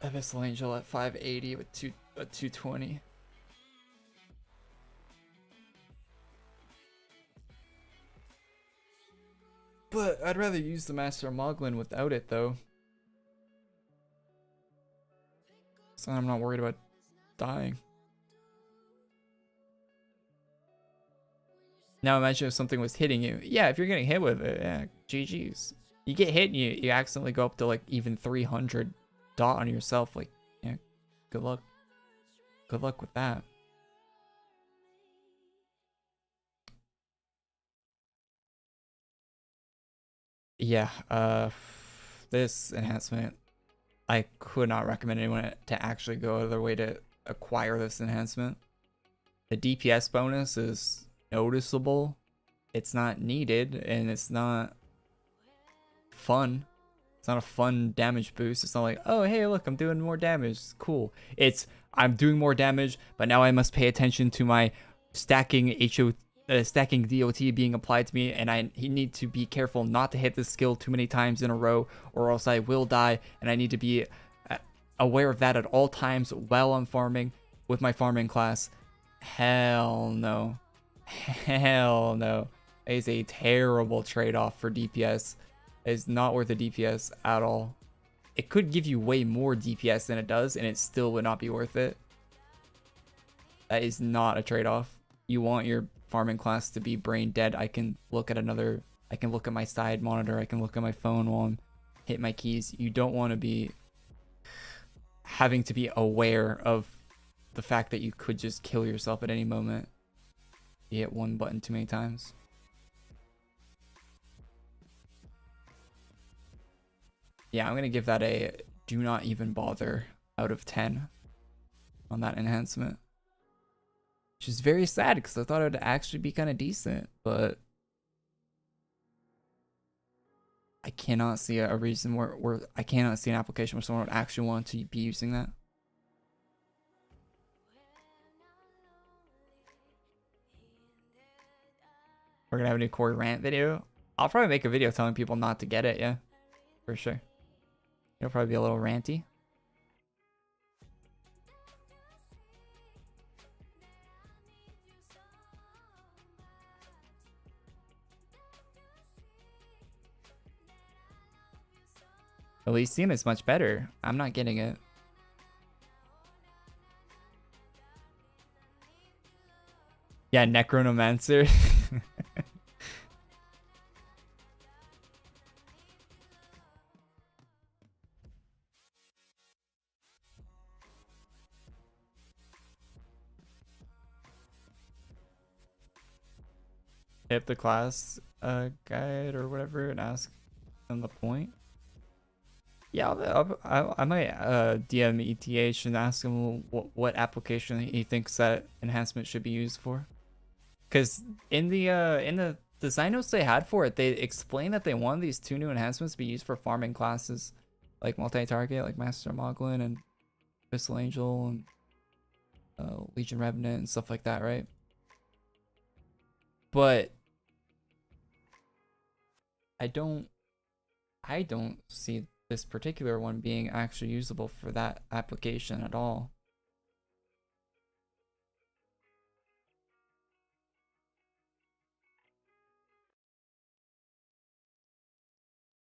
Abyssal Angel at 580 with 220. But I'd rather use the Master Moglin without it though. So I'm not worried about dying. Now imagine if something was hitting you. Yeah, if you're getting hit with it, yeah, GG's. You get hit and you accidentally go up to like even 300 dot on yourself. Like, yeah, good luck. Good luck with that. Yeah, this enhancement, I could not recommend anyone to actually go out of their way to acquire this enhancement. The DPS bonus is noticeable. It's not needed, and it's not fun. It's not a fun damage boost. It's not like, oh, hey, look, I'm doing more damage. Cool. It's, I'm doing more damage, but now I must pay attention to my stacking stacking DOT being applied to me, and I need to be careful not to hit this skill too many times in a row, or else I will die, and I need to be aware of that at all times while I'm farming with my farming class. Hell no. Hell no. It is a terrible trade-off for DPS. It is not worth the DPS at all. It could give you way more DPS than it does, and it still would not be worth it. That is not a trade-off. You want your farming class to be brain dead. I can look at my side monitor, I can look at my phone while I'm hitting my keys. You don't want to be having to be aware of the fact that you could just kill yourself at any moment. You hit one button too many times. Yeah, I'm gonna give that a do not even bother out of 10 on that enhancement. Which is very sad because I thought it would actually be kind of decent, but I cannot see a reason where I cannot see an application where someone would actually want to be using that. We're gonna have a new Korey rant video. I'll probably make a video telling people not to get it, yeah. For sure. It'll probably be a little ranty. Elysium is much better. I'm not getting it. Yeah, Necronomancer. Hit the class guide or whatever and ask them the point. Yeah, I might DM ETH and ask him what application he thinks that enhancement should be used for. Because in the design notes they had for it, they explained that they wanted these 2 new enhancements to be used for farming classes, like multi-target, like Master Moglin and Abyssal Angel and Legion Revenant and stuff like that, right? But I don't see this particular one being actually usable for that application at all.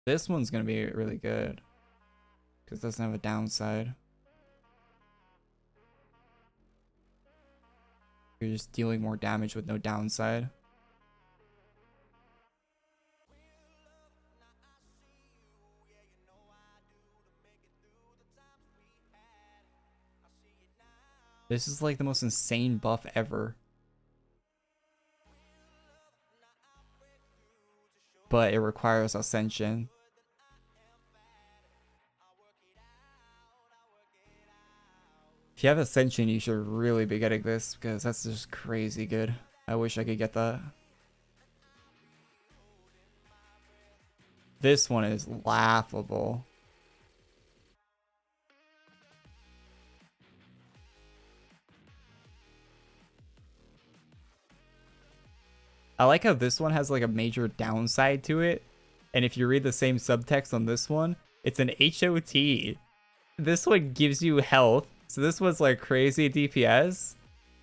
This one's gonna be really good because it doesn't have a downside. You're just dealing more damage with no downside. This is like the most insane buff ever. But it requires Ascension. If you have Ascension, you should really be getting this because that's just crazy good. I wish I could get that. This one is laughable. I like how this one has like a major downside to it. And if you read the same subtext on this one, it's an HOT. This one gives you health. So this one's like crazy DPS.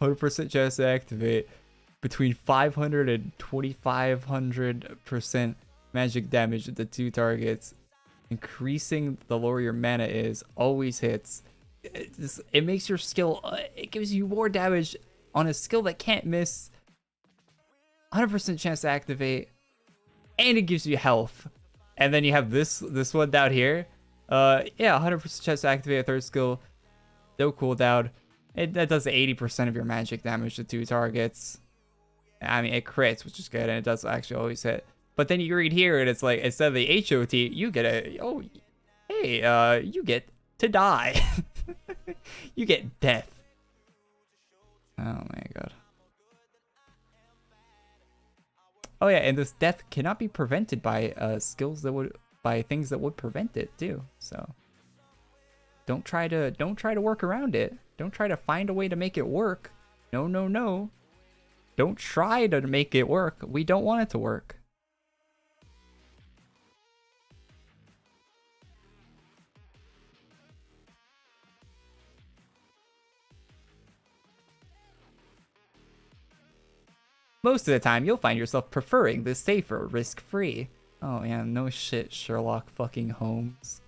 100% chance to activate. Between 500 and 2500% magic damage to the 2 targets. Increasing the lower your mana is. Always hits. It makes your skill... it gives you more damage on a skill that can't miss. 100% chance to activate, and it gives you health. And then you have this one down here. Yeah, 100% chance to activate a 3rd skill, no cooldown. That does 80% of your magic damage to 2 targets. I mean, it crits, which is good, and it does actually always hit. But then you read here, and it's like, instead of the HOT, you get you get to die. You get death. Oh my god. Oh yeah, and this death cannot be prevented by things that would prevent it too. So don't try to work around it. Don't try to find a way to make it work. No, no, no. Don't try to make it work. We don't want it to work. Most of the time, you'll find yourself preferring the safer, risk-free. Oh yeah, no shit, Sherlock fucking Holmes.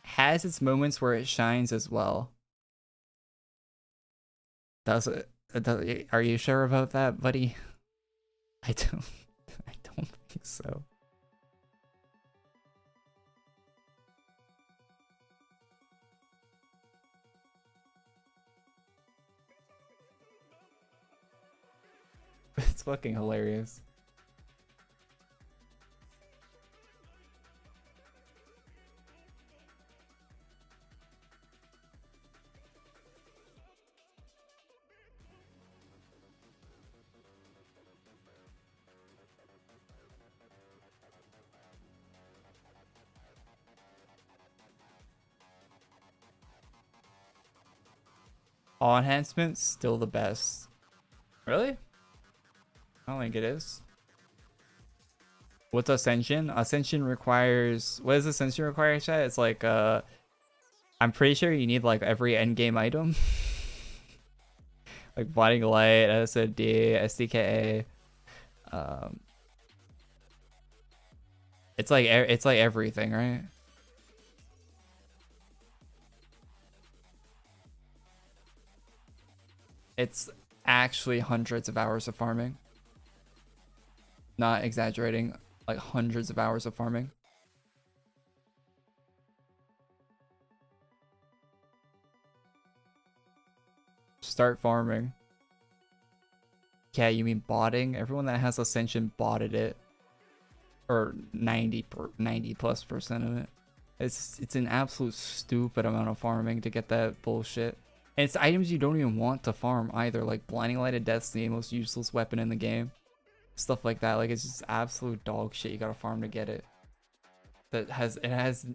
Has its moments where it shines as well. Does it? Are you sure about that, buddy? I don't think so. It's fucking hilarious. All enhancements, still the best. Really? I don't think it is. What's Ascension? Ascension requires... What does Ascension require, chat? It's like, I'm pretty sure you need, like, every endgame item. Like, Blinding Light, SOD, SDKA. It's like everything, right? It's actually hundreds of hours of farming. Not exaggerating, like hundreds of hours of farming. Start farming. Yeah, you mean botting? Everyone that has Ascension botted it. Or 90+% of it. It's an absolute stupid amount of farming to get that bullshit. And it's items you don't even want to farm either, like Blinding Light of Destiny, most useless weapon in the game. Stuff like that, like it's just absolute dog shit you gotta farm to get it. It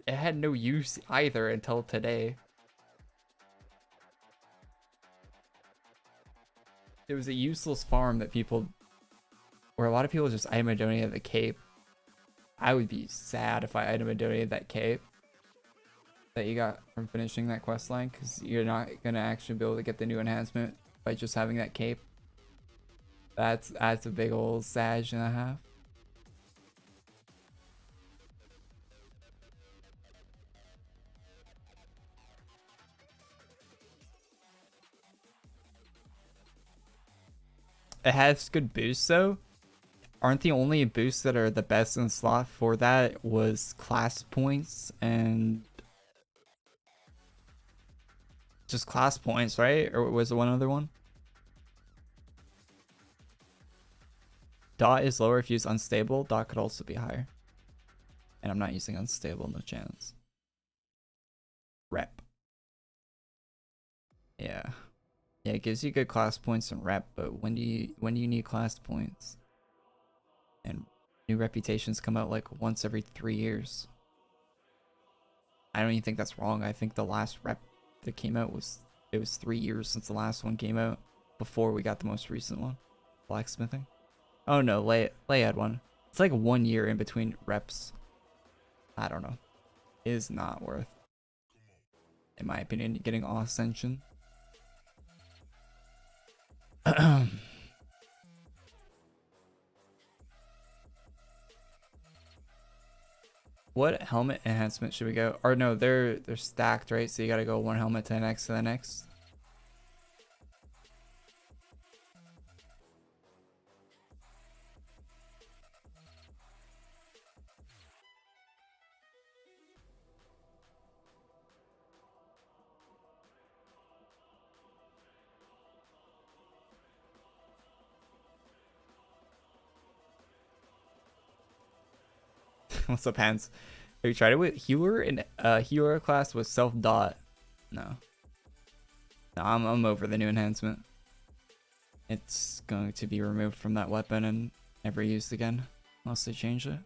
had no use either until today. It was a useless farm that where a lot of people just item donated the cape. I would be sad if I item donated that cape that you got from finishing that quest line, because you're not gonna actually be able to get the new enhancement by just having that cape. That's a big old sag and a half. It has good boosts though. Aren't the only boosts that are the best in slot for that was class points and just class points, right? Or was there one other one? Dot is lower if used unstable. Dot could also be higher. And I'm not using unstable, no chance. Yeah. Yeah, it gives you good class points and rep, but when do you need class points? And new reputations come out like once every 3 years. I don't even think that's wrong. I think the last rep that came out was 3 years since the last one came out before we got the most recent one. Blacksmithing. Oh no, Lay had one. It's like 1 year in between reps. I don't know. It is not worth, in my opinion, getting Ascension. What helmet enhancement should we go? Or no, they're stacked, right? So you gotta go one helmet to the next to the next. What's up, Hans? Have you tried it with healer? And healer class with self dot? No. No, I'm over the new enhancement. It's going to be removed from that weapon and never used again unless they change it.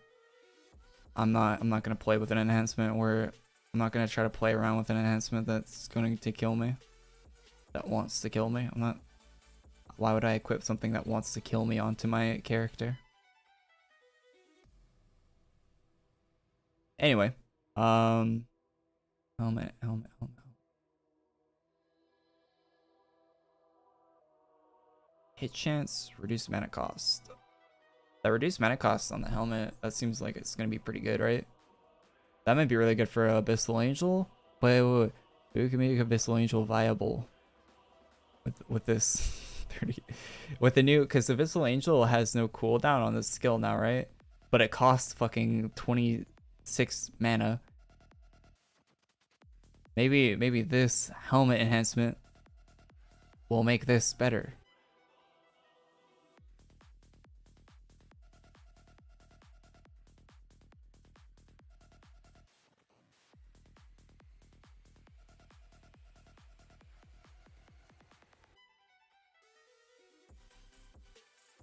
I'm not gonna play with an enhancement where I'm not gonna try to play around with an enhancement that's going to kill me. That wants to kill me. I'm not. Why would I equip something that wants to kill me onto my character? Anyway, helmet. Hit chance, reduced mana cost. That reduced mana cost on the helmet, that seems like it's gonna be pretty good, right? That might be really good for Abyssal Angel. Wait. We can make Abyssal Angel viable with this 30 with the new, because Abyssal Angel has no cooldown on this skill now, right? But it costs fucking 26 mana. Maybe this helmet enhancement will make this better.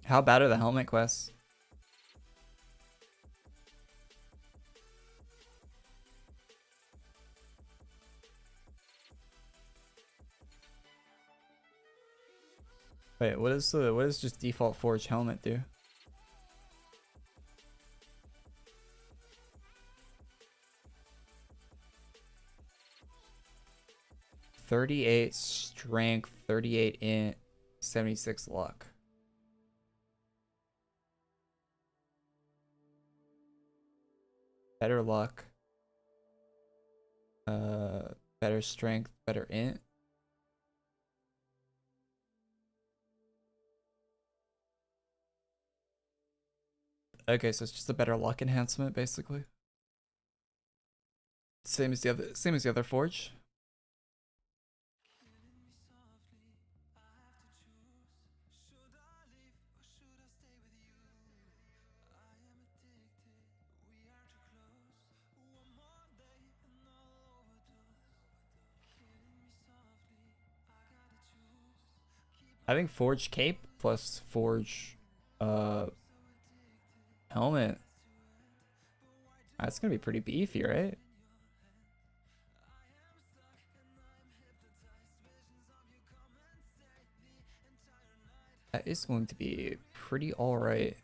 How bad are the helmet quests? Wait, what does just default forge helmet do? $38 strength, 38 int, 76 luck. Better luck. Better strength, better int. Okay, so it's just a better luck enhancement, basically. Same as the other forge. Having forge cape plus forge helmet. That's gonna be pretty beefy, right? That is going to be pretty alright.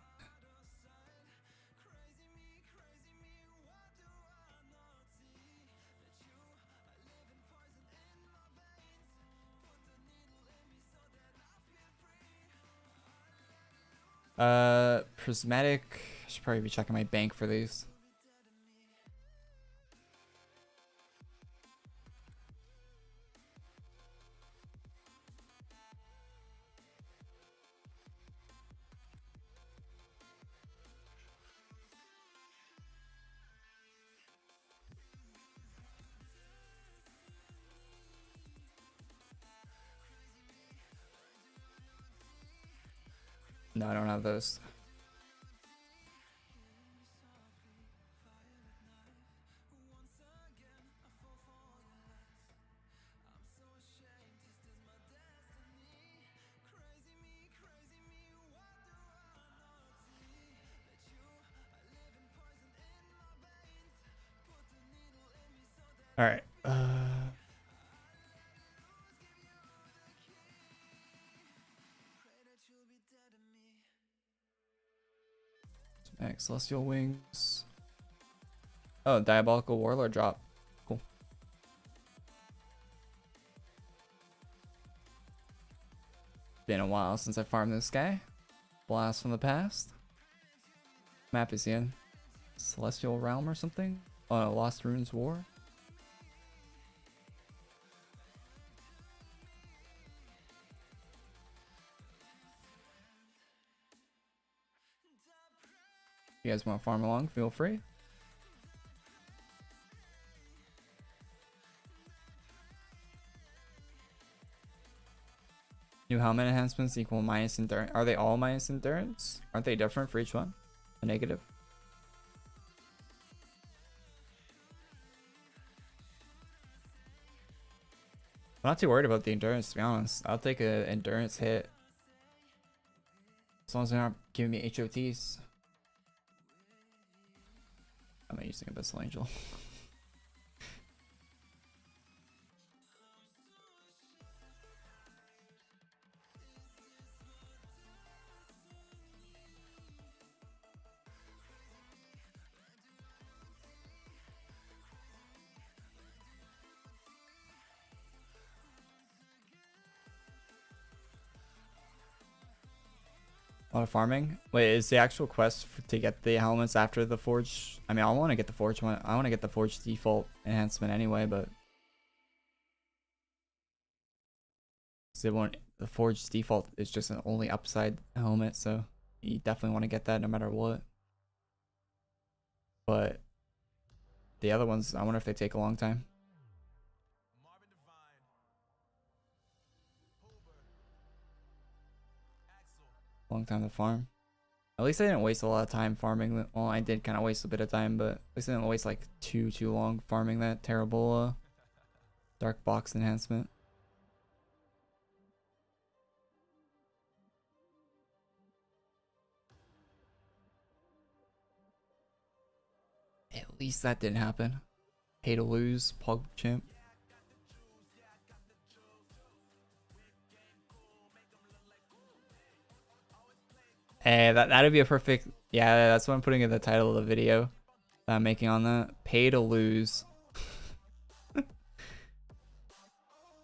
Prismatic. I should probably be checking my bank for these. No, I don't have those. All right. Celestial Wings. Oh, Diabolical Warlord drop. Cool. Been a while since I farmed this guy. Blast from the past. Map is in Celestial Realm or something? Oh, no, Lost Ruins War. If you guys want to farm along, feel free. New helmet enhancements equal minus endurance. Are they all minus endurance? Aren't they different for each one? A negative? I'm not too worried about the endurance, to be honest. I'll take an endurance hit. As long as they're not giving me HOTs. I'm not using Abyssal Angel. A lot of farming. Wait, is the actual quest to get the helmets after the forge? I mean, I want to get the forge one. I want to get the forge default enhancement anyway, but the forge default is just an only upside helmet, so you definitely want to get that no matter what. But the other ones, I wonder if they take a long time. Long time to farm. At least I didn't waste a lot of time farming. Well, I did kind of waste a bit of time, but at least I didn't waste like too long farming that terrible dark box enhancement. At least that didn't happen. Pay to lose, Pog Chimp. Hey, that'd be a perfect. Yeah, that's what I'm putting in the title of the video that I'm making on that. Pay to lose.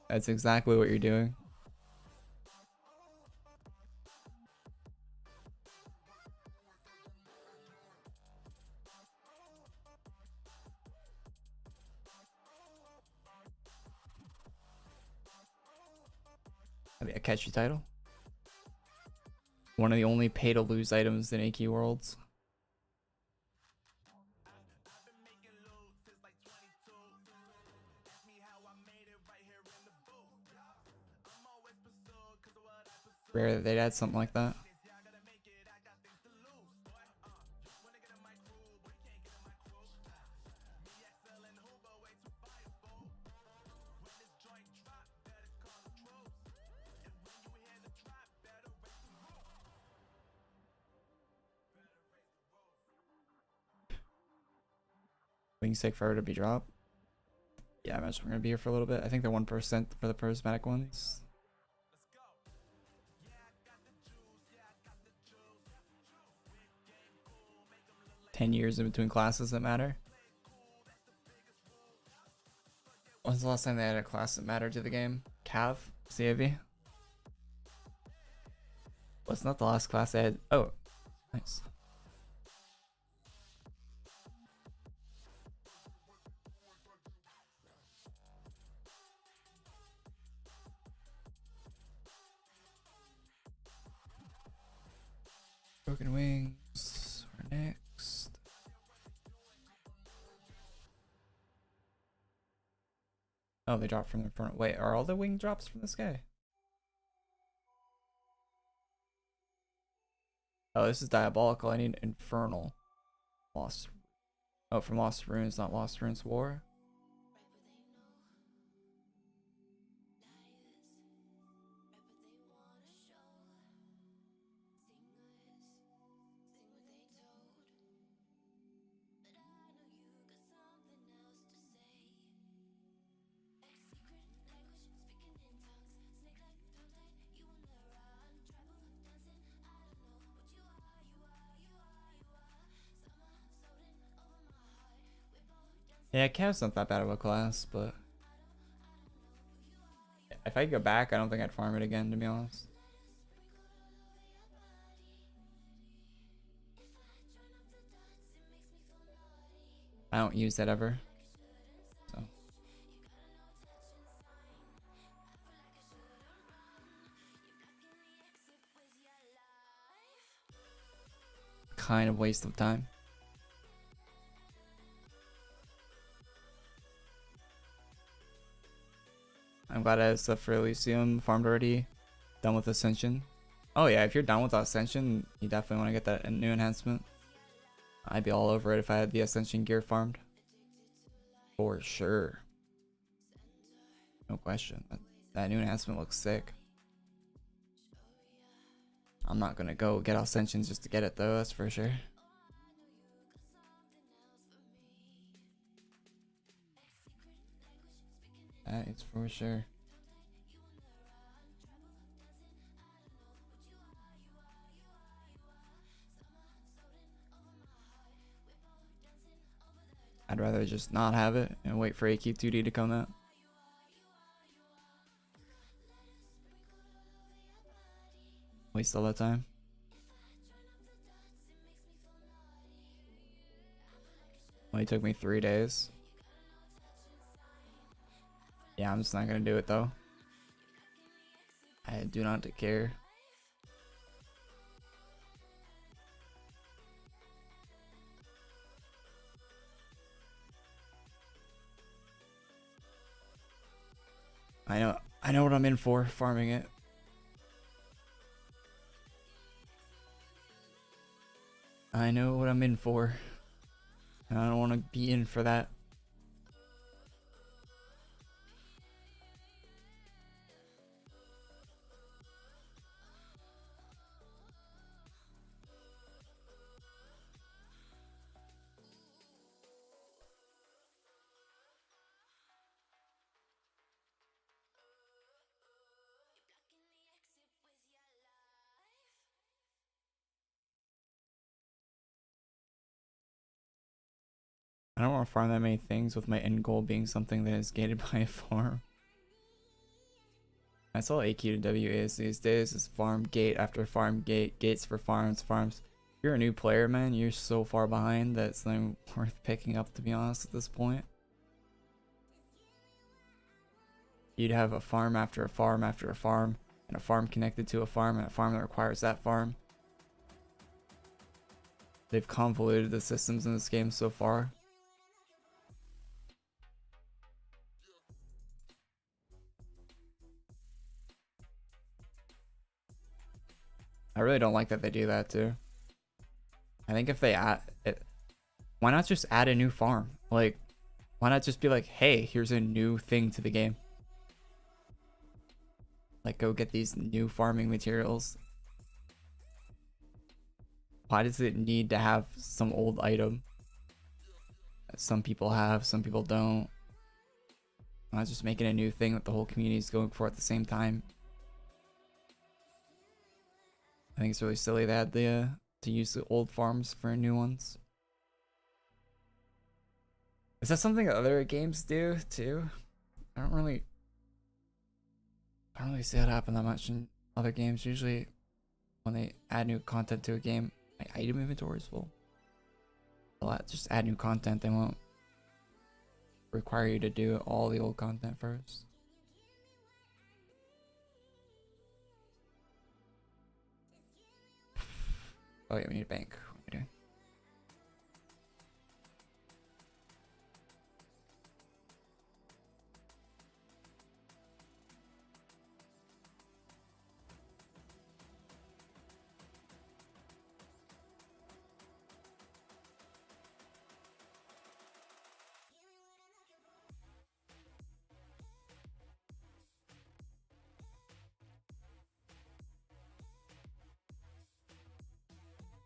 That's exactly what you're doing. That'd be a catchy title. One of the only pay to lose items in AQWorlds. Rare that they'd add something like that. Wings take forever to be dropped. Yeah, I imagine we're gonna be here for a little bit. I think they're 1% for the prismatic ones. $10 in between classes that matter. When's the last time they had a class that mattered to the game? Cav? CAV? What's not the last class they had? Oh, nice. Broken Wings are next. Oh, they dropped from the front. Wait, are all the wing drops from this guy? Oh, this is diabolical. I need infernal. Lost. Oh, from Lost Ruins, not Lost Ruins War. Yeah, Cav's not that bad of a class, but if I go back, I don't think I'd farm it again, to be honest. I don't use that ever. So kind of waste of time. I'm glad I have stuff for Elysium farmed already. Done with Ascension. Oh yeah, if you're done with Ascension, you definitely want to get that new enhancement. I'd be all over it if I had the Ascension gear farmed. For sure. No question. That new enhancement looks sick. I'm not gonna go get Ascensions just to get it though, that's for sure. That is for sure. I'd rather just not have it and wait for AQ2D to come out. Waste all that time. Only took me 3 days. Yeah, I'm just not gonna do it though. I do not care. I know what I'm in for, farming it. I know what I'm in for. And I don't want to be in for that. I don't want to farm that many things with my end goal being something that is gated by a farm. That's all AQW is these days, is farm gate after farm gate, gates for farms, farms. If you're a new player, man, you're so far behind that it's not worth picking up, to be honest, at this point. You'd have a farm after a farm after a farm, and a farm connected to a farm, and a farm that requires that farm. They've convoluted the systems in this game so far. I really don't like that they do that too. I think if they add it, why not just add a new farm? Like, why not just be like, hey, here's a new thing to the game. Like, go get these new farming materials. Why does it need to have some old item that some people have, some people don't? Why not just making a new thing that the whole community is going for at the same time? I think it's really silly they had the to use the old farms for new ones. Is that something that other games do too? I don't really see that happen that much in other games. Usually when they add new content to a game, my item inventory is full. Just add new content, they won't require you to do all the old content first. Oh yeah, we need a bank. What are we doing?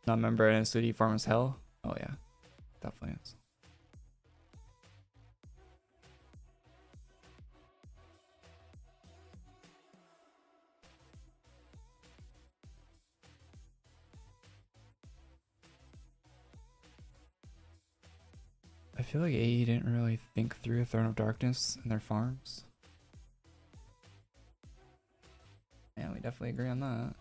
Not member in a city farm is hell? Oh yeah, definitely is. I feel like AE didn't really think through Throne of Darkness in their farms. Yeah, we definitely agree on that.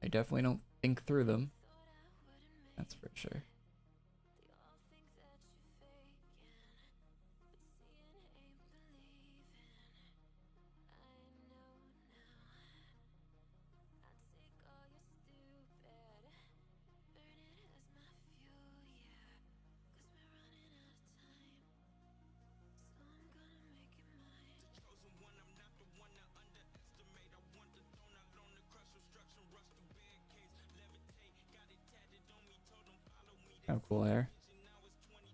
They definitely don't think through them. That's for sure. Kind of cool hair.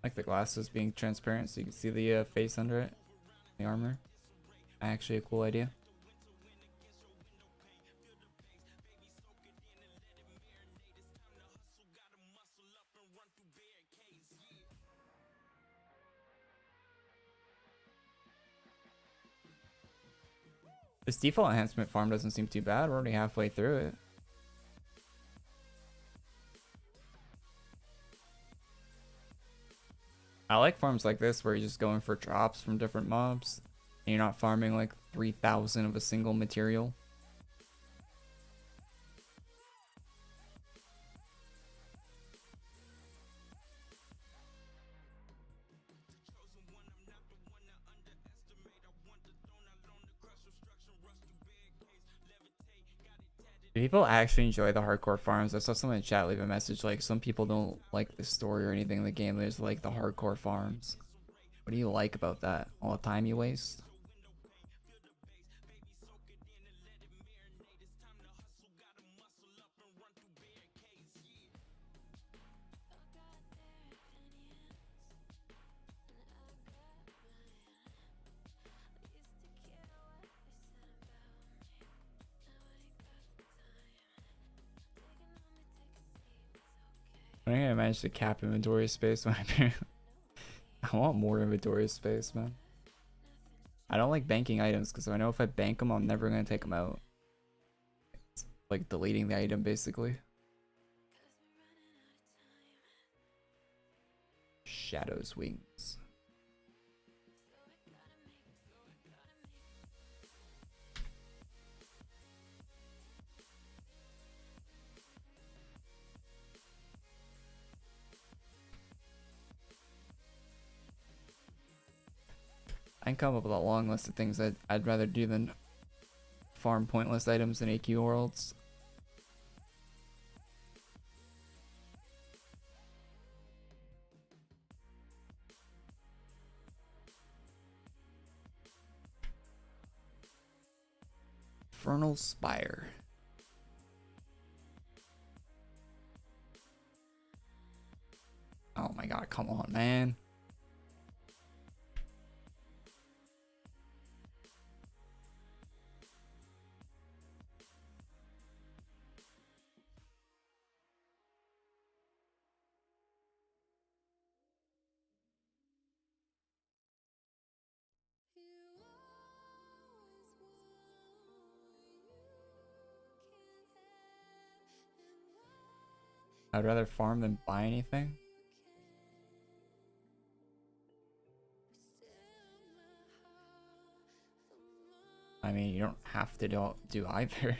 Like the glasses being transparent so you can see the face under it. The armor. Actually a cool idea. This default enhancement farm doesn't seem too bad. We're already halfway through it. I like farms like this where you're just going for drops from different mobs and you're not farming like 3,000 of a single material. Do people actually enjoy the hardcore farms? I saw someone in chat leave a message like some people don't like the story or anything in the game. They just like the hardcore farms. What do you like about that? All the time you waste? I think I managed to cap inventory space when I want more inventory space, man. I don't like banking items because I know if I bank them, I'm never going to take them out. It's like deleting the item, basically. Shadow's wings. I can come up with a long list of things I'd rather do than farm pointless items in AQWorlds. Infernal Spire. Oh my god, come on, man. I'd rather farm than buy anything. I mean, you don't have to do either.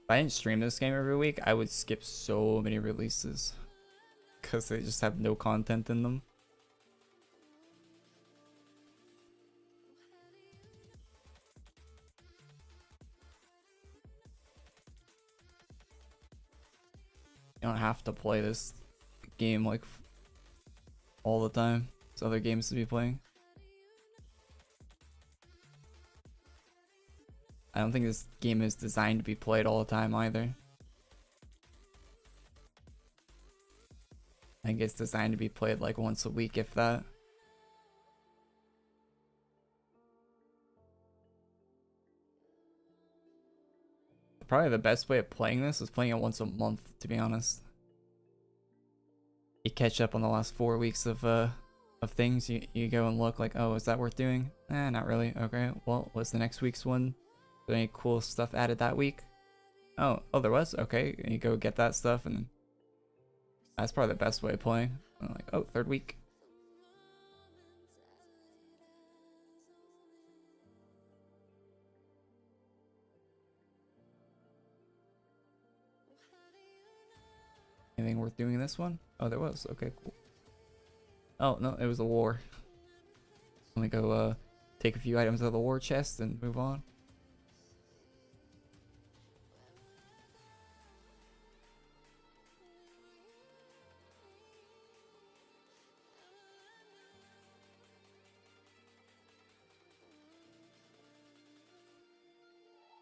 If I didn't stream this game every week, I would skip so many releases. Because they just have no content in them. You don't have to play this game like all the time. There's other games to be playing. I don't think this game is designed to be played all the time either. I think it's designed to be played like once a week, if that. Probably the best way of playing this is playing it once a month, to be honest. You catch up on the last 4 weeks of things. You go and look like, oh, is that worth doing? Not really. Okay, well, what's the next week's one? Is there any cool stuff added that week? Oh, there was? Okay, and you go get that stuff, and that's probably the best way of playing. Like, oh, third week. Anything worth doing in this one? Oh, there was. Okay, cool. Oh, no, it was a war. Let me go take a few items out of the war chest and move on.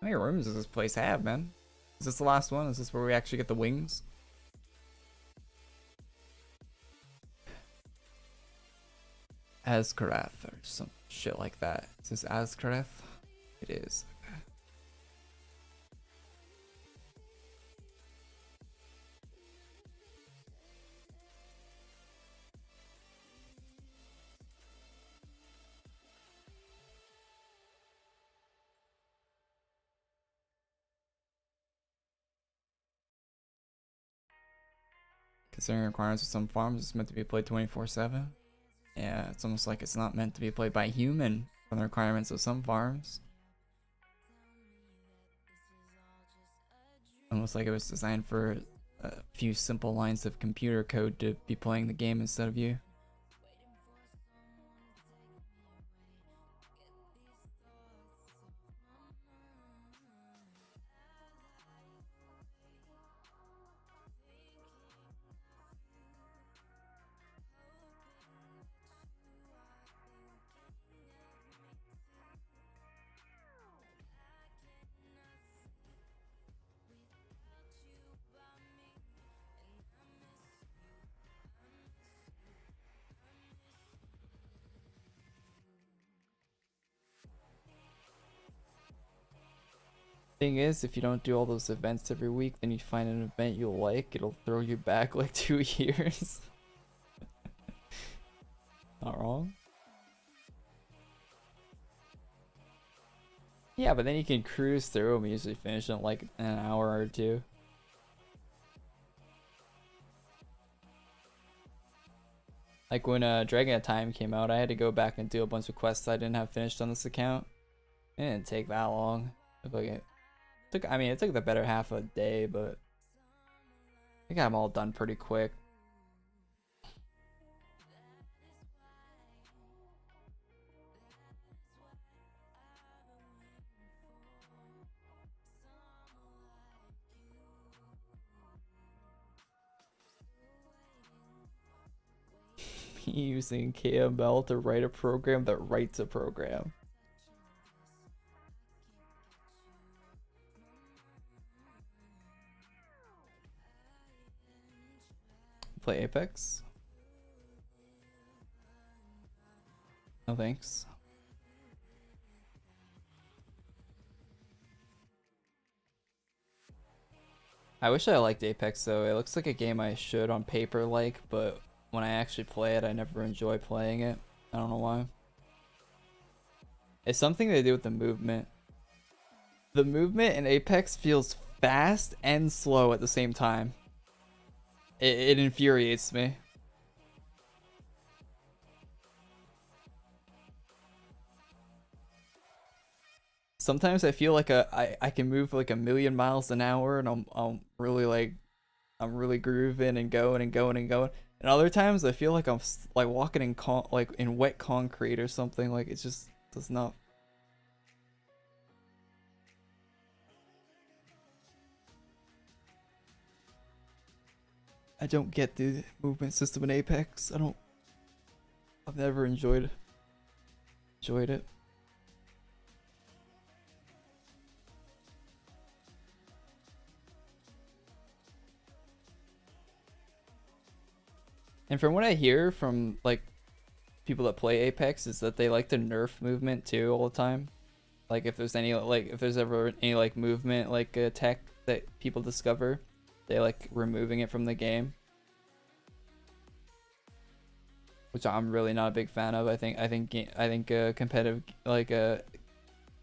How many rooms does this place have, man? Is this the last one? Is this where we actually get the wings? Azkarath or some shit like that. Is this Azkarath? It is. Considering requirements of some farms, it's meant to be played 24/7. Yeah, it's almost like it's not meant to be played by human from the requirements of some farms. Almost like it was designed for a few simple lines of computer code to be playing the game instead of you. Thing is, if you don't do all those events every week, then you find an event you'll like, it'll throw you back like 2 years. Not wrong. Yeah, but then you can cruise through them, usually finish in like an hour or two. Like when Dragon of Time came out, I had to go back and do a bunch of quests I didn't have finished on this account. It didn't take that long. It took the better half of a day, but I got them all done pretty quick. Using KML to write a program that writes a program. Play Apex? No thanks. I wish I liked Apex though. It looks like a game I should on paper like, but when I actually play it, I never enjoy playing it. I don't know why. It's something they do with the movement. The movement in Apex feels fast and slow at the same time. It infuriates me. Sometimes I feel like I can move like 1,000,000 miles an hour and I'm really grooving and going and going and going. And other times I feel like I'm like walking in wet concrete or something. Like it just does not. I don't get the movement system in Apex. I've never enjoyed it. And from what I hear from like people that play Apex is that they like to nerf movement too all the time. Like if there's any if there's ever any like movement like tech that people discover, they like removing it from the game, which I'm really not a big fan of. I think competitive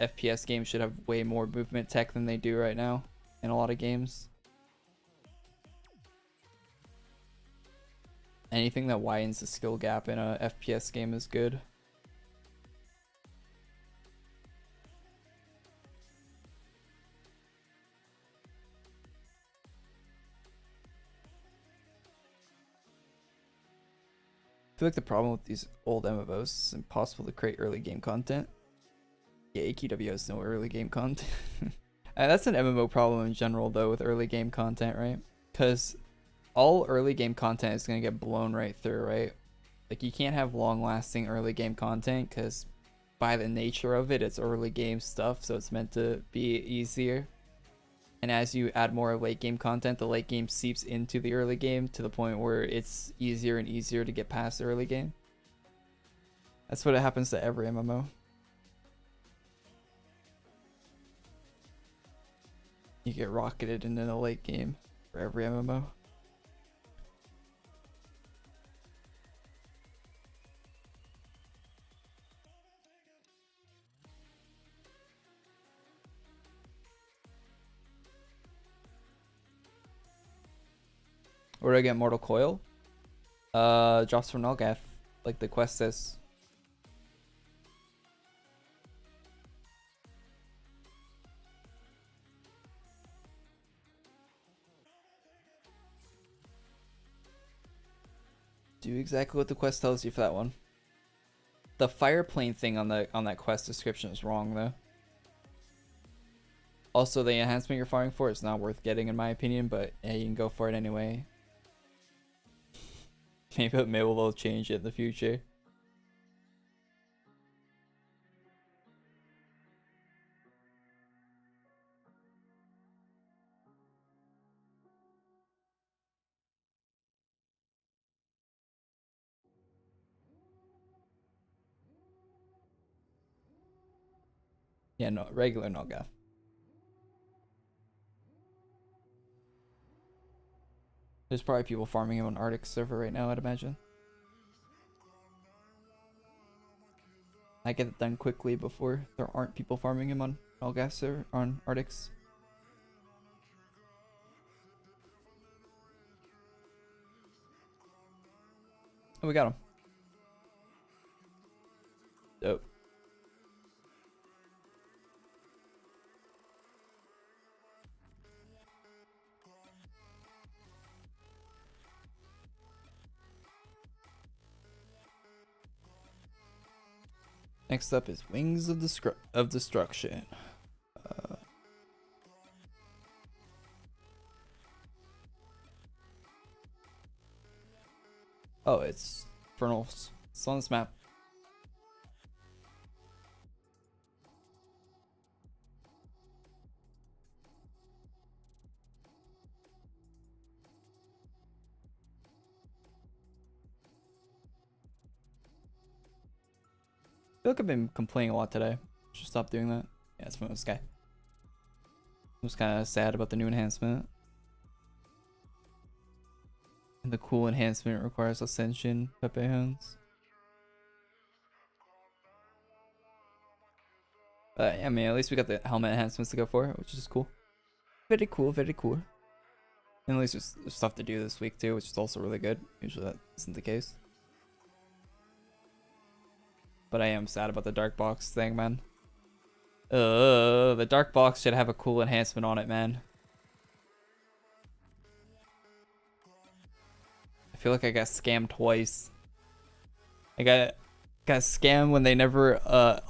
FPS games should have way more movement tech than they do right now in a lot of games. Anything that widens the skill gap in a FPS game is good. I feel like the problem with these old MMOs is it's impossible to create early game content. Yeah, AQW has no early game content. That's an MMO problem in general though with early game content, right? Because all early game content is going to get blown right through, right? Like you can't have long lasting early game content because by the nature of it, it's early game stuff, so it's meant to be easier. And as you add more late game content, the late game seeps into the early game to the point where it's easier and easier to get past the early game. That's what happens to every MMO. You get rocketed into the late game for every MMO. Where do I get Mortal Coil? Drops from Nullgath, like the quest says. Do exactly what the quest tells you for that one. The fire plane thing on that quest description is wrong though. Also, the enhancement you're farming for is not worth getting in my opinion, but yeah, you can go for it anyway. Maybe they'll change it in the future. Yeah, no, regular Nullgath. There's probably people farming him on Arctic server right now, I'd imagine. I get it done quickly before there aren't people farming him on Nullgath or on Arctics. Oh, we got him. Dope. Next up is Wings of Destruction. Oh, it's Infernals. It's on this map. I feel like I've been complaining a lot today. Should stop doing that. Yeah, it's from this guy. I was kind of sad about the new enhancement. And the cool enhancement requires Ascension Pepe Hands. I mean, at least we got the helmet enhancements to go for, which is cool. Very cool, very cool. And at least there's stuff to do this week too, which is also really good. Usually that isn't the case. But I am sad about the dark box thing, man. The dark box should have a cool enhancement on it, man. I feel like I got scammed twice. I got scammed when they never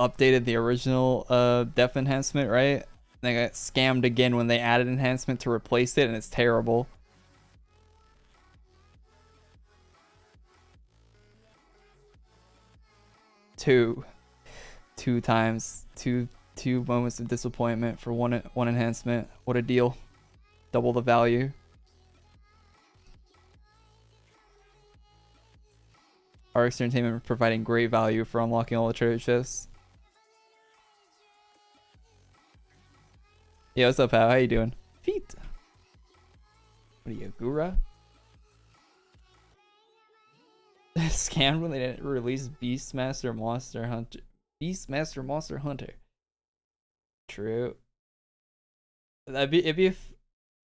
updated the original def enhancement, right? And I got scammed again when they added enhancement to replace it, and it's terrible. Two times, two moments of disappointment for one enhancement. What a deal. Double the value. Arx Entertainment providing great value for unlocking all the treasure chests. Yeah, what's up, pal? How you doing? Feet. What are you, Gura? Scam when they didn't release Beastmaster Monster Hunter. Beastmaster Monster Hunter. True. I think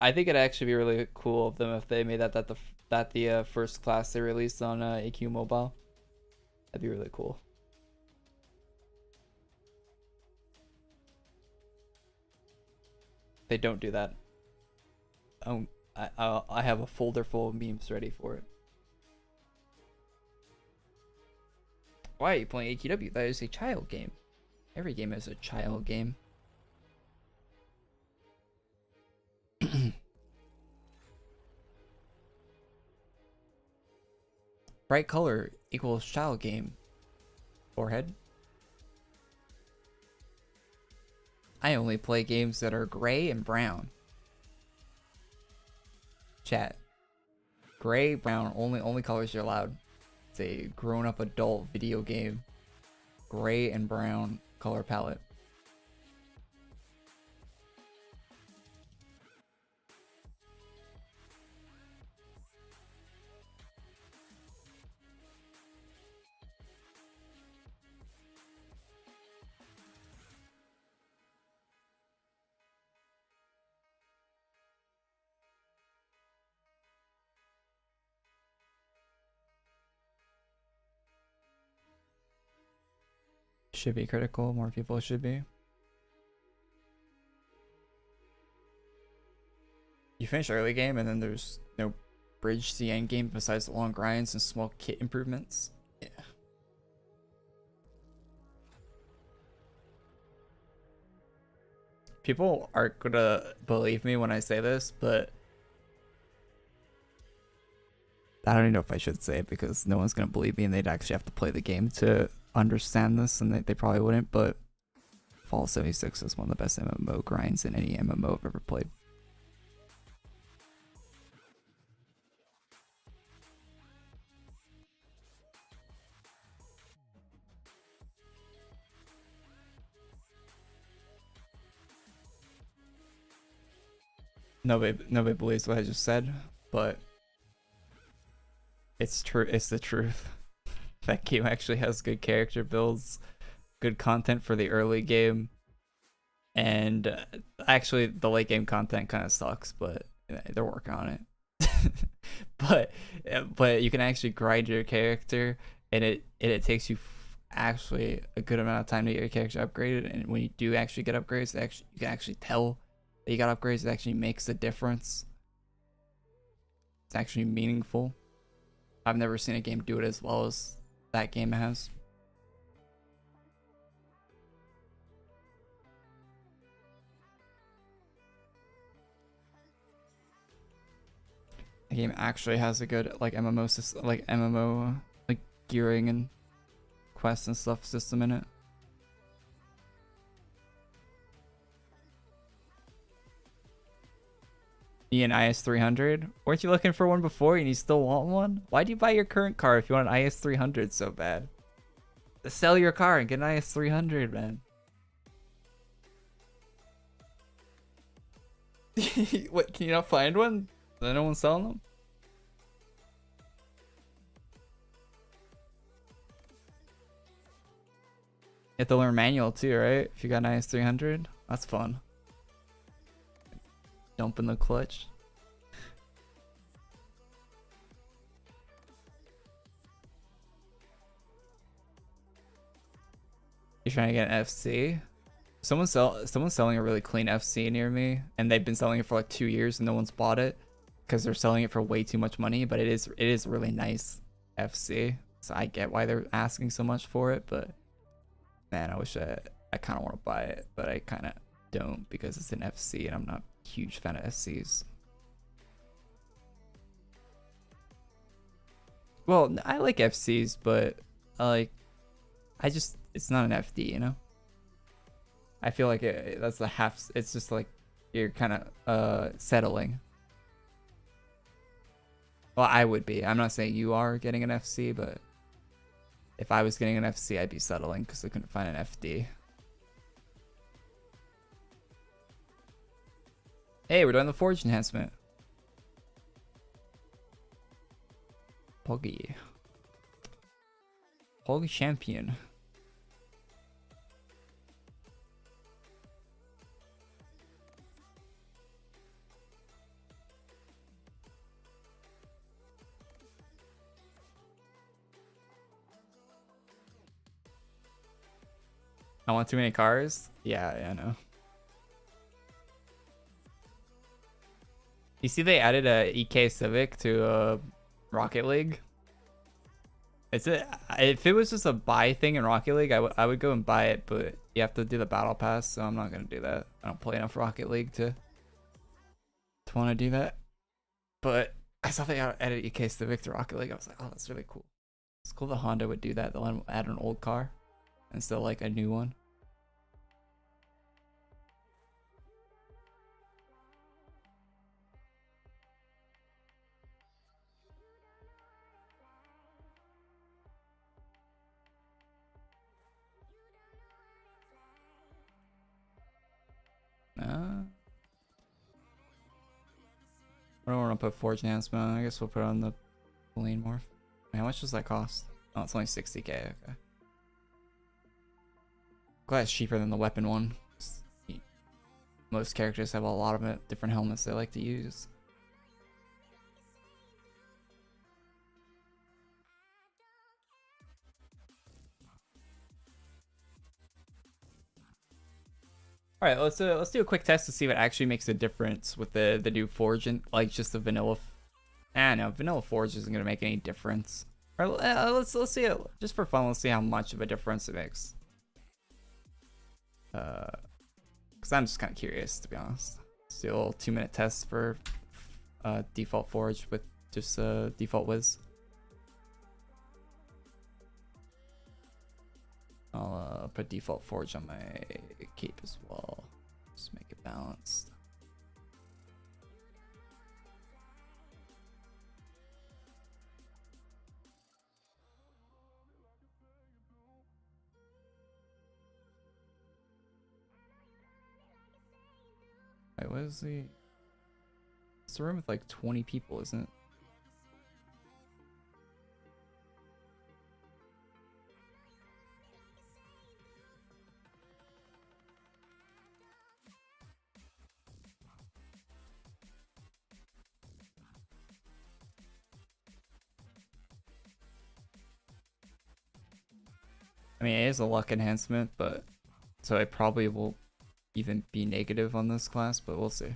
it'd actually be really cool of them if they made that the first class they released on AQ Mobile. That'd be really cool. They don't do that. I have a folder full of memes ready for it. Why are you playing AQW? That is a child game. Every game is a child game. Bright color equals child game. Forehead. I only play games that are gray and brown. Chat. Gray, brown, only colors you're allowed. It's a grown-up adult video game. Gray and brown color palette. Should be critical, more people should be. You finish early game and then there's no bridge to the end game besides the long grinds and small kit improvements. Yeah. People aren't gonna believe me when I say this, but I don't even know if I should say it because no one's gonna believe me and they'd actually have to play the game to understand this, and they probably wouldn't, but Fall 76 is one of the best MMO grinds in any MMO I've ever played. Nobody believes what I just said, but it's true. It's the truth. That game actually has good character builds, good content for the early game, and actually the late game content kind of sucks, but they're working on it. but you can actually grind your character, and it takes you actually a good amount of time to get your character upgraded, and when you do actually get upgrades, you can actually tell that you got upgrades. It actually makes a difference. It's actually meaningful. I've never seen a game do it as well as that game has. The game actually has a good MMO like gearing and quests and stuff system in it. An IS300? Weren't you looking for one before and you still want one? Why'd you buy your current car if you want an IS300 so bad? Sell your car and get an IS300, man. What, can you not find one? No one's selling them? You have to learn manual too, right? If you got an IS300, that's fun. Dump in the clutch. You're trying to get an FC? Someone's selling a really clean FC near me, and they've been selling it for like 2 years and no one's bought it because they're selling it for way too much money, but it is really nice FC. So I get why they're asking so much for it, but man, I wish I kind of want to buy it, but I kind of don't because it's an FC and I'm not a huge fan of FCs. Well, I like FCs, but it's not an FD, you know? I feel like that's the half, it's just like you're kind of settling. Well, I would be. I'm not saying you are getting an FC, but If I was getting an FC, I'd be settling because I couldn't find an FD. Hey, we're doing the Forge enhancement. Poggy champion. I want too many cars? Yeah, I know. You see they added a EK Civic to Rocket League? If it was just a buy thing in Rocket League, I would go and buy it, but you have to do the battle pass, so I'm not gonna do that. I don't play enough Rocket League to want to do that. But I saw they added EK Civic to Rocket League. I was like, oh, that's really cool. It's cool that Honda would do that. They'll add an old car instead of like a new one. I don't want to put Forge enhancement on. I guess we'll put on the lean morph. How much does that cost? Oh, it's only 60k. Okay. Glad it's cheaper than the weapon one. Most characters have a lot of different helmets they like to use. All right, let's do a quick test to see if it actually makes a difference with the new Forge and like just the vanilla. No, vanilla Forge isn't gonna make any difference. All right, let's see it just for fun. Let's see how much of a difference it makes. Because I'm just kind of curious, to be honest. Let's do a little 2-minute test for default Forge with just default Wiz. I'll put default Forge on my cape as well. Just make it balanced. Wait, what is the... It's a room with like 20 people, isn't it? I mean, it is a luck enhancement, but so it probably will even be negative on this class, but we'll see.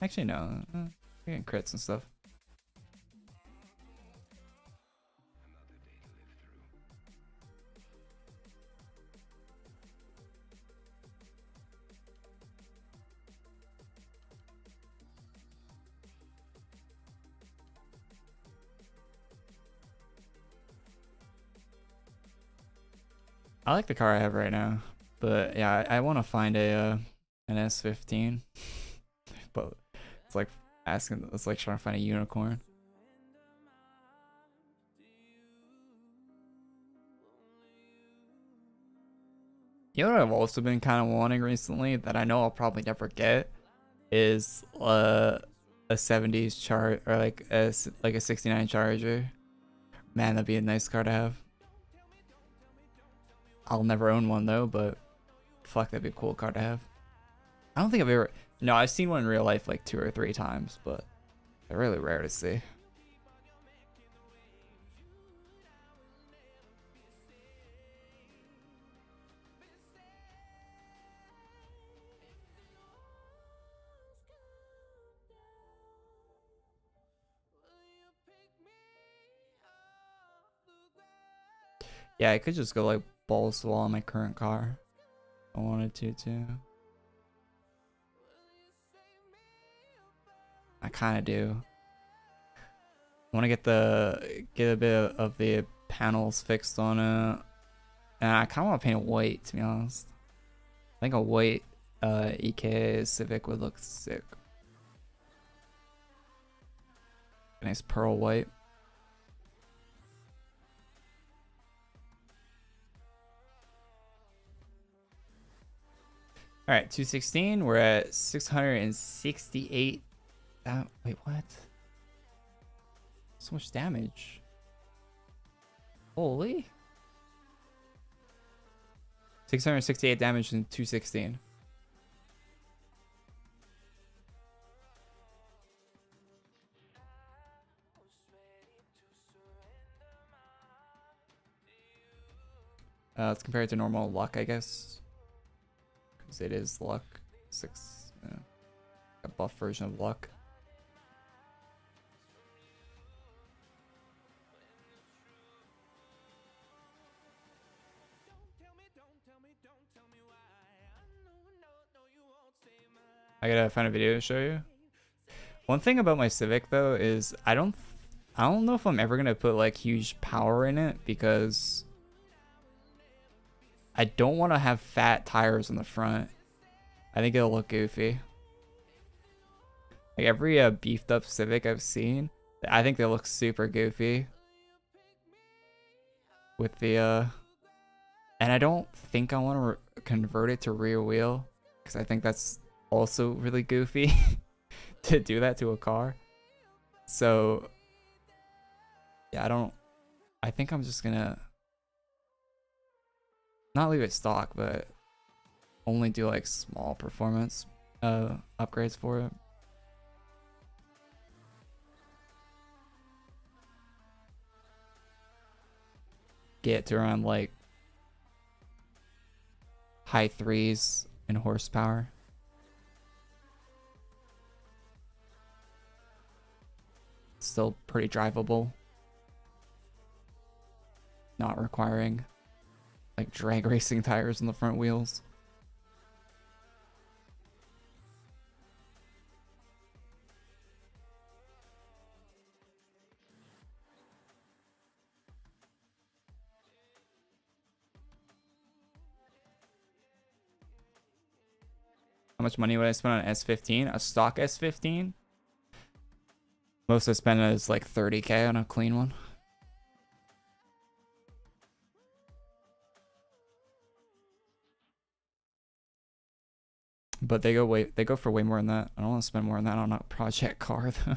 Actually, no, we're getting crits and stuff. I like the car I have right now, but yeah, I want to find an S15, but it's like it's like trying to find a unicorn. You know what I've also been kind of wanting recently that I know I'll probably never get is a 70s chart or like a 69 Charger. Man, that'd be a nice car to have. I'll never own one though, but fuck, that'd be a cool car to have. I don't think I've ever... No, I've seen one in real life like 2 or 3 times, but they're really rare to see. Yeah, I could just go like balls to the wall on my current car. I wanted to too. I kind of do. I want to get a bit of the panels fixed on it, and I kind of want to paint it white, to be honest. I think a white EK Civic would look sick. A nice pearl white. All right, 216. We're at 668. Wait, what? So much damage. Holy. 668 damage in 216. Let's compare it to normal luck, I guess. Because it is luck. 6. A buff version of luck. I gotta find a video to show you. One thing about my Civic though is I don't know if I'm ever gonna put like huge power in it because I don't want to have fat tires on the front. I think it'll look goofy. Like every beefed up Civic I've seen, I think they look super goofy with the and I don't think I want to convert it to rear wheel because I think that's also really goofy to do that to a car. So yeah, I think I'm just gonna not leave it stock, but only do like small performance upgrades for it. Get to around like high 3s in horsepower. Still pretty drivable. Not requiring like drag racing tires on the front wheels. How much money would I spend on an S15? A stock S15? Most I spend is like 30K on a clean one. But they go for way more than that. I don't want to spend more than that on a project car though.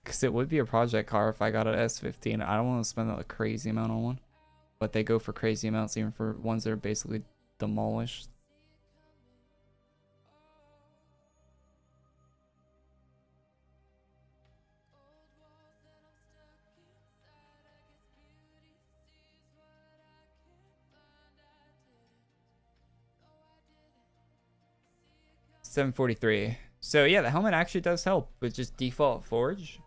Because it would be a project car if I got an S15. I don't want to spend a crazy amount on one. But they go for crazy amounts even for ones that are basically demolished. $743. So yeah, the helmet actually does help with just default forge.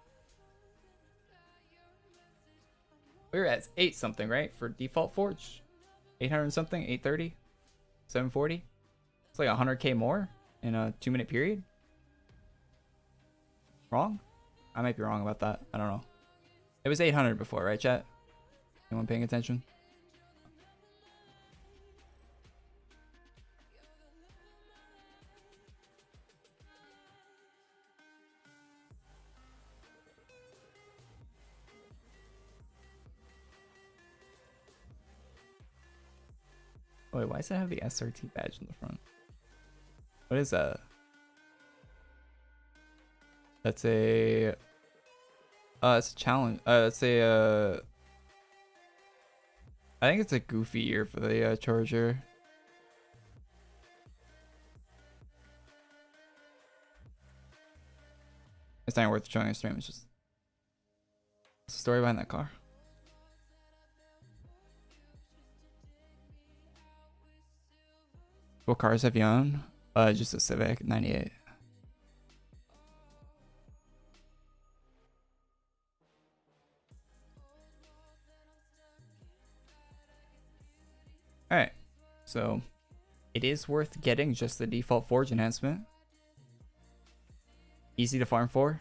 We were at 8 something, right? For default forge. 800 something, 830, 740. It's like 100K more in a 2-minute period. Wrong? I might be wrong about that. I don't know. It was 800 before, right, chat? Anyone paying attention? Wait, why does it have the SRT badge in the front? What is that? That's a... it's a challenge. It's a... I think it's a goofy year for the Charger. It's not worth showing a stream. It's just... It's a story behind that car. What cars have you owned? Just a Civic 98. Alright, so it is worth getting just the default forge enhancement. Easy to farm for.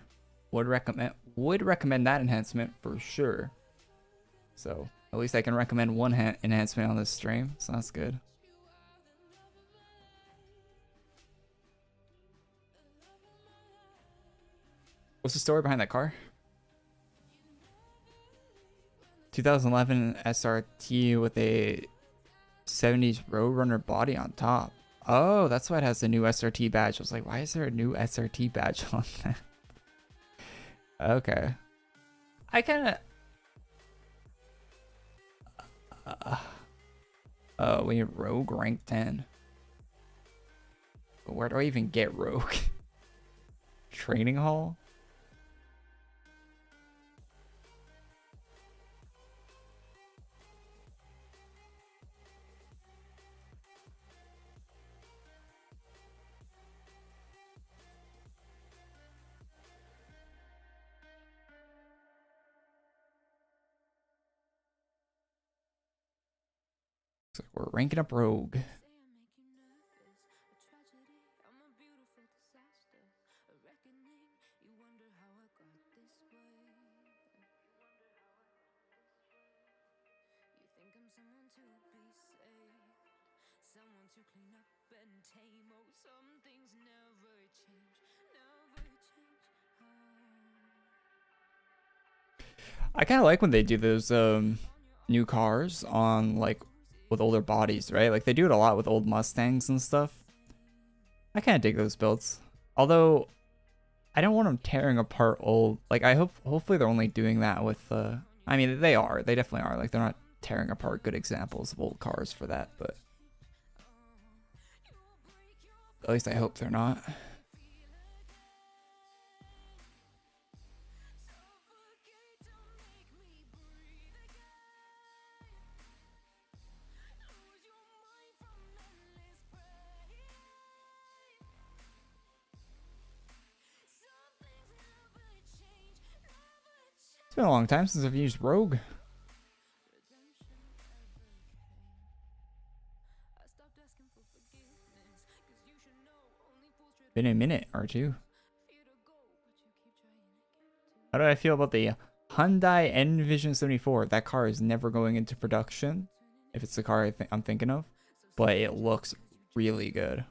Would recommend that enhancement for sure. So at least I can recommend one enhancement on this stream, so that's good. What's the story behind that car? 2011 SRT with a 70s Roadrunner body on top. Oh, that's why it has the new SRT badge. I was like, why is there a new SRT badge on that? Okay. I kind of... oh, we need Rogue rank 10. But where do I even get Rogue? Training Hall? Looks like we're ranking up Rogue. I kind of like when they do those new cars on like with older bodies, right? Like they do it a lot with old Mustangs and stuff. I kind of dig those builds. Although I don't want them tearing apart old. Like hopefully they're only doing that with I mean they definitely are. Like they're not tearing apart good examples of old cars for that, but at least I hope they're not. It's been a long time since I've used Rogue. Been a minute or two. How do I feel about the Hyundai Envision 74? That car is never going into production, if it's the car I'm thinking of, but it looks really good.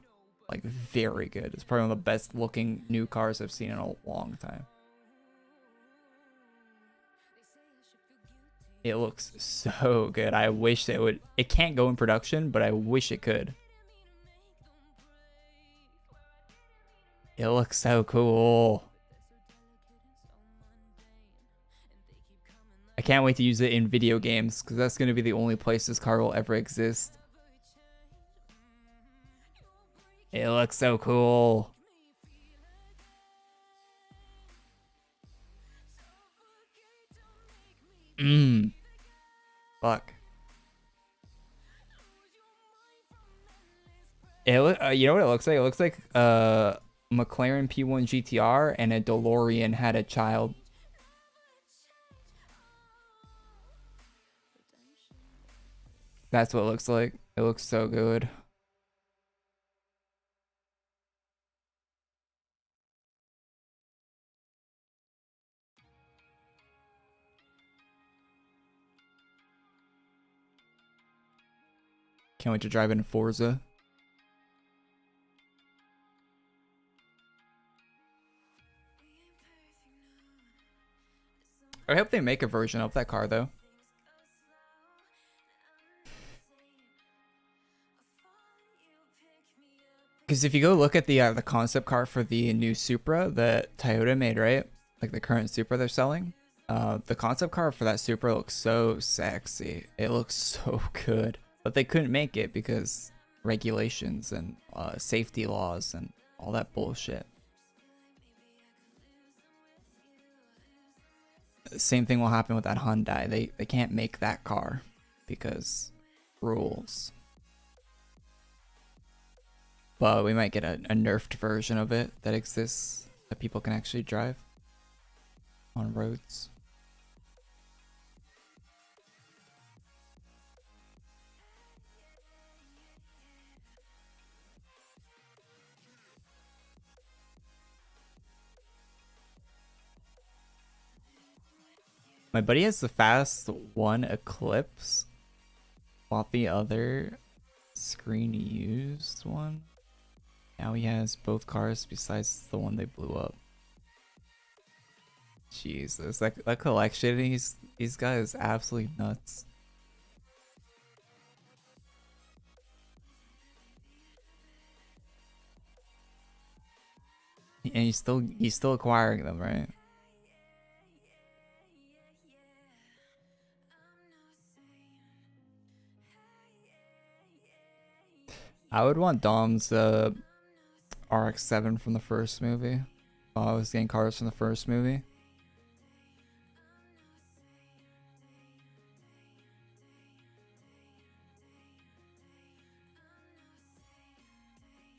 Like very good. It's probably one of the best looking new cars I've seen in a long time. It looks so good. I wish it would. It can't go in production, but I wish it could. It looks so cool. I can't wait to use it in video games because that's going to be the only place this car will ever exist. It looks so cool. Fuck. You know what it looks like? It looks like McLaren P1 GTR and a DeLorean had a child. That's what it looks like. It looks so good. Can't wait to drive in Forza. I hope they make a version of that car though. Because if you go look at the concept car for the new Supra that Toyota made, right? Like the current Supra they're selling. The concept car for that Supra looks so sexy. It looks so good. But they couldn't make it because regulations and safety laws and all that bullshit. Same thing will happen with that Hyundai. They can't make that car because rules. But we might get a nerfed version of it that exists that people can actually drive on roads. My buddy has the fast one Eclipse. Bought the other screen used one. Now he has both cars besides the one they blew up. Jesus, that collection he's got is absolutely nuts. And he's still acquiring them, right? I would want Dom's RX-7 from the first movie. I was getting cars from the first movie.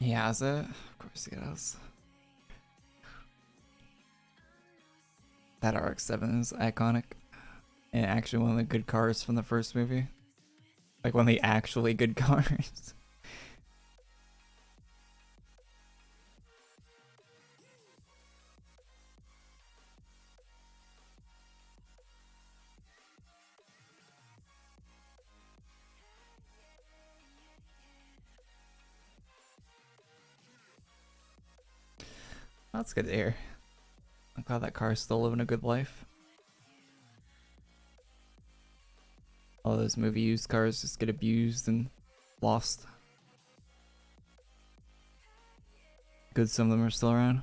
He has it? Of course he does. That RX-7 is iconic. And actually one of the good cars from the first movie. Like one of the actually good cars. That's good to hear. I'm glad that car's still living a good life. All those movie used cars just get abused and lost. Good, some of them are still around.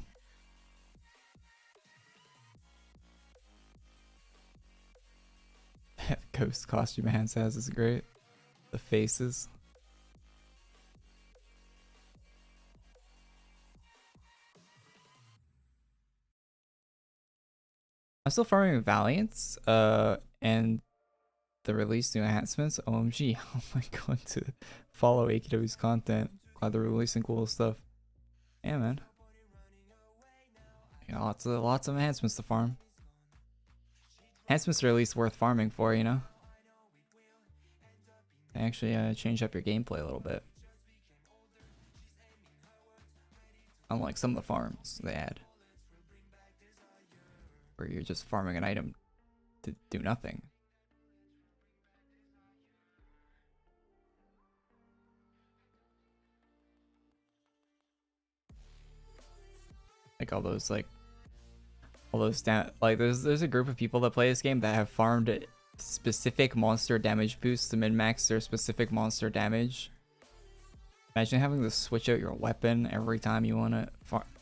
The ghost costume Hans has is great. The faces. I'm still farming Valiants, and the release new enhancements. OMG, how am I going to follow AQW's content? Glad they're releasing cool stuff. Yeah, man. Yeah, lots of enhancements to farm. Enhancements are at least worth farming for, you know? They actually change up your gameplay a little bit. Unlike some of the farms they add, where you're just farming an item to do nothing. Like all those there's a group of people that play this game that have farmed specific monster damage boosts to min-max their specific monster damage. Imagine having to switch out your weapon every time you want to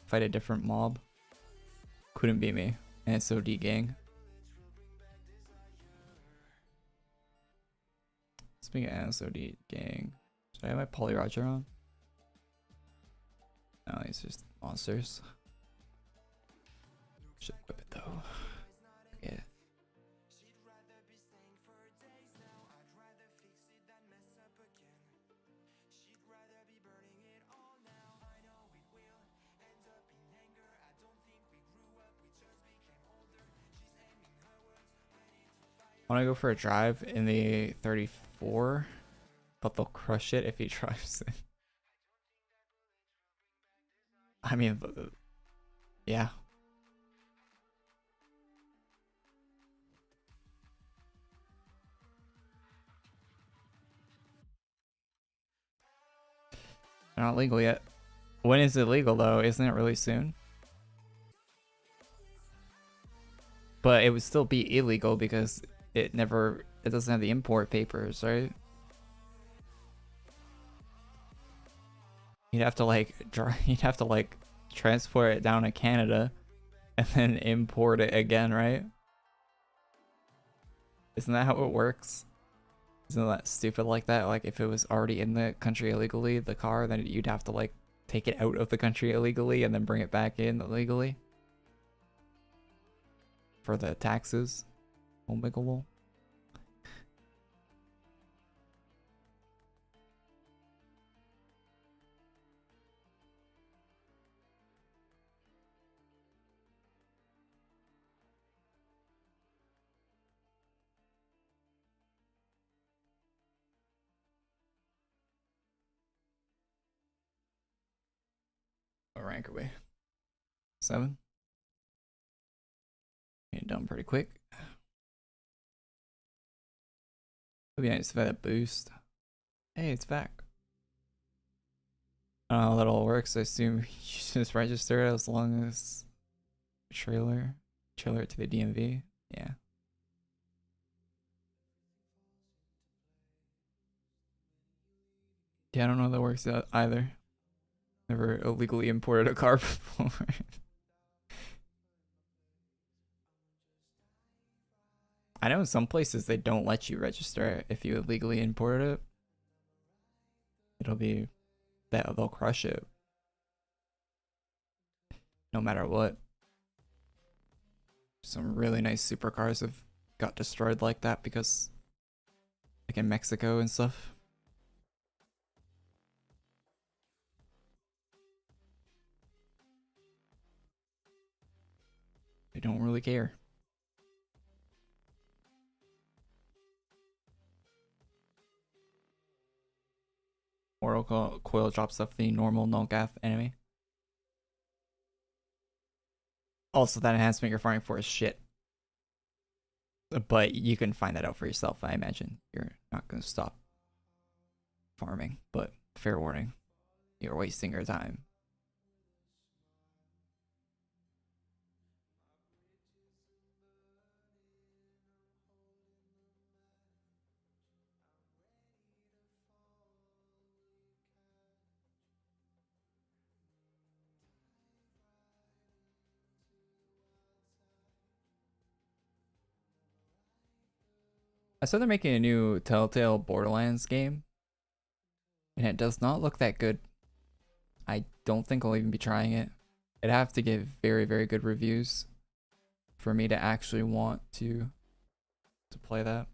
fight a different mob. Couldn't be me. And it's SOD gang. Speaking of SOD gang, should I have my Poly Roger on? No, it's just monsters. Should whip it though. Yeah. I want to go for a drive in the 34, but they'll crush it if he drives it. I mean, yeah. They're not legal yet. When is it legal though? Isn't it really soon? But it would still be illegal because it doesn't have the import papers, right? You'd have to like transport it down to Canada and then import it again, right? Isn't that how it works? Isn't that stupid like that? Like if it was already in the country illegally, the car, then you'd have to like take it out of the country illegally and then bring it back in illegally for the taxes. Oh my god. What rank are we? 7? Getting done pretty quick. It'd be nice if I had a boost. Hey, it's back. I don't know how that all works. I assume you just register as long as trailer it to the DMV. Yeah. Yeah, I don't know how that works either. Never illegally imported a car before. I know in some places they don't let you register it if you illegally import it. It'll be that they'll crush it no matter what. Some really nice supercars have got destroyed like that because, like in Mexico and stuff. They don't really care. Oracle Coil drops off the normal Nullgath enemy. Also, that enhancement you're farming for is shit. But you can find that out for yourself, I imagine. You're not going to stop farming, but fair warning. You're wasting your time. I saw they're making a new Telltale Borderlands game, and it does not look that good. I don't think I'll even be trying it. It'd have to get very, very good reviews for me to actually want to play that.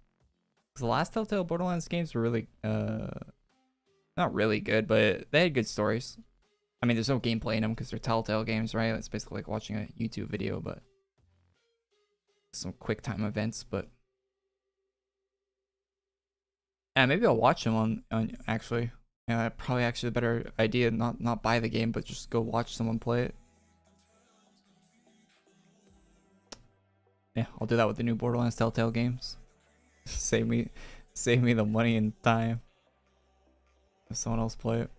Because the last Telltale Borderlands games were really, not really good, but they had good stories. I mean, there's no gameplay in them because they're Telltale games, right? It's basically like watching a YouTube video, but some quick time events, but yeah, maybe I'll watch them on actually. Yeah, probably actually a better idea, not buy the game, but just go watch someone play it. Yeah, I'll do that with the new Borderlands Telltale games. save me the money and time if someone else play it.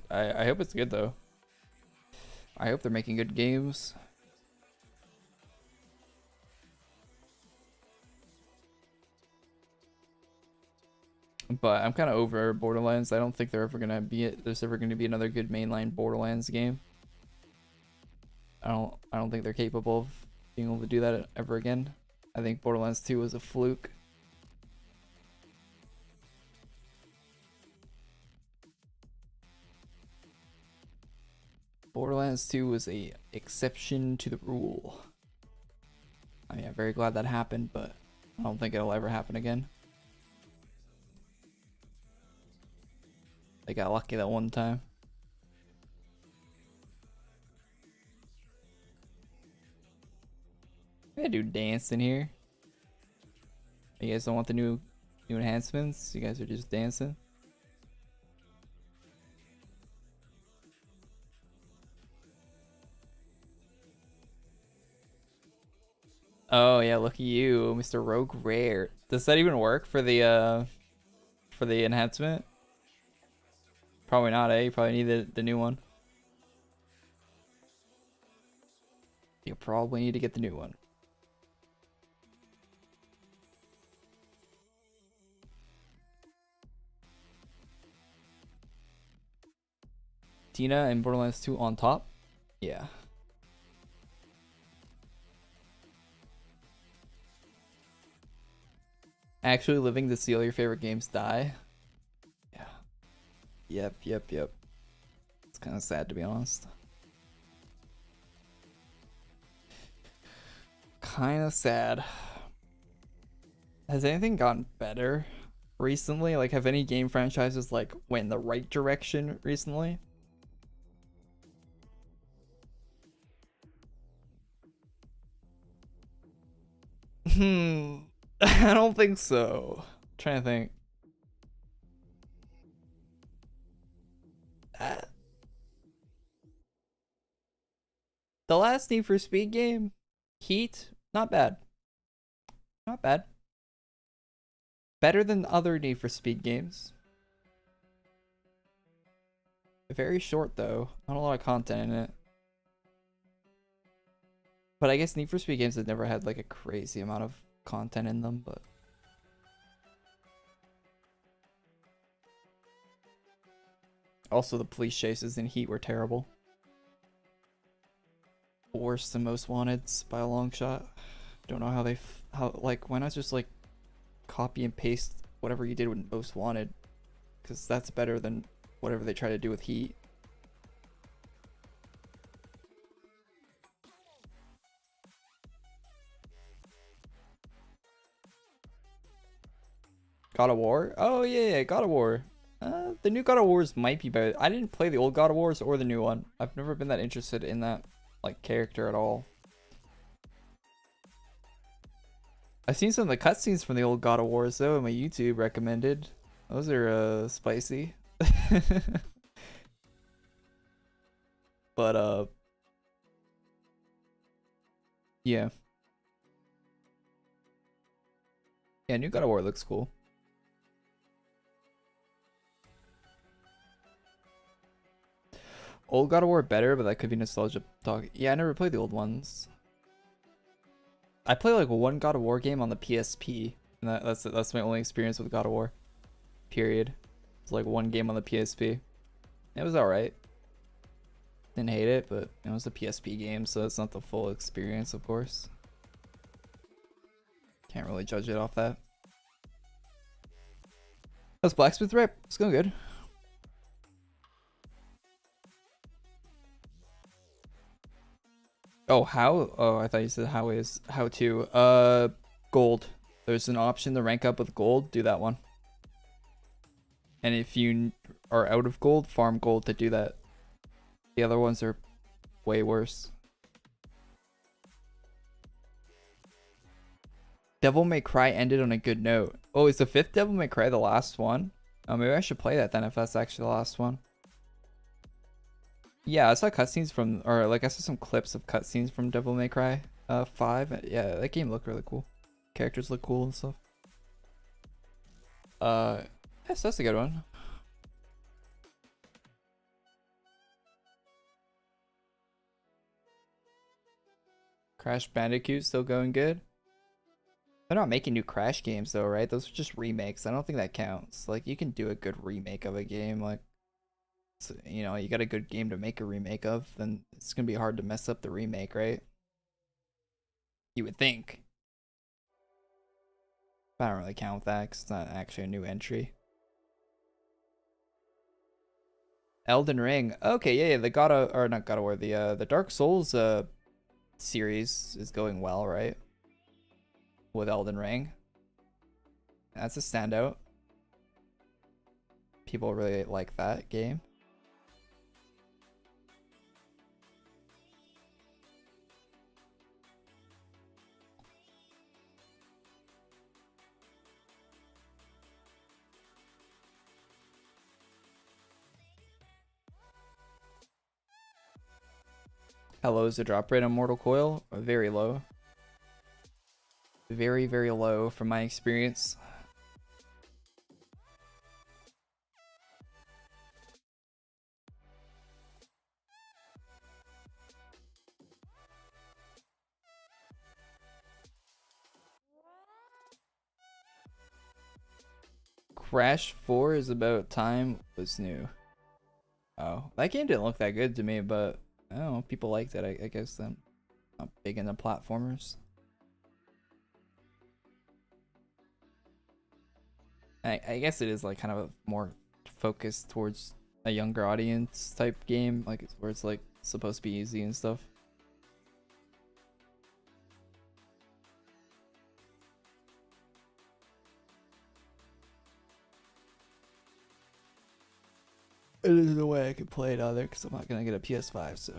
I hope it's good though. I hope they're making good games. But I'm kind of over Borderlands. I don't think there's ever gonna be another good mainline Borderlands game. I don't think they're capable of being able to do that ever again. I think Borderlands 2 was a fluke. Borderlands 2 was a exception to the rule. I mean, I'm very glad that happened, but I don't think it'll ever happen again. They got lucky that one time. I do dance in here. You guys don't want the new enhancements? You guys are just dancing? Oh yeah, look at you, Mr. Rogue Rare. Does that even work for the enhancement? Probably not, eh? You probably need the new one. You probably need to get the new one. Tina and Borderlands 2 on top? Yeah. Actually living to see all your favorite games die? Yeah. Yep. It's kind of sad, to be honest. Kind of sad. Has anything gotten better recently? Like, have any game franchises like went in the right direction recently? I don't think so. I'm trying to think. The last Need for Speed game, Heat, not bad. Not bad. Better than other Need for Speed games. Very short though. Not a lot of content in it. But I guess Need for Speed games have never had like a crazy amount of content in them, but also the police chases in Heat were terrible. Worse than Most Wanted's by a long shot. Don't know how like why not just like copy and paste whatever you did with Most Wanted, because that's better than whatever they try to do with Heat. God of War? Oh yeah, God of War. The new God of Wars might be better. I didn't play the old God of Wars or the new one. I've never been that interested in that like character at all. I've seen some of the cutscenes from the old God of Wars though in my YouTube recommended. Those are spicy. But yeah. Yeah, new God of War looks cool. Old God of War better, but that could be nostalgia talk. Yeah, I never played the old ones. I played like one God of War game on the PSP, and that's my only experience with God of War. Period. It's like one game on the PSP. It was alright. Didn't hate it, but it was a PSP game, so it's not the full experience, of course. Can't really judge it off that. That's Blacksmith Rip. It's going good. Oh, how? Oh, I thought you said how is. How to. Gold. There's an option to rank up with gold. Do that one. And if you are out of gold, farm gold to do that. The other ones are way worse. Devil May Cry ended on a good note. Oh, is the 5th Devil May Cry the last one? Oh, maybe I should play that then if that's actually the last one. Yeah, I saw cutscenes from, or like I saw some clips of cutscenes from Devil May Cry 5. Yeah, that game looked really cool. Characters look cool and stuff. Yes, that's a good one. Crash Bandicoot still going good. They're not making new Crash games though, right? Those are just remakes. I don't think that counts. Like you can do a good remake of a game, like so, you know, you got a good game to make a remake of, then it's gonna be hard to mess up the remake, right? You would think. But I don't really count that because it's not actually a new entry. Elden Ring. Okay, yeah, the not God of War, the Dark Souls series is going well, right? With Elden Ring. That's a standout. People really like that game. How low is the drop rate on Mortal Coil? Very low. Very, very low from my experience. Crash 4 is about time was new. Oh, that game didn't look that good to me, but I don't know, people liked it. I guess I'm not big into platformers. I guess it is like kind of a more focused towards a younger audience type game, like where it's like supposed to be easy and stuff. It is the way I can play it out there because I'm not gonna get a PS5, so.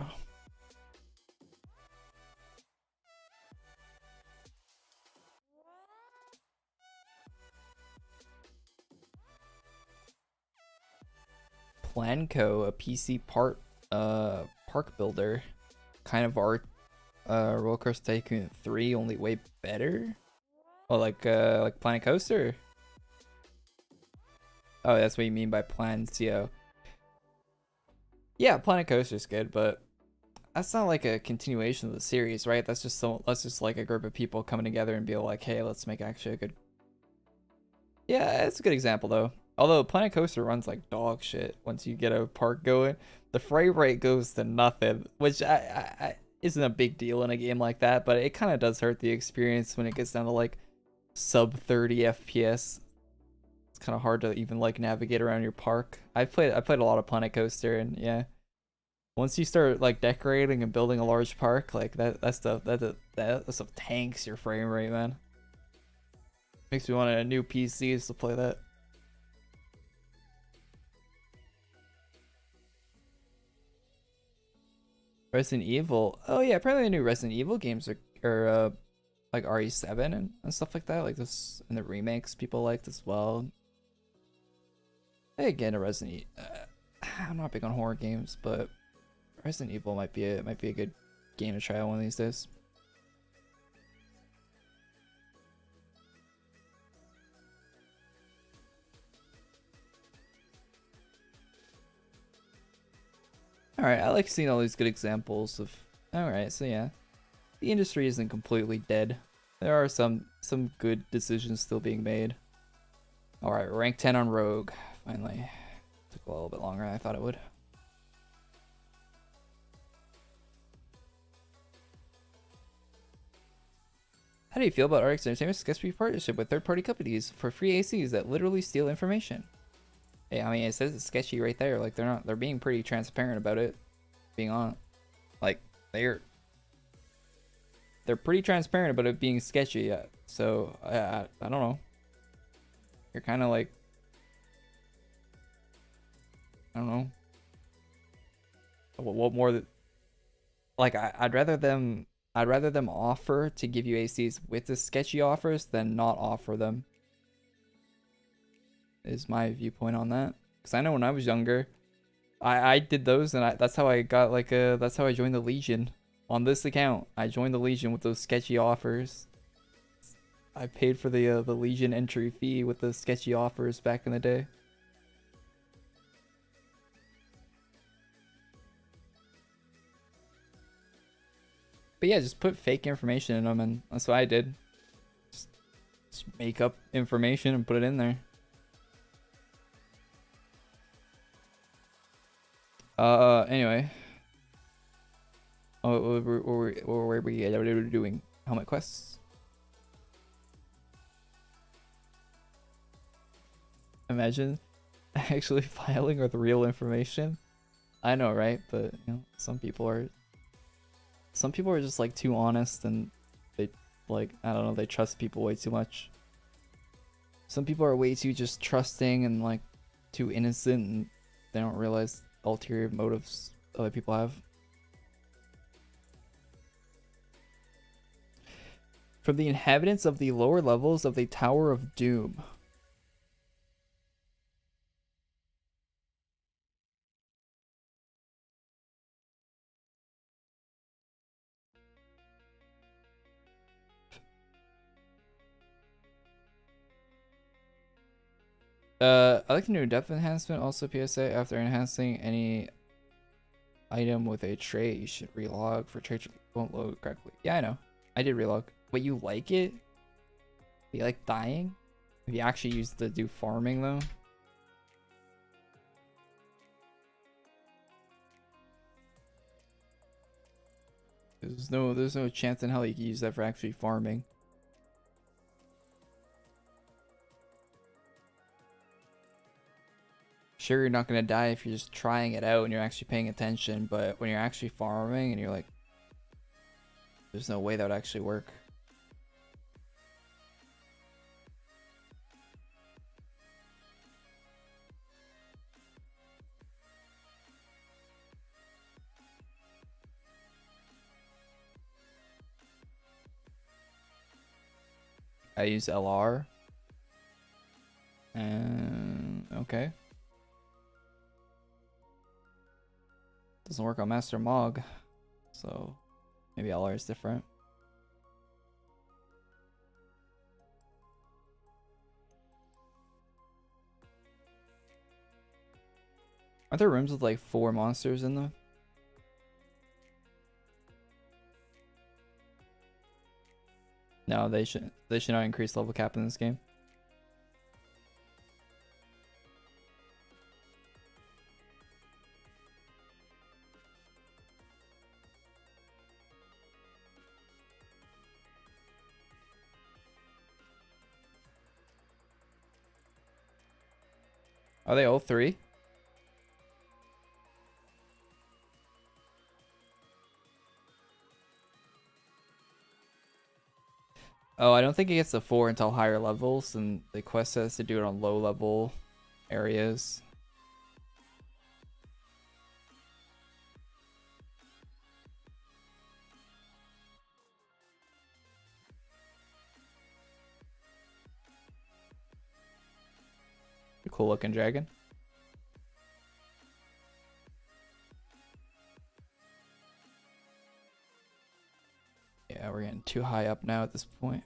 Planco, a PC park builder, kind of art, Roller Coaster Tycoon 3, only way better. Oh, like Planet Coaster. Oh, that's what you mean by plans, yeah. Yeah, Planet Coaster's good, but that's not like a continuation of the series, right? That's just like a group of people coming together and be like, hey, let's make actually a good. Yeah, it's a good example though. Although Planet Coaster runs like dog shit once you get a park going, the frame rate goes to nothing, which I isn't a big deal in a game like that, but it kind of does hurt the experience when it gets down to like sub 30 FPS. It's kind of hard to even like navigate around your park. I played a lot of Planet Coaster, and yeah, once you start like decorating and building a large park, like that stuff tanks your frame rate, man. Makes me want a new PC to play that. Resident Evil. Oh yeah, apparently the new Resident Evil games are like RE7 and stuff like that. Like this, and the remakes people liked as well. Hey, again, a Resident Evil. I'm not big on horror games, but Resident Evil might be a good game to try one of these days. Alright, I like seeing all these good examples of. Alright, so yeah. The industry isn't completely dead. There are some good decisions still being made. Alright, rank 10 on Rogue. Finally. Took a little bit longer than I thought it would. How do you feel about RX Entertainment's sketchy partnership with third-party companies for free ACs that literally steal information? Hey, I mean, it says it's sketchy right there. Like they're being pretty transparent about it. Being on, like they're pretty transparent about it being sketchy. Yeah. So I don't know. You're kind of like, I don't know. What more? Like I'd rather them offer to give you ACs with the sketchy offers than not offer them. Is my viewpoint on that, because I know when I was younger, I did those, and that's how I got like that's how I joined the Legion on this account. I joined the Legion with those sketchy offers. I paid for the Legion entry fee with the sketchy offers back in the day. But yeah, just put fake information in them, and that's what I did. Just make up information and put it in there. Anyway. Oh, what were we doing? Helmet quests? Imagine actually filing with real information. I know, right? But you know, some people are just like too honest, and they like, I don't know, they trust people way too much. Some people are way too just trusting and like too innocent, and they don't realize ulterior motives other people have. From the inhabitants of the lower levels of the Tower of Doom. I like the new depth enhancement. Also, PSA, after enhancing any item with a trait, you should relog for traits won't load correctly. Yeah, I know. I did relog. But you like it? You like dying? If you actually use to do farming though? There's no chance in hell you can use that for actually farming. Sure, you're not gonna die if you're just trying it out and you're actually paying attention, but when you're actually farming and you're like, there's no way that would actually work. I use LR. And okay. Doesn't work on Master Mog, so maybe LR is different. Aren't there rooms with like 4 monsters in them? No, they should not increase level cap in this game. Are they all three? Oh, I don't think it gets to 4 until higher levels, and the quest says to do it on low level areas. A cool looking dragon. Yeah, we're getting too high up now at this point.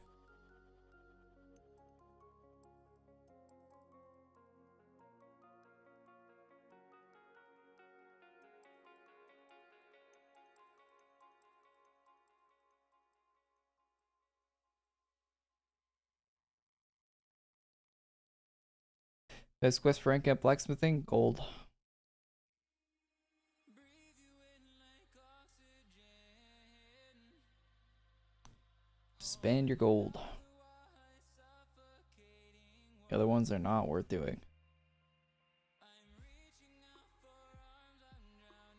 Best quest for rank up blacksmithing? Gold. Spend your gold. The other ones are not worth doing.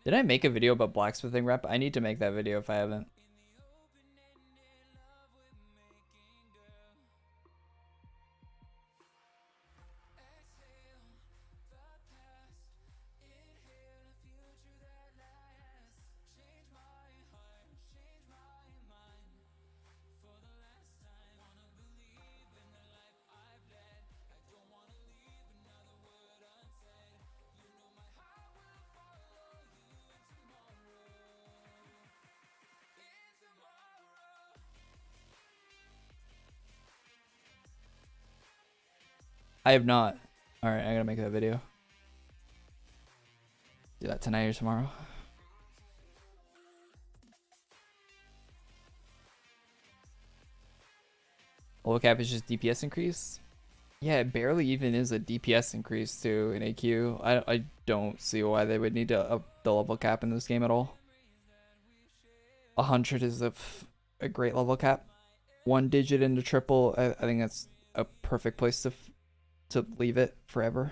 Did I make a video about blacksmithing rep? I need to make that video if I haven't. I have not. Alright, I gotta make that video. Do that tonight or tomorrow. Level cap is just DPS increase? Yeah, it barely even is a DPS increase too in AQ. I don't see why they would need to up the level cap in this game at all. 100 is a great level cap. 1 digit into triple, I think that's a perfect place to leave it forever.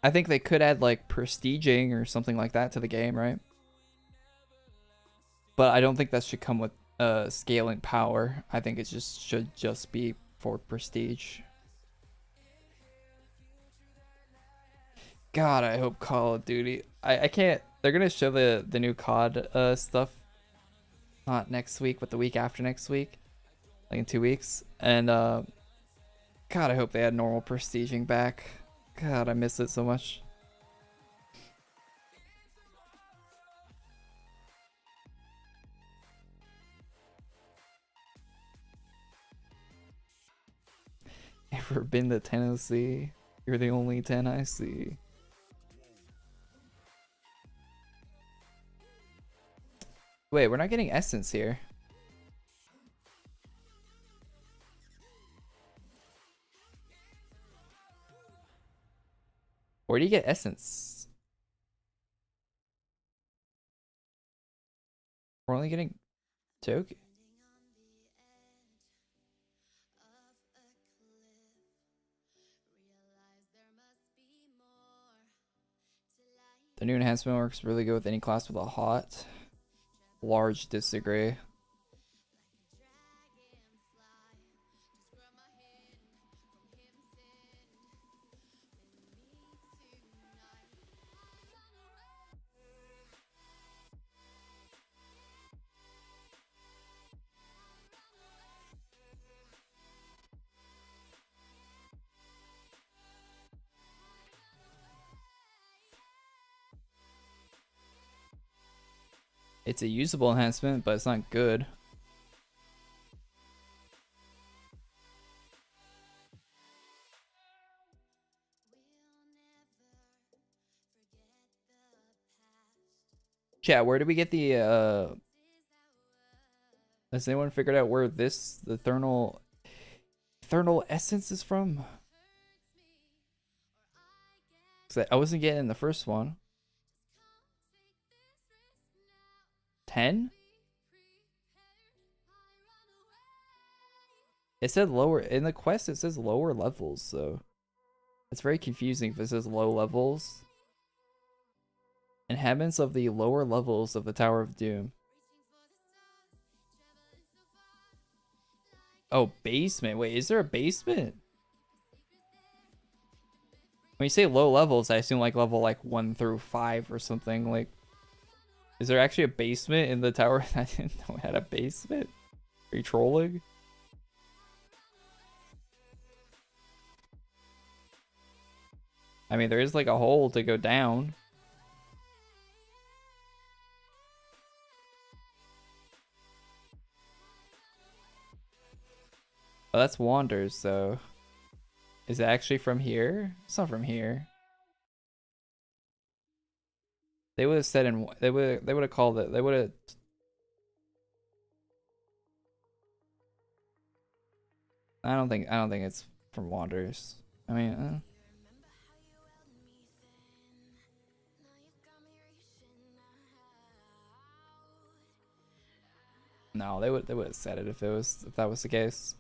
I think they could add like prestiging or something like that to the game, right? But I don't think that should come with scaling power. I think it should just be for prestige. God, I hope Call of Duty. I can't. They're gonna show the new COD stuff. Not next week, but the week after next week, like in 2 weeks. And God, I hope they had normal prestiging back. God, I miss it so much. Ever been to Tennessee? You're the only 10 I see. Wait, we're not getting essence here. Where do you get essence? We're only getting token. The new enhancement works really good with any class with a hot. Large disagree. It's a usable enhancement, but it's not good. Chat, where did we get the Has anyone figured out where the thermal essence is from? 'Cause I wasn't getting the first one. 10? It said lower in the quest. It says lower levels, so it's very confusing if it says low levels. Inhabitants of the lower levels of the Tower of Doom. Oh, basement. Wait, is there a basement? When you say low levels, I assume like level like 1 through 5 or something. Like, is there actually a basement in the tower? I didn't know it had a basement. Are you trolling? I mean, there is like a hole to go down. Oh, that's Wanders, so is it actually from here? It's not from here. They would have said they would have called it. They would have. I don't think it's from Wanders. I mean, no, they would have said it if that was the case.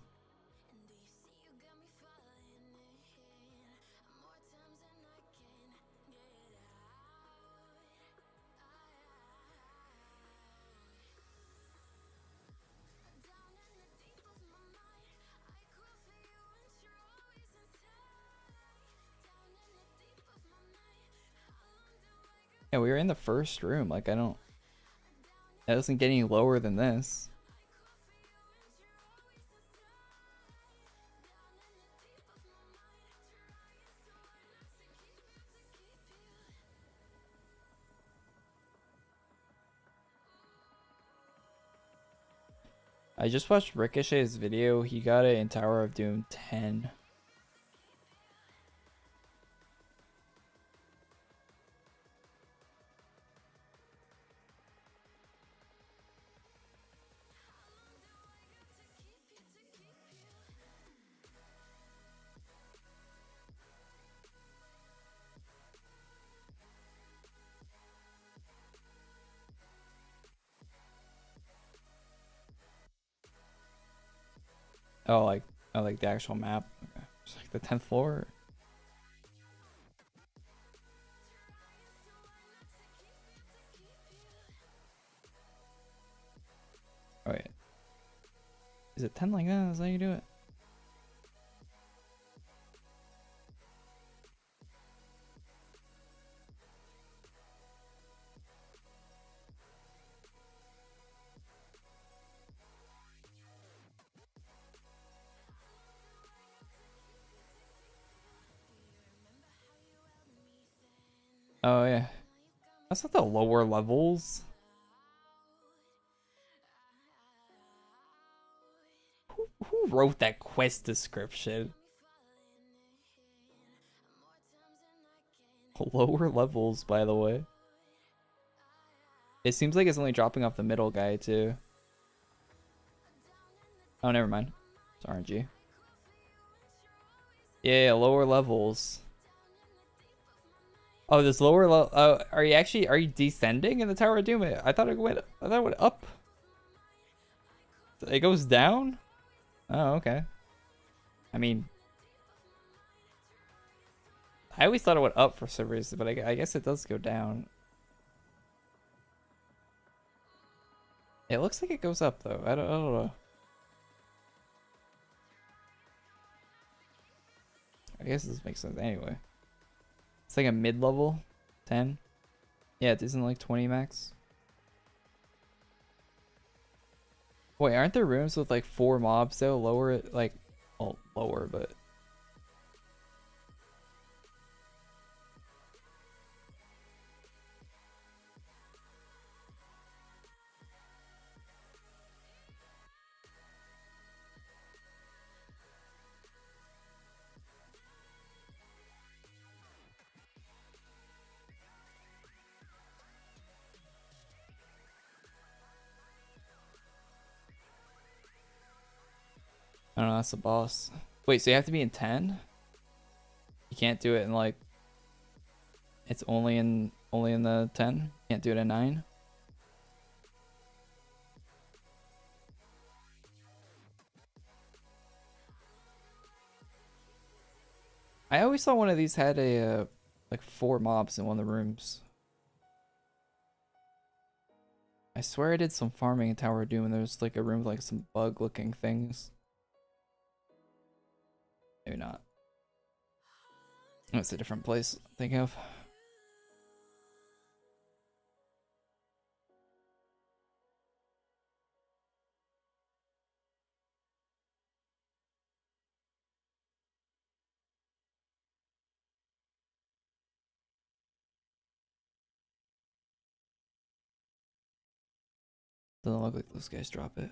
Yeah, we were in the first room. Like, it doesn't get any lower than this. I just watched Ricochet's video. He got it in Tower of Doom 10. Oh, like the actual map. Okay. It's like the 10th floor. Oh wait. Is it 10 like that? Is that how you do it? Oh yeah. That's not the lower levels. Who wrote that quest description? Lower levels, by the way. It seems like it's only dropping off the middle guy too. Oh, never mind. It's RNG. Yeah, lower levels. Oh, this lower level. Are you descending in the Tower of Doom? I thought it went up. It goes down? Oh, okay. I mean, I always thought it went up for some reason, but I guess it does go down. It looks like it goes up though. I don't know. I guess this makes sense anyway. It's like a mid-level 10. Yeah, it isn't like 20 max. Wait, aren't there rooms with like 4 mobs though? Lower it like, well, lower, but I don't know, that's the boss. Wait, so you have to be in 10? You can't do it in like, it's only in the 10? Can't do it in 9? I always thought one of these had a like 4 mobs in one of the rooms. I swear I did some farming in Tower of Doom and there's like a room with like some bug looking things. Maybe not. That's a different place I'm thinking of. Doesn't look like those guys drop it.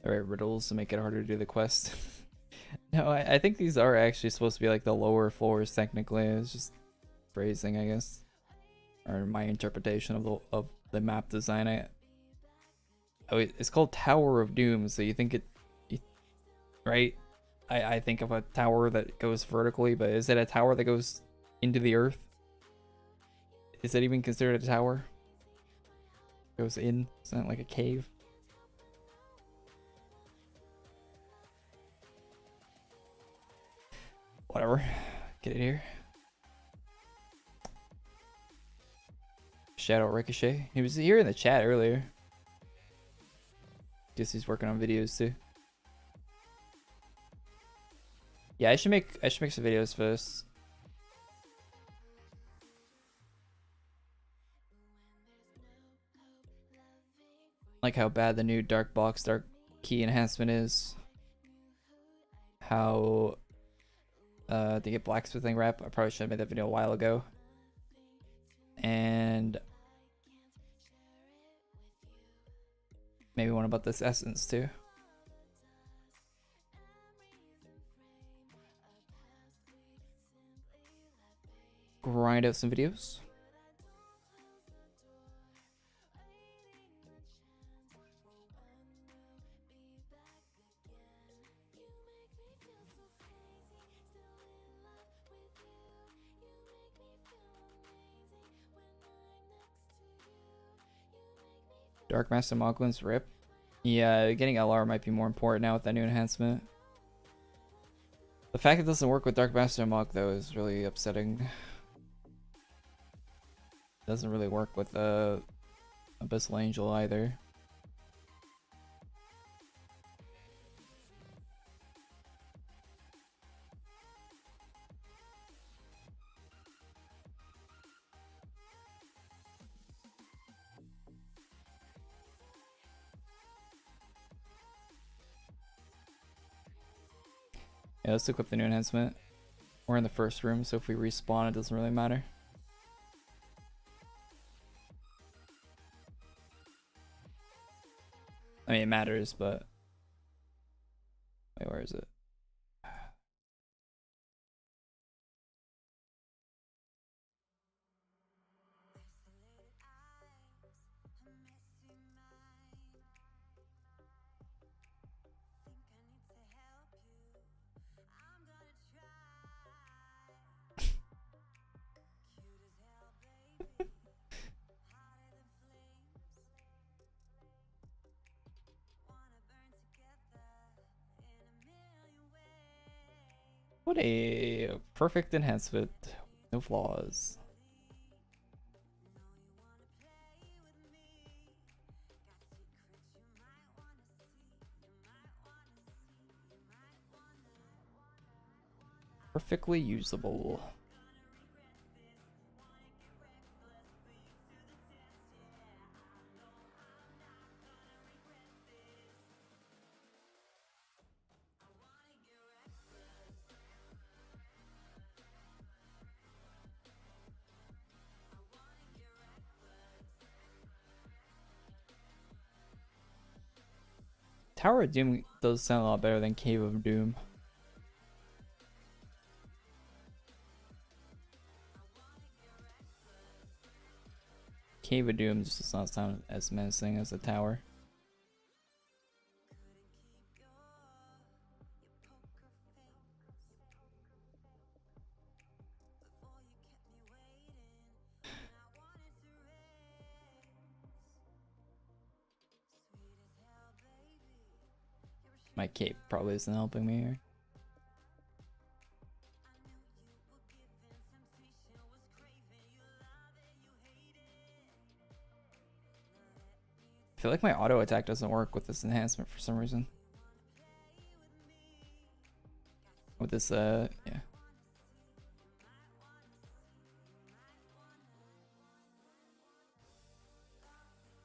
Alright, riddles to make it harder to do the quest. No, I think these are actually supposed to be like the lower floors technically. It's just phrasing, I guess. Or my interpretation of the map design. It's called Tower of Doom, so you think right? I think of a tower that goes vertically, but is it a tower that goes into the earth? Is it even considered a tower? Goes in? It's not like a cave. Whatever. Get it here. Shadow Ricochet. He was here in the chat earlier. Guess he's working on videos too. Yeah, I should make some videos first. Like how bad the new dark box, dark key enhancement is. How to get blacksmithing rep. I probably should have made that video a while ago. And maybe one about this essence too. Grind out some videos. Dark Master Moglin's rip. Yeah, getting LR might be more important now with that new enhancement. The fact it doesn't work with Dark Master Mog though is really upsetting. Doesn't really work with Abyssal Angel either. Yeah, let's equip the new enhancement. We're in the first room, so if we respawn, it doesn't really matter. I mean, it matters, but... Wait, where is it? What a perfect enhancement. No flaws. Perfectly usable. Tower of Doom does sound a lot better than Cave of Doom. Cave of Doom just does not sound as menacing as the tower. My cape probably isn't helping me here. I feel like my auto attack doesn't work with this enhancement for some reason. With this, yeah.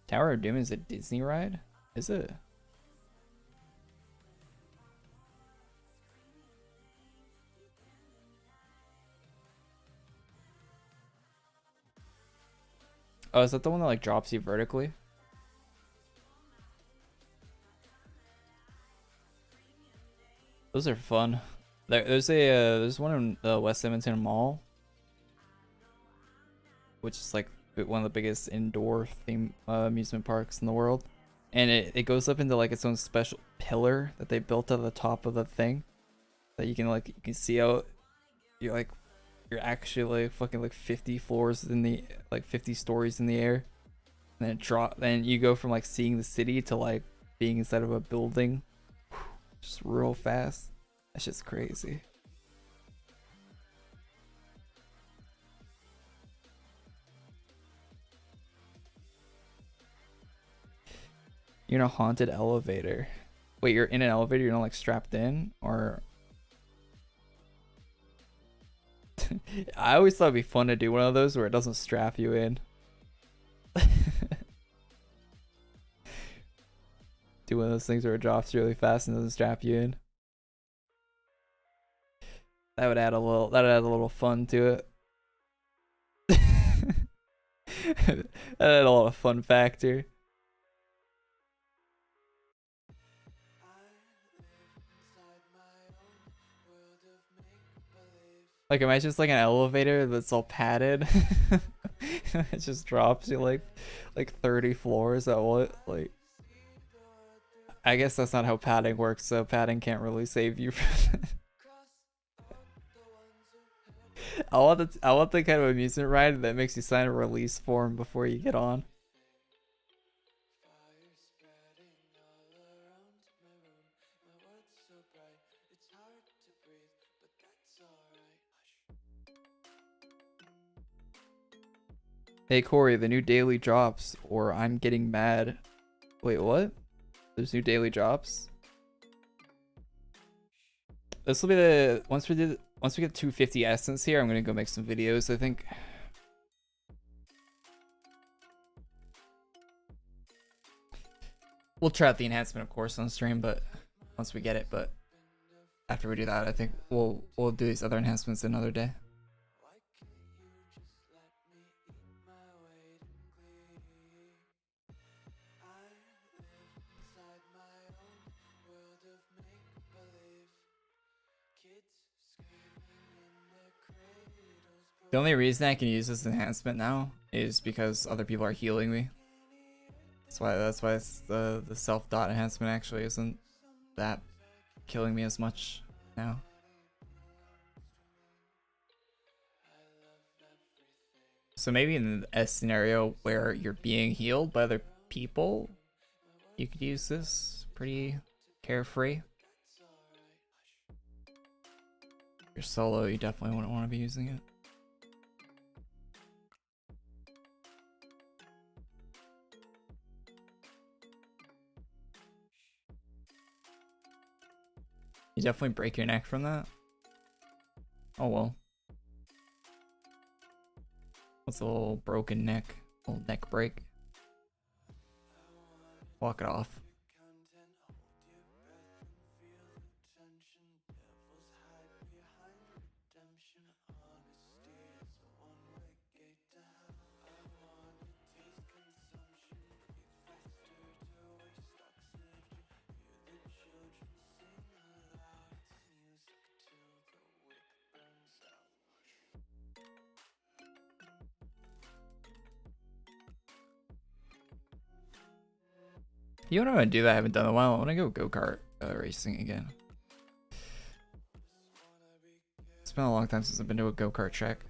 Tower of Doom is a Disney ride? Is it? Oh, is that the one that like drops you vertically? Those are fun. There's one in the West Edmonton Mall, which is like one of the biggest indoor theme amusement parks in the world, and it goes up into like its own special pillar that they built at the top of the thing that you can see out. You're actually like fucking like 50 floors in the 50 stories in the air, and then you go from like seeing the city to like being inside of a building just real fast. That's just crazy. You're in a haunted elevator. Wait, you're in an elevator, you're not like strapped in? Or I always thought it'd be fun to do one of those where it doesn't strap you in. Do one of those things where it drops really fast and doesn't strap you in. That would add a little fun to it. That add a lot of fun factor. Like imagine it's like an elevator that's all padded. It just drops you like 30 floors at what, like I guess that's not how padding works, so padding can't really save you from that. I want the kind of amusement ride that makes you sign a release form before you get on. Hey Korey, the new daily drops, or I'm getting mad. Wait, what? There's new daily drops? This will be the once we get 250 essence here, I'm gonna go make some videos, I think. We'll try out the enhancement of course on stream, but once we get it, but after we do that, I think we'll do these other enhancements another day. The only reason I can use this enhancement now is because other people are healing me. That's why it's the self dot enhancement actually isn't that killing me as much now. So maybe in a scenario where you're being healed by other people, you could use this pretty carefree. If you're solo, you definitely wouldn't want to be using it. You definitely break your neck from that. Oh well. What's a little broken neck? A little neck break. Walk it off. You know what I want to do that I haven't done in a while? I want to go go-kart racing again. It's been a long time since I've been to a go-kart track.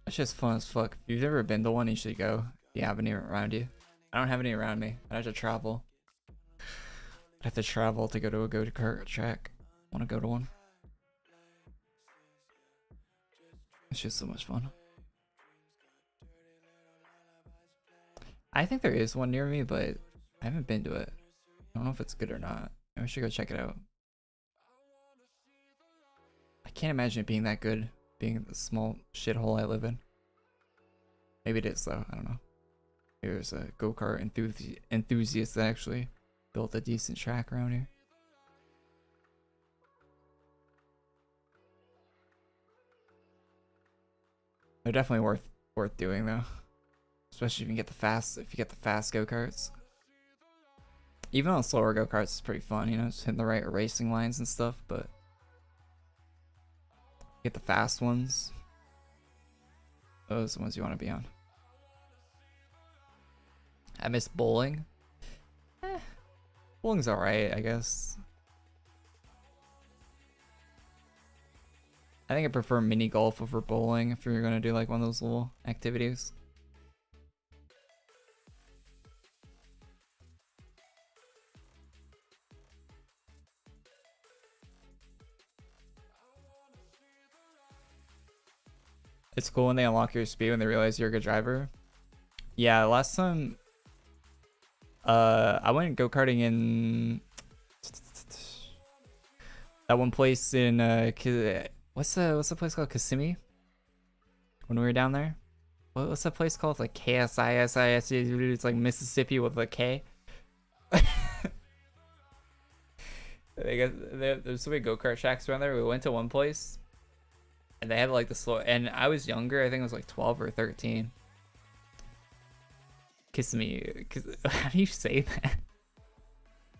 It's just fun as fuck. If you've never been to one, you should go. If you have any around you. I don't have any around me. I'd have to travel. I'd have to travel to go to a go-kart track. I want to go to one. It's just so much fun. I think there is one near me, but I haven't been to it. I don't know if it's good or not. I should go check it out. I can't imagine it being that good, being in the small shithole I live in. Maybe it is though, I don't know. Maybe there's a go-kart enthusiast that actually built a decent track around here. They're definitely worth doing though. Especially if you get the fast go-karts. Even on slower go-karts it's pretty fun, you know, just hitting the right racing lines and stuff, but get the fast ones. Those are the ones you want to be on. I miss bowling. Bowling's alright, I guess. I think I prefer mini golf over bowling if you're gonna do like one of those little activities. It's cool when they unlock your speed when they realize you're a good driver. Yeah, last time I went go-karting in that one place in what's the place called? Kissimmee? When we were down there? What's that place called? It's like KSISIS. It's like Mississippi with a K. There's so many go-kart tracks around there. We went to one place and they had like the slow, and I was younger. I think I was like 12 or 13. Kissimmee. How do you say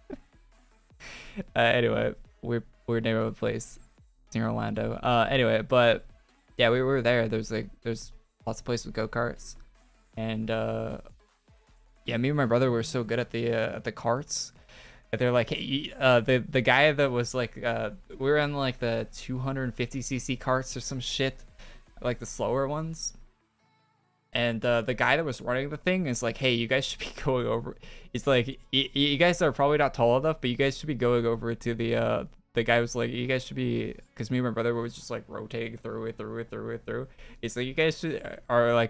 that? Anyway, we're name of a place near Orlando. Anyway, but yeah, we were there. There's lots of places with go-karts, and yeah, me and my brother were so good at the carts. They're like, hey, the guy that was like, we were on like the 250cc carts or some shit, like the slower ones. And the guy that was running the thing is like, hey, you guys should be going over. He's like, you guys are probably not tall enough, but you guys should be going over to the guy was like, you guys should be, because me and my brother were just like rotating through it. It's like, you guys are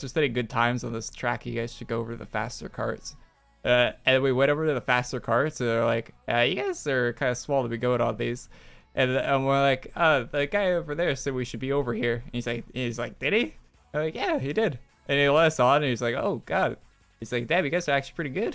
setting good times on this track. You guys should go over to the faster carts. And we went over to the faster carts, and they're like, you guys are kind of small to be going on these. And we're like, the guy over there said we should be over here. And he's like, did he? I'm like, yeah, he did. And he let us on, and he's like, oh, God. He's like, damn, you guys are actually pretty good.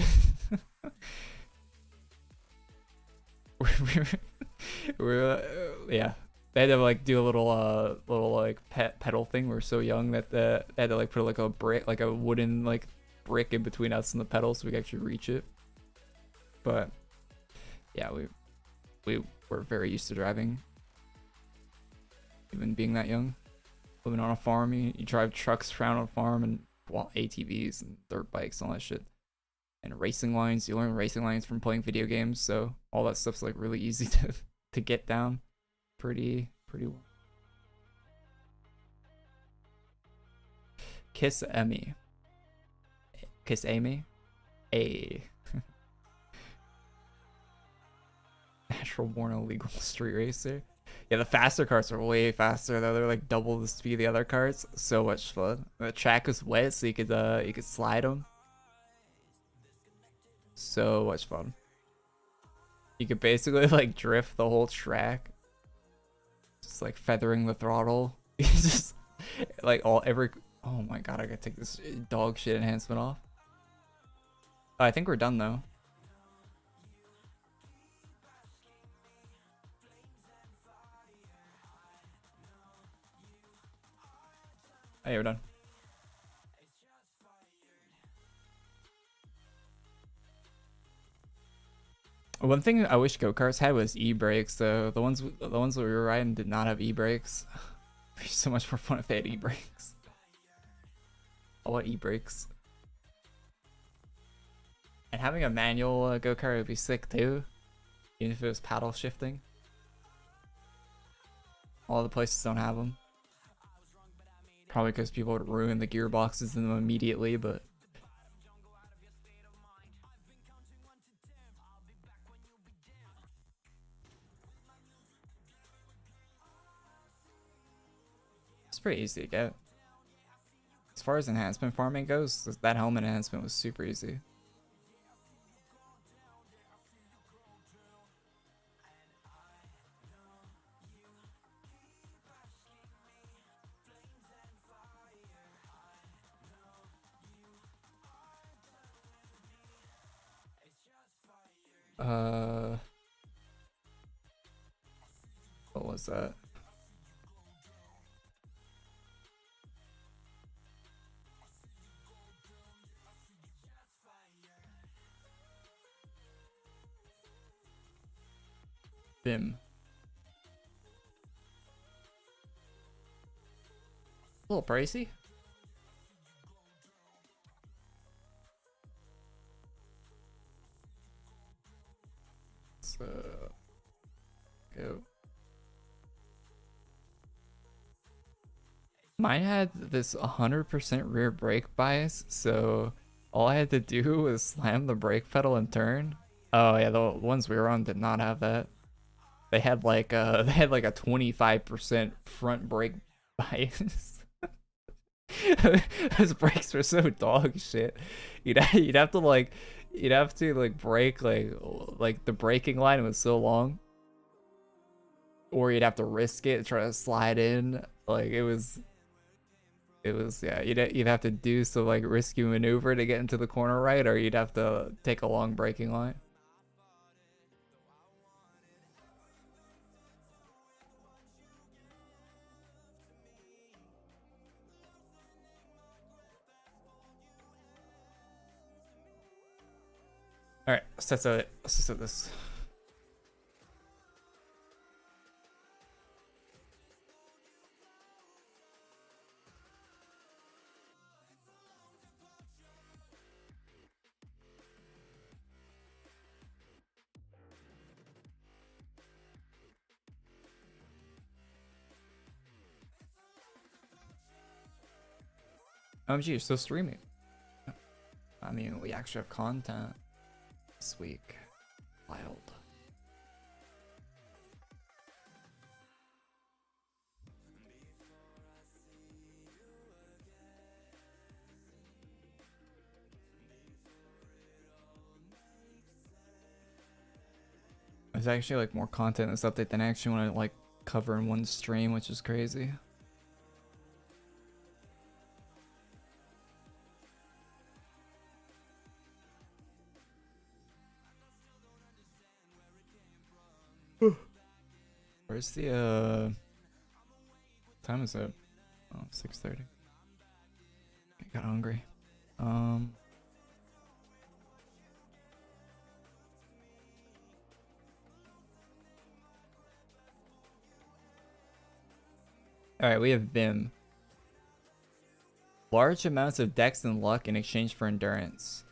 Yeah. They had to like do a little like pedal thing. We're so young that they had to like put like a brick, like a wooden like brick in between us and the pedal so we could actually reach it. But yeah, we were very used to driving, even being that young. Living on a farm, you drive trucks around on a farm, and ATVs and dirt bikes and all that shit. And racing lines, you learn racing lines from playing video games, so all that stuff's like really easy to get down pretty well. Kiss Amy. A natural born illegal street racer. Yeah, the faster carts are way faster though. They're like double the speed of the other carts. So much fun. The track was wet, so you could slide them. So much fun. You could basically like drift the whole track, just like feathering the throttle. Just like oh my god, I gotta take this dog shit enhancement off. I think we're done though. Oh, yeah, we're done. One thing I wish go-karts had was e-brakes though. The ones that we were riding did not have e-brakes. It'd be so much more fun if they had e-brakes. I want e-brakes. And having a manual go kart would be sick too, even if it was paddle shifting. All the places don't have them. Probably because people would ruin the gearboxes in them immediately, but it's pretty easy to get. As far as enhancement farming goes, that helmet enhancement was super easy. What was that? BIM. A little pricey. So go. Mine had this 100% rear brake bias, so all I had to do was slam the brake pedal and turn. Oh yeah, the ones we were on did not have that. They had like a 25% front brake bias. Those brakes were so dog shit. You'd have to like brake like the braking line was so long, or you'd have to risk it and try to slide in. Like it was yeah, you'd have to do some like risky maneuver to get into the corner right, or you'd have to take a long braking line. All right, let's test this. OMG, you're still streaming. I mean, we actually have content this week. Wild. There's actually like more content in this update than I actually want to like cover in one stream, which is crazy. Where's the what time is it? Oh, 6:30. I got hungry. Alright, we have Vim. Large amounts of dex and luck in exchange for endurance.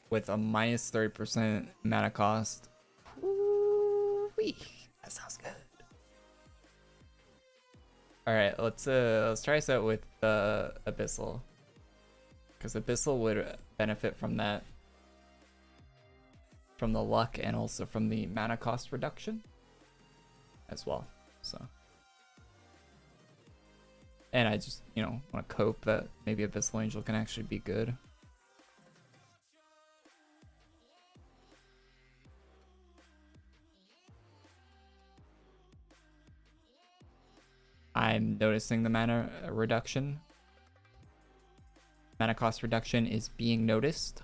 With a minus 30% mana cost. Ooh-wee. That sounds good. Alright, let's try this out with Abyssal. Because Abyssal would benefit from that. From the luck and also from the mana cost reduction. As well. So. And I just, you know, want to cope that maybe Abyssal Angel can actually be good. I'm noticing the mana reduction. Mana cost reduction is being noticed.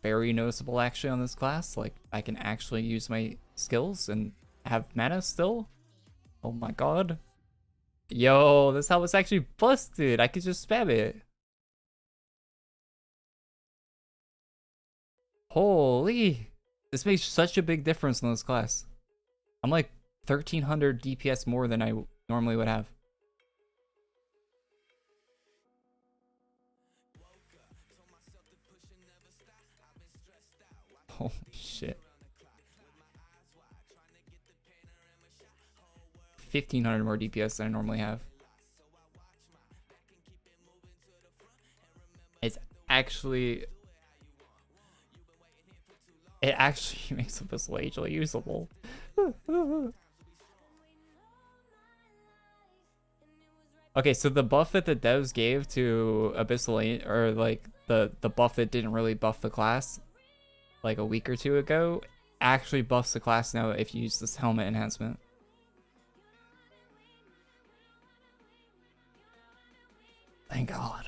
Very noticeable actually on this class. Like, I can actually use my skills and have mana still. Oh my god. Yo, this helmet's actually busted. I could just spam it. Holy. This makes such a big difference in this class. I'm like 1300 DPS more than I normally would have. Holy shit. 1500 more DPS than I normally have. It actually makes Abyssal Angel usable. Okay, so the buff that the devs gave to Abyssal Angel, or like the buff that didn't really buff the class like a week or two ago, actually buffs the class now if you use this helmet enhancement. Thank God.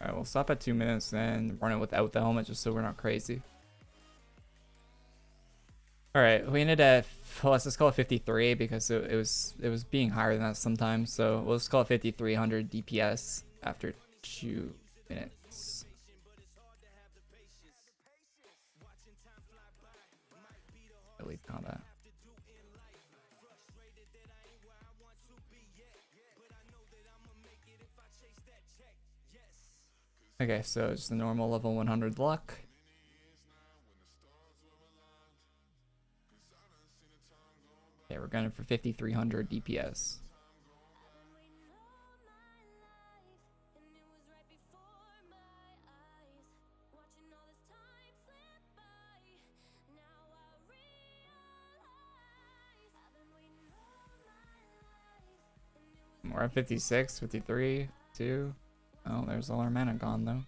Alright, we'll stop at 2 minutes and run it without the helmet just so we're not crazy. Alright, we ended at, let's just call it 53 because it was being higher than that sometimes. So we'll just call it 5300 DPS after 2 minutes. Elite combat. Okay, so it's the normal level 100 luck. Okay, we're going for 5300 DPS. We're at 56, 53, 2. Oh, there's all our mana gone though.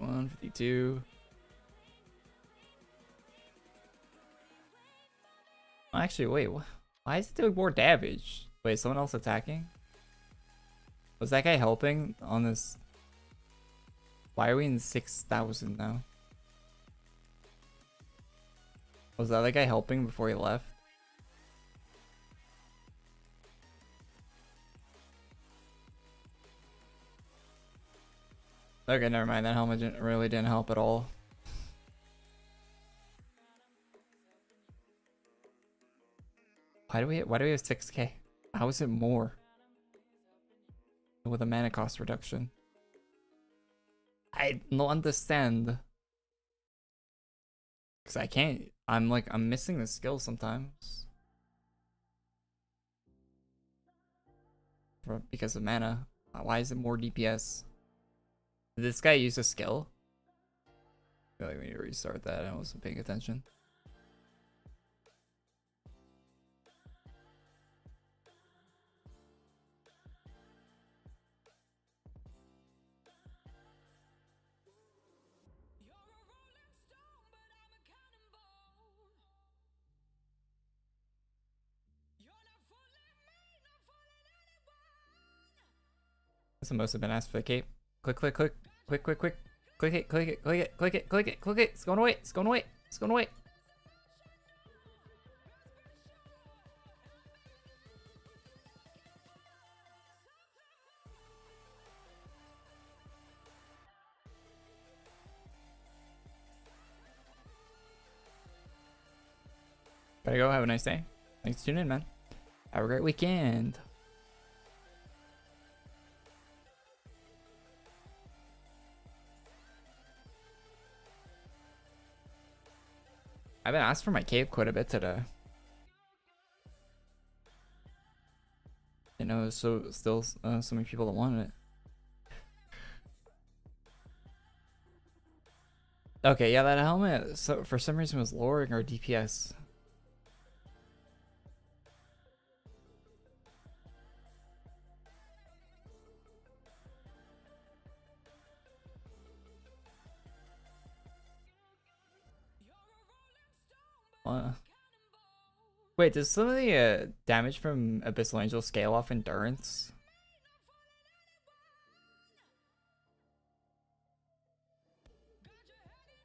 One 52. Actually, wait. Why is it doing more damage? Wait, someone else attacking? Was that guy helping on this? Why are we in 6,000 now? Was that other guy helping before he left? Okay, never mind. That helmet really didn't help at all. Why do we have 6k? How is it more? With a mana cost reduction. I don't understand. Cause I can't. I'm missing the skill sometimes. Because of mana. Why is it more DPS? Did this guy use a skill? I feel like we need to restart that. I wasn't paying attention. That's the most have been asked for the cape. Click, click, click, click, click, click, click it, click it, click it, click it, click it, click it. It's going away. It's going away. It's going away. Gotta go. Have a nice day. Thanks for tuning in, man. Have a great weekend. I've been asked for my cape quite a bit today. I know there's still so many people that wanted it. Okay, yeah, that helmet for some reason was lowering our DPS. Wait, does some of the damage from Abyssal Angel scale off endurance?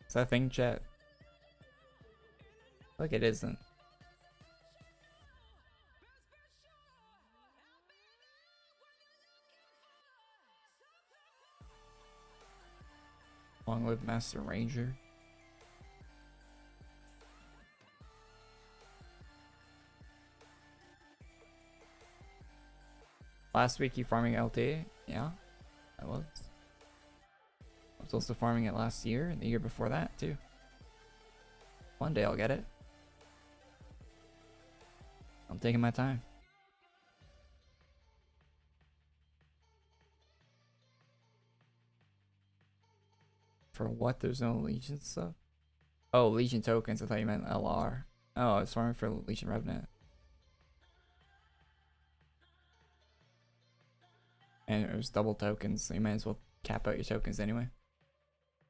Is that a thing, chat? Like it isn't. Long live Master Ranger. Last week you farming LT? Yeah, I was. I was also farming it last year and the year before that too. One day I'll get it. I'm taking my time. For what? There's no Legion stuff? Oh, Legion tokens. I thought you meant LR. Oh, I was farming for Legion Revenant. And it was double tokens, so you might as well cap out your tokens anyway.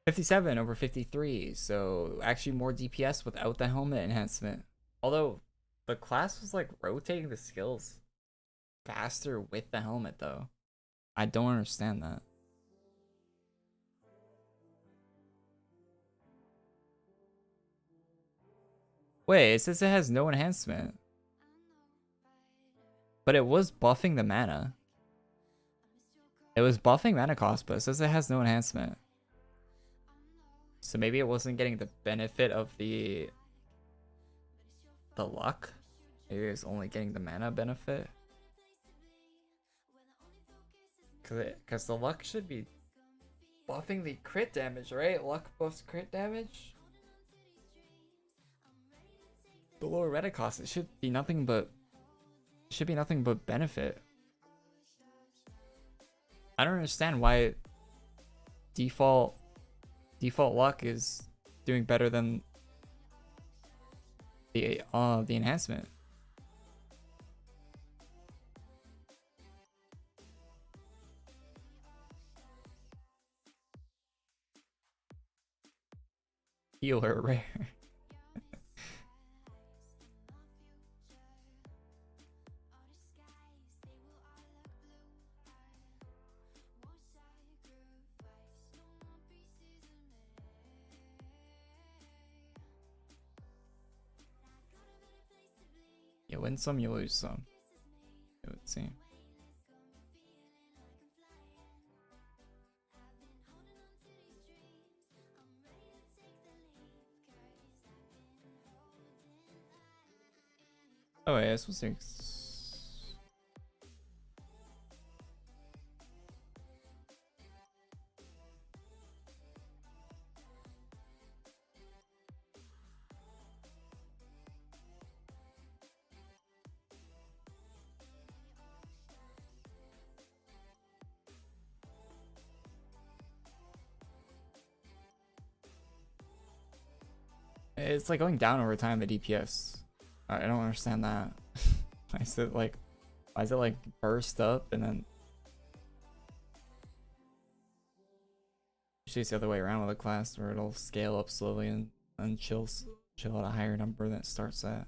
57 over 53, so actually more DPS without the helmet enhancement. Although the class was like rotating the skills faster with the helmet though. I don't understand that. Wait, it says it has no enhancement. But it was buffing the mana. It was buffing mana cost, but it says it has no enhancement. So maybe it wasn't getting the benefit of the luck. Maybe it was only getting the mana benefit. Cause the luck should be buffing the crit damage, right? Luck buffs crit damage. The lower reta cost, it should be nothing but benefit. I don't understand why default luck is doing better than the enhancement. Healer rare. You win some, you lose some, it would seem. Oh yeah, this was it's like going down over time, the DPS. I don't understand that. Why is it like burst up and then usually it's the other way around with a class where it'll scale up slowly and chill at a higher number than it starts at.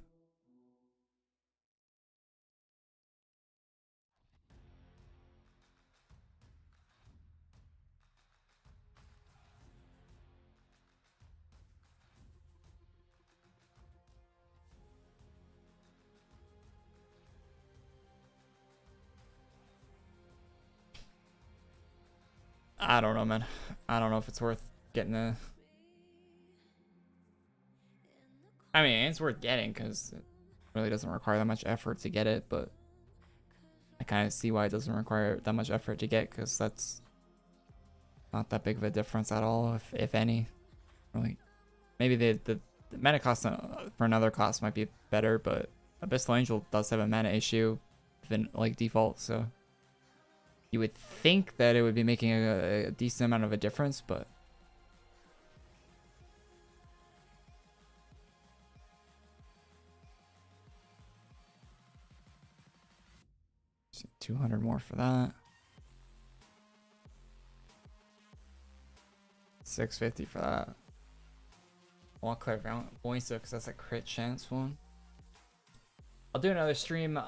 I don't know, man. I don't know if it's worth getting a... I mean, it's worth getting because it really doesn't require that much effort to get it, but I kind of see why it doesn't require that much effort to get, because that's not that big of a difference at all, if any. Really, maybe the mana cost for another class might be better, but Abyssal Angel does have a mana issue than like default, so you would think that it would be making a decent amount of a difference, but 200 more for that. 650 for that. All clairvoyant voice because that's a crit chance one. I'll do another stream,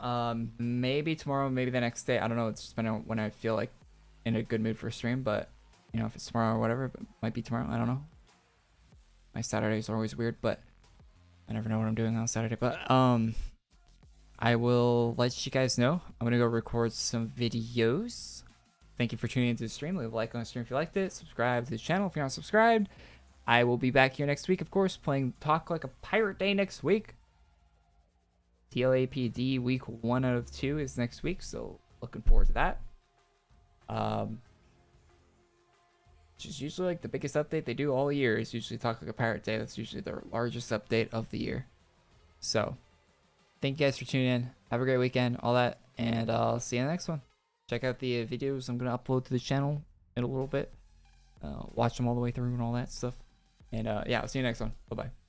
maybe tomorrow, maybe the next day. I don't know. It's just depending on when I feel like in a good mood for a stream, but you know, if it's tomorrow or whatever, but it might be tomorrow. I don't know. My Saturdays are always weird, but I never know what I'm doing on Saturday. But I will let you guys know. I'm gonna go record some videos. Thank you for tuning into the stream. Leave a like on the stream if you liked it. Subscribe to the channel if you're not subscribed. I will be back here next week, of course, playing Talk Like a Pirate Day next week. TLAPD week 1 out of 2 is next week, so looking forward to that. Which is usually like the biggest update they do all year is usually Talk Like a Pirate Day. That's usually their largest update of the year. So, thank you guys for tuning in. Have a great weekend, all that, and I'll see you in the next one. Check out the videos I'm going to upload to the channel in a little bit. Watch them all the way through and all that stuff. And yeah, I'll see you next one. Bye-bye.